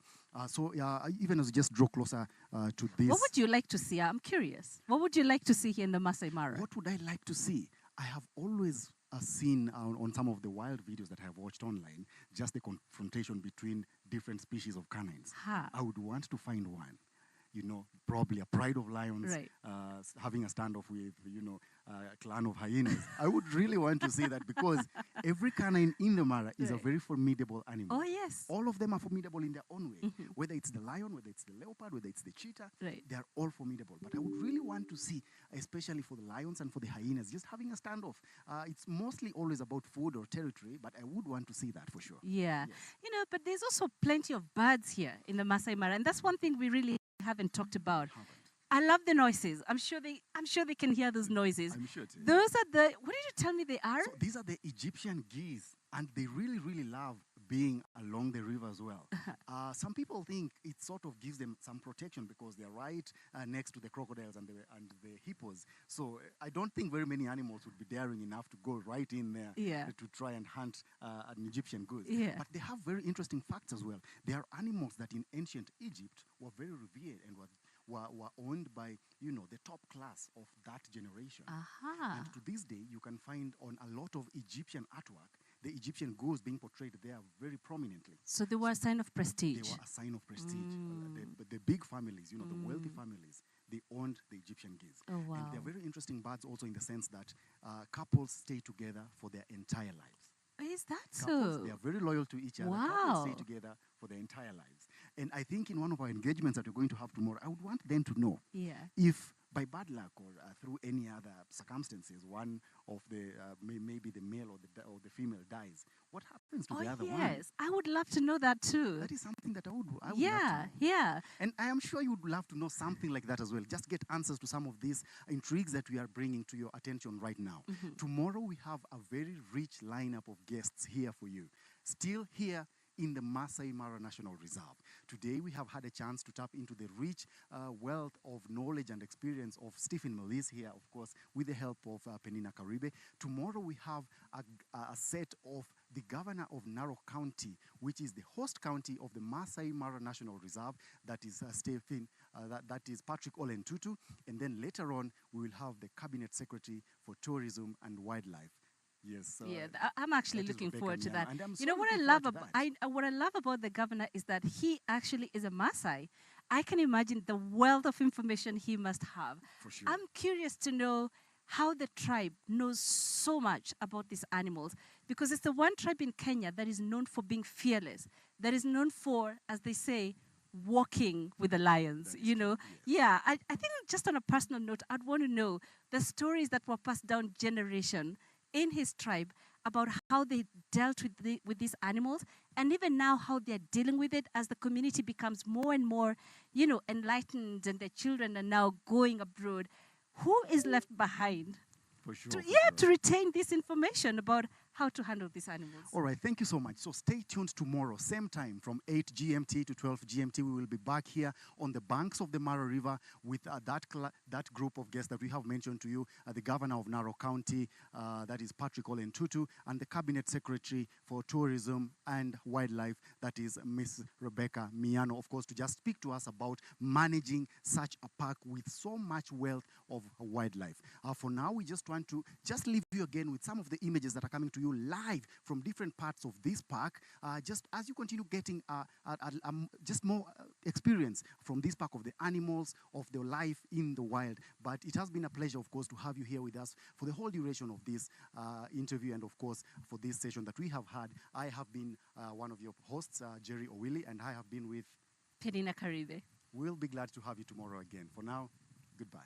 Even as we just draw closer to this. What would you like to see? I'm curious. What would you like to see here in the Masai Mara? What would I like to see? I have always seen on some of the wild videos that I have watched online, just the confrontation between different species of canines. I would want to find one, probably a pride of lions, having a standoff with, a clan of hyenas. I would really want to see that because every canine in the Mara is a very formidable animal. Oh, yes. All of them are formidable in their own way. Whether it's the lion, whether it's the leopard, whether it's the cheetah, they are all formidable. But I would really want to see, especially for the lions and for the hyenas, just having a standoff. It's mostly always about food or territory, but I would want to see that for sure. Yeah. Yes. But there's also plenty of birds here in the Masai Mara, and that's one thing we really haven't talked about. I love the noises. I'm sure they can hear those noises. I'm sure too. Those are what did you tell me they are? So these are the Egyptian geese, and they really, really love being along the river as well. Some people think it sort of gives them some protection because they're right next to the crocodiles and the hippos. So I don't think very many animals would be daring enough to go right in there to try and hunt an Egyptian goose. But they have very interesting facts as well. There are animals that in ancient Egypt were very revered and were owned by, the top class of that generation. And to this day, you can find on a lot of Egyptian artwork, the Egyptian goose being portrayed there very prominently. So they were a sign of prestige. They were a sign of prestige. The big families, the wealthy families, they owned the Egyptian geese. Oh, wow. And they're very interesting birds also in the sense that couples stay together for their entire lives. Is that Couples, so? they are very loyal to each other. Wow. Couples stay together for their entire lives. And I think in one of our engagements that we're going to have tomorrow, I would want them to know if by bad luck or through any other circumstances, one of the, maybe the male or the female dies, what happens to the other one? Yes, I would love to know that too. That is something that I would love to know. Yeah. And I am sure you would love to know something like that as well. Just get answers to some of these intrigues that we are bringing to your attention right now. Tomorrow we have a very rich lineup of guests here for you. Still here in the Masai Mara National Reserve. Today we have had a chance to tap into the rich wealth of knowledge and experience of Stephen Melis here, of course, with the help of Penina Karibe. Tomorrow we have a set of the governor of Narok County, which is the host county of the Masai Mara National Reserve. That is Stephen, that is Patrick Olentutu. And then later on, we will have the cabinet secretary for tourism and wildlife. Yes. I'm actually looking forward to that. What I love about the governor is that he actually is a Maasai. I can imagine the wealth of information he must have. For sure. I'm curious to know how the tribe knows so much about these animals, because it's the one tribe in Kenya that is known for being fearless, that is known for, as they say, walking with the lions, Yeah, I think just on a personal note, I'd want to know the stories that were passed down generation in his tribe about how they dealt with these animals, and even now how they're dealing with it as the community becomes more and more, enlightened, and their children are now going abroad. Who is left behind to retain this information about how to handle these animals? All right, thank you so much. So stay tuned tomorrow, same time from 8 GMT to 12 GMT. We will be back here on the banks of the Mara River with that group of guests that we have mentioned to you, the governor of Narok County, that is Patrick Olentutu, and the cabinet secretary for tourism and wildlife, that is Miss Rebecca Miano, of course, to just speak to us about managing such a park with so much wealth of wildlife. For now, we just want to just leave you again with some of the images that are coming to you live from different parts of this park, just as you continue getting just more experience from this park of the animals, of the life in the wild. But it has been a pleasure, of course, to have you here with us for the whole duration of this interview, and of course for this session that we have had. I have been one of your hosts, Jerry Owili, and I have been with Penina Karibe. We'll be glad to have you tomorrow again. For now, goodbye.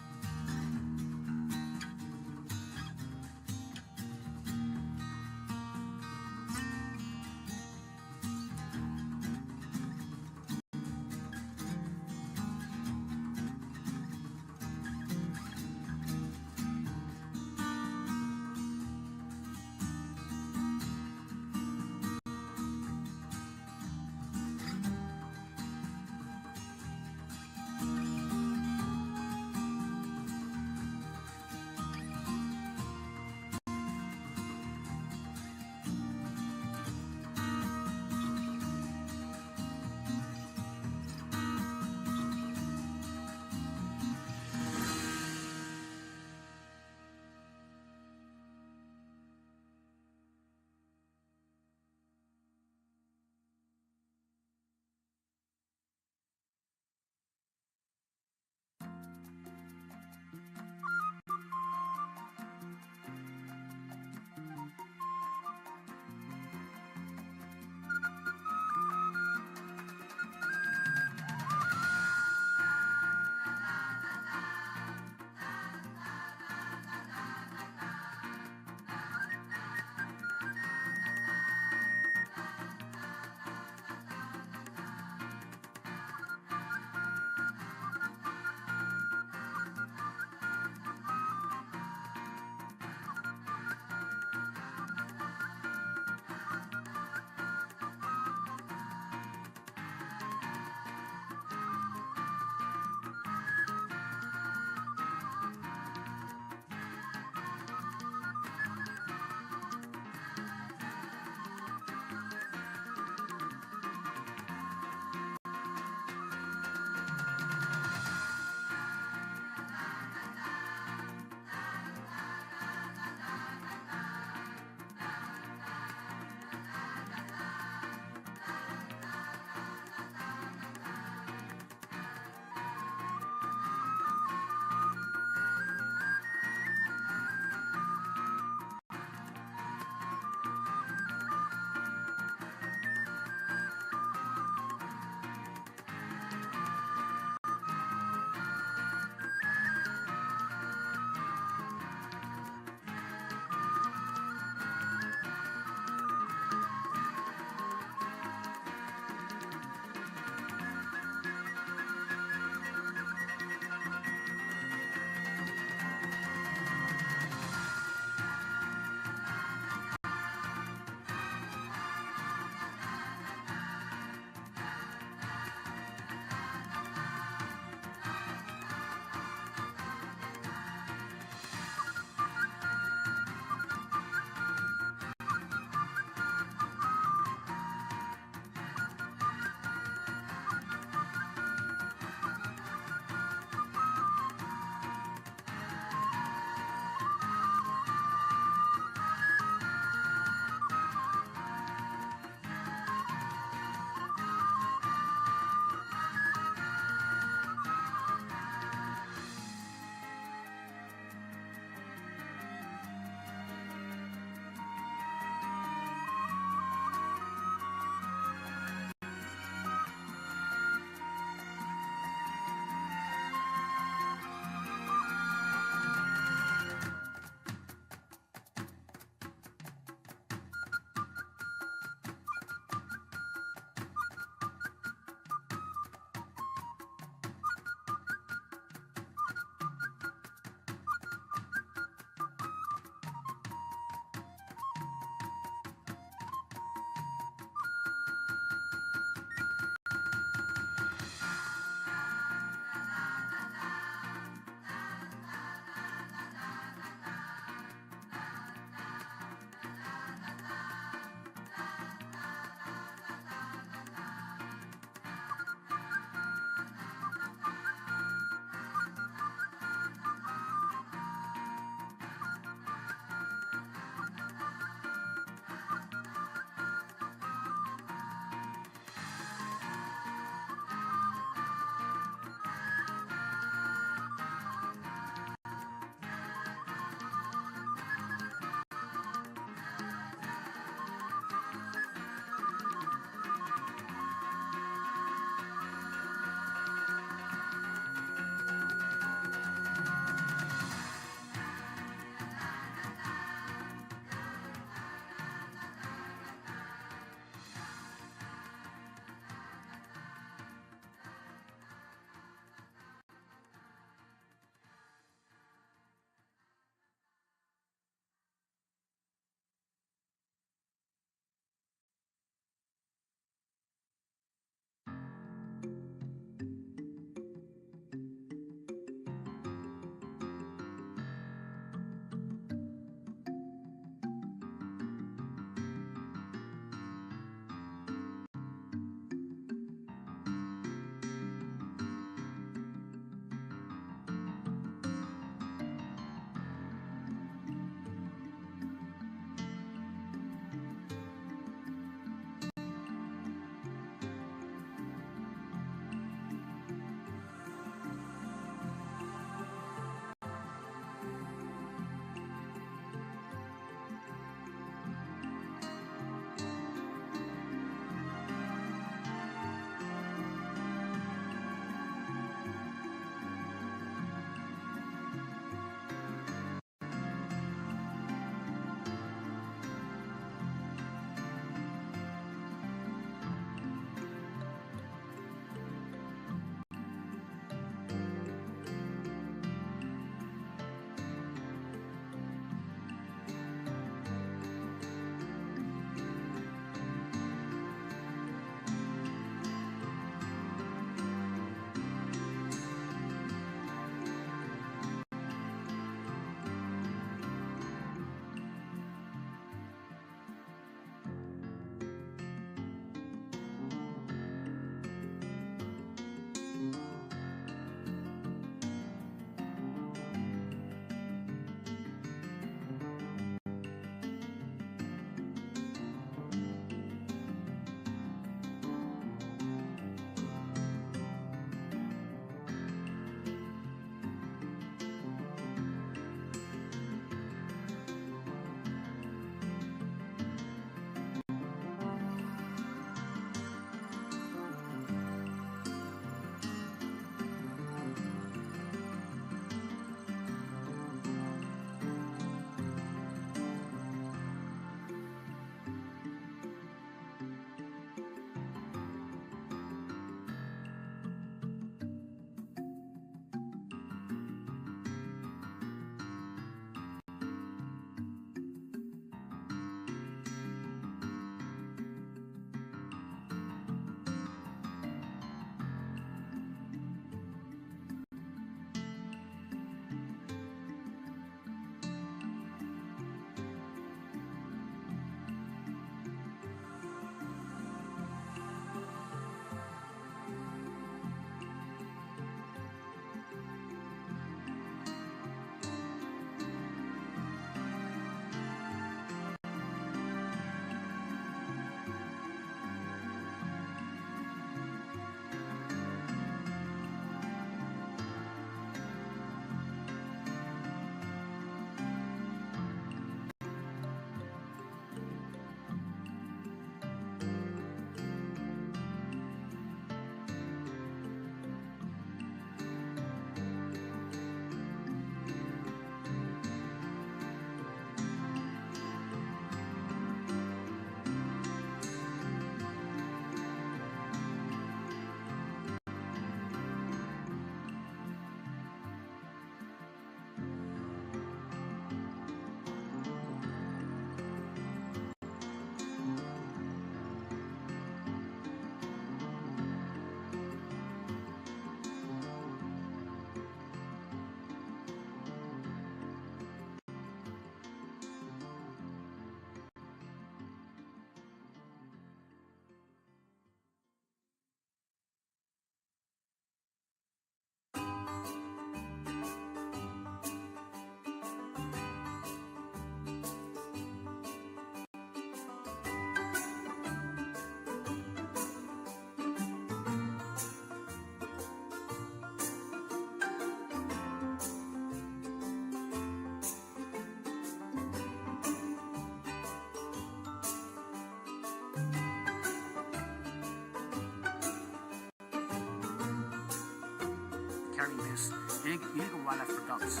carrying this illegal wildlife products,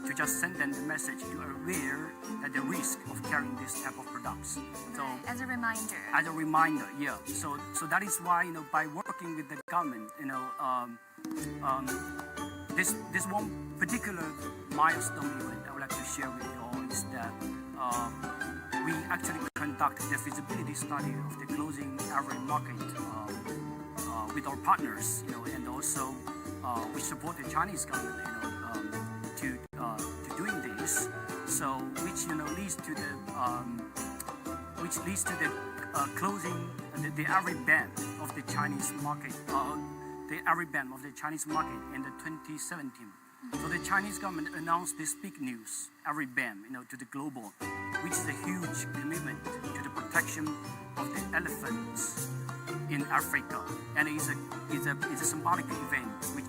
to just send them the message to aware that the risk of carrying this type of products. So as a reminder. as a reminder, yeah. So that is why, by working with the government, this one particular milestone event I would like to share with you all is that we actually conduct the feasibility study of the closing ivory market with our partners, and also we support the Chinese government, to doing this. So which leads to the closing the ivory ban of the Chinese market. The ivory ban of the Chinese market in the 2017. So the Chinese government announced this big news, ivory ban, to the global, which is a huge commitment to the protection of the elephants in Africa, and it's a symbolic event which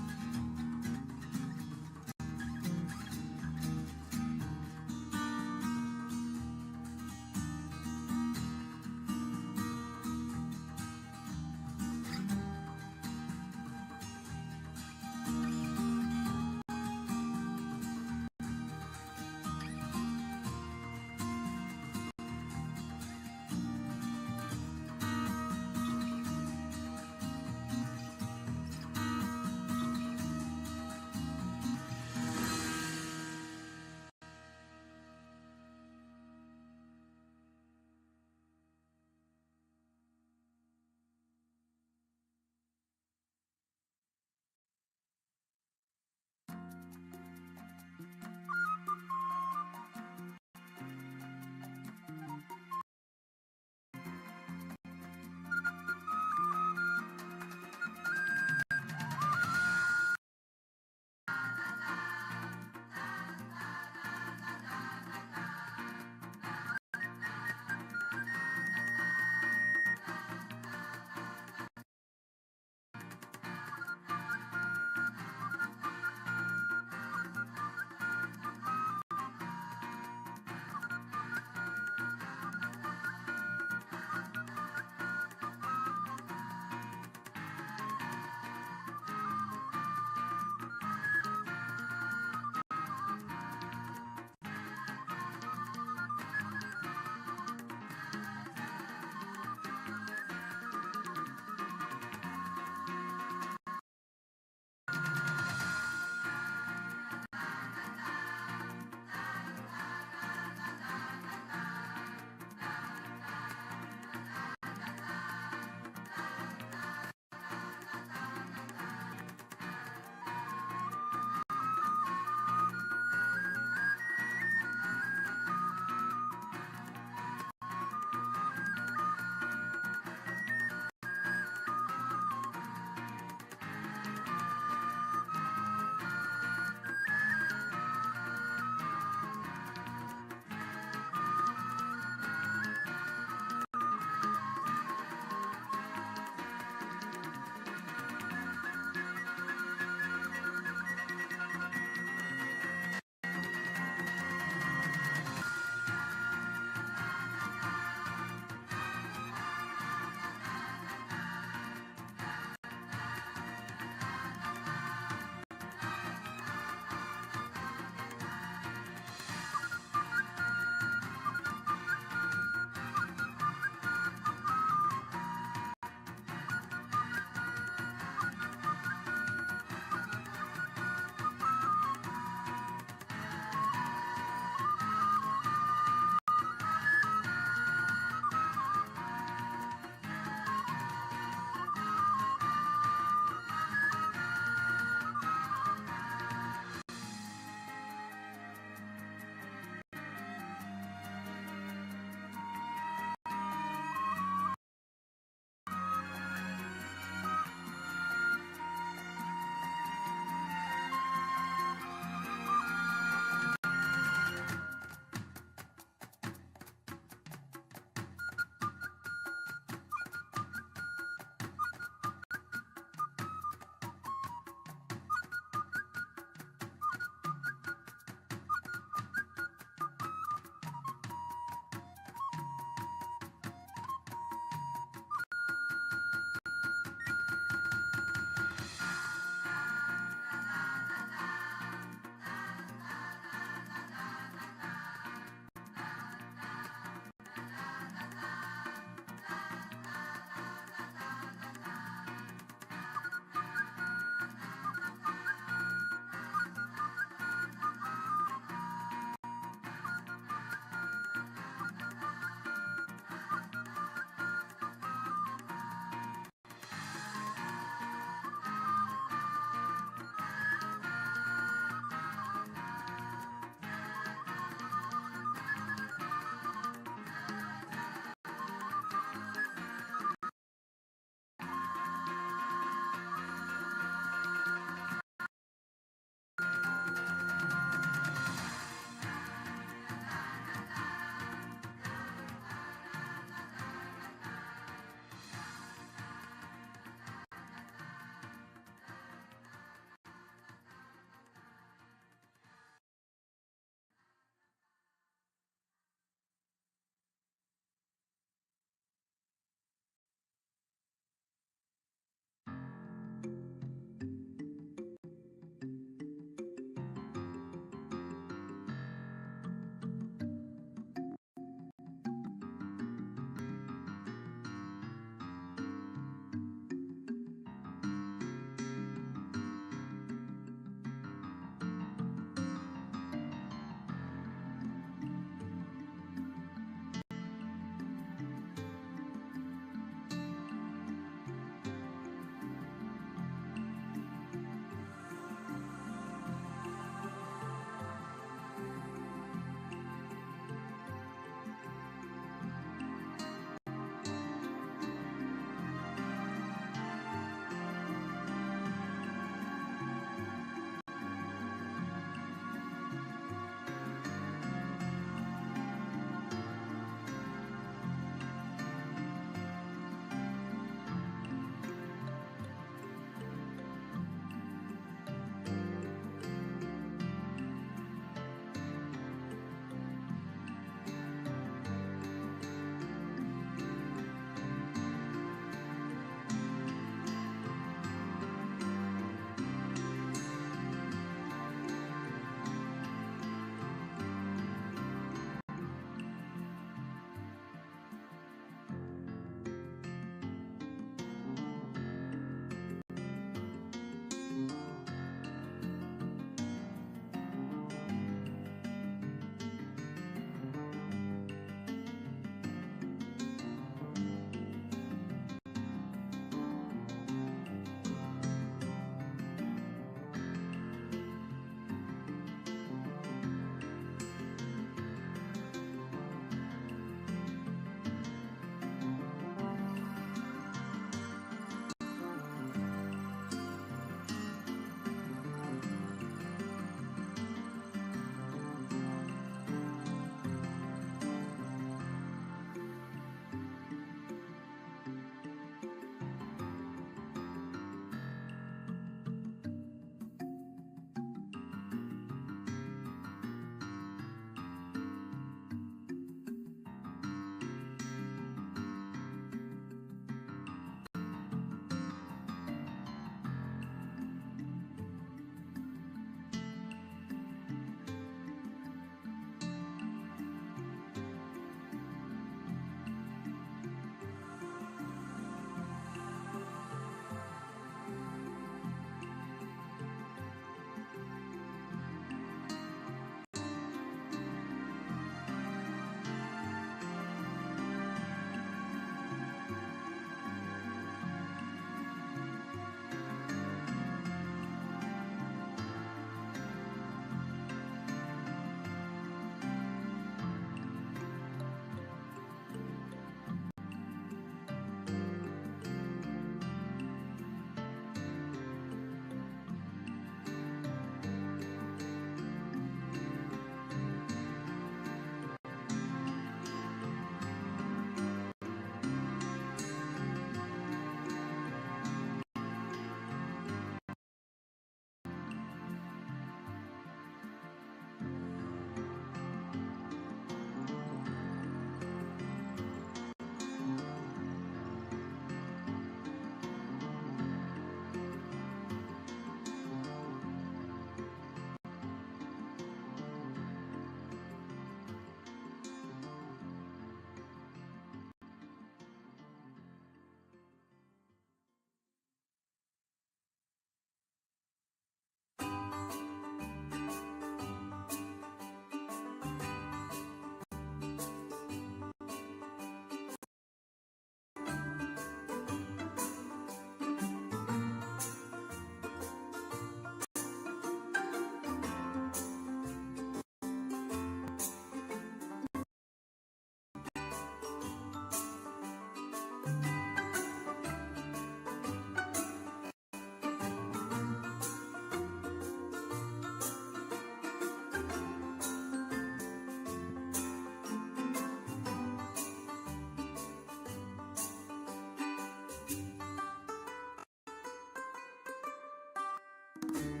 Africa.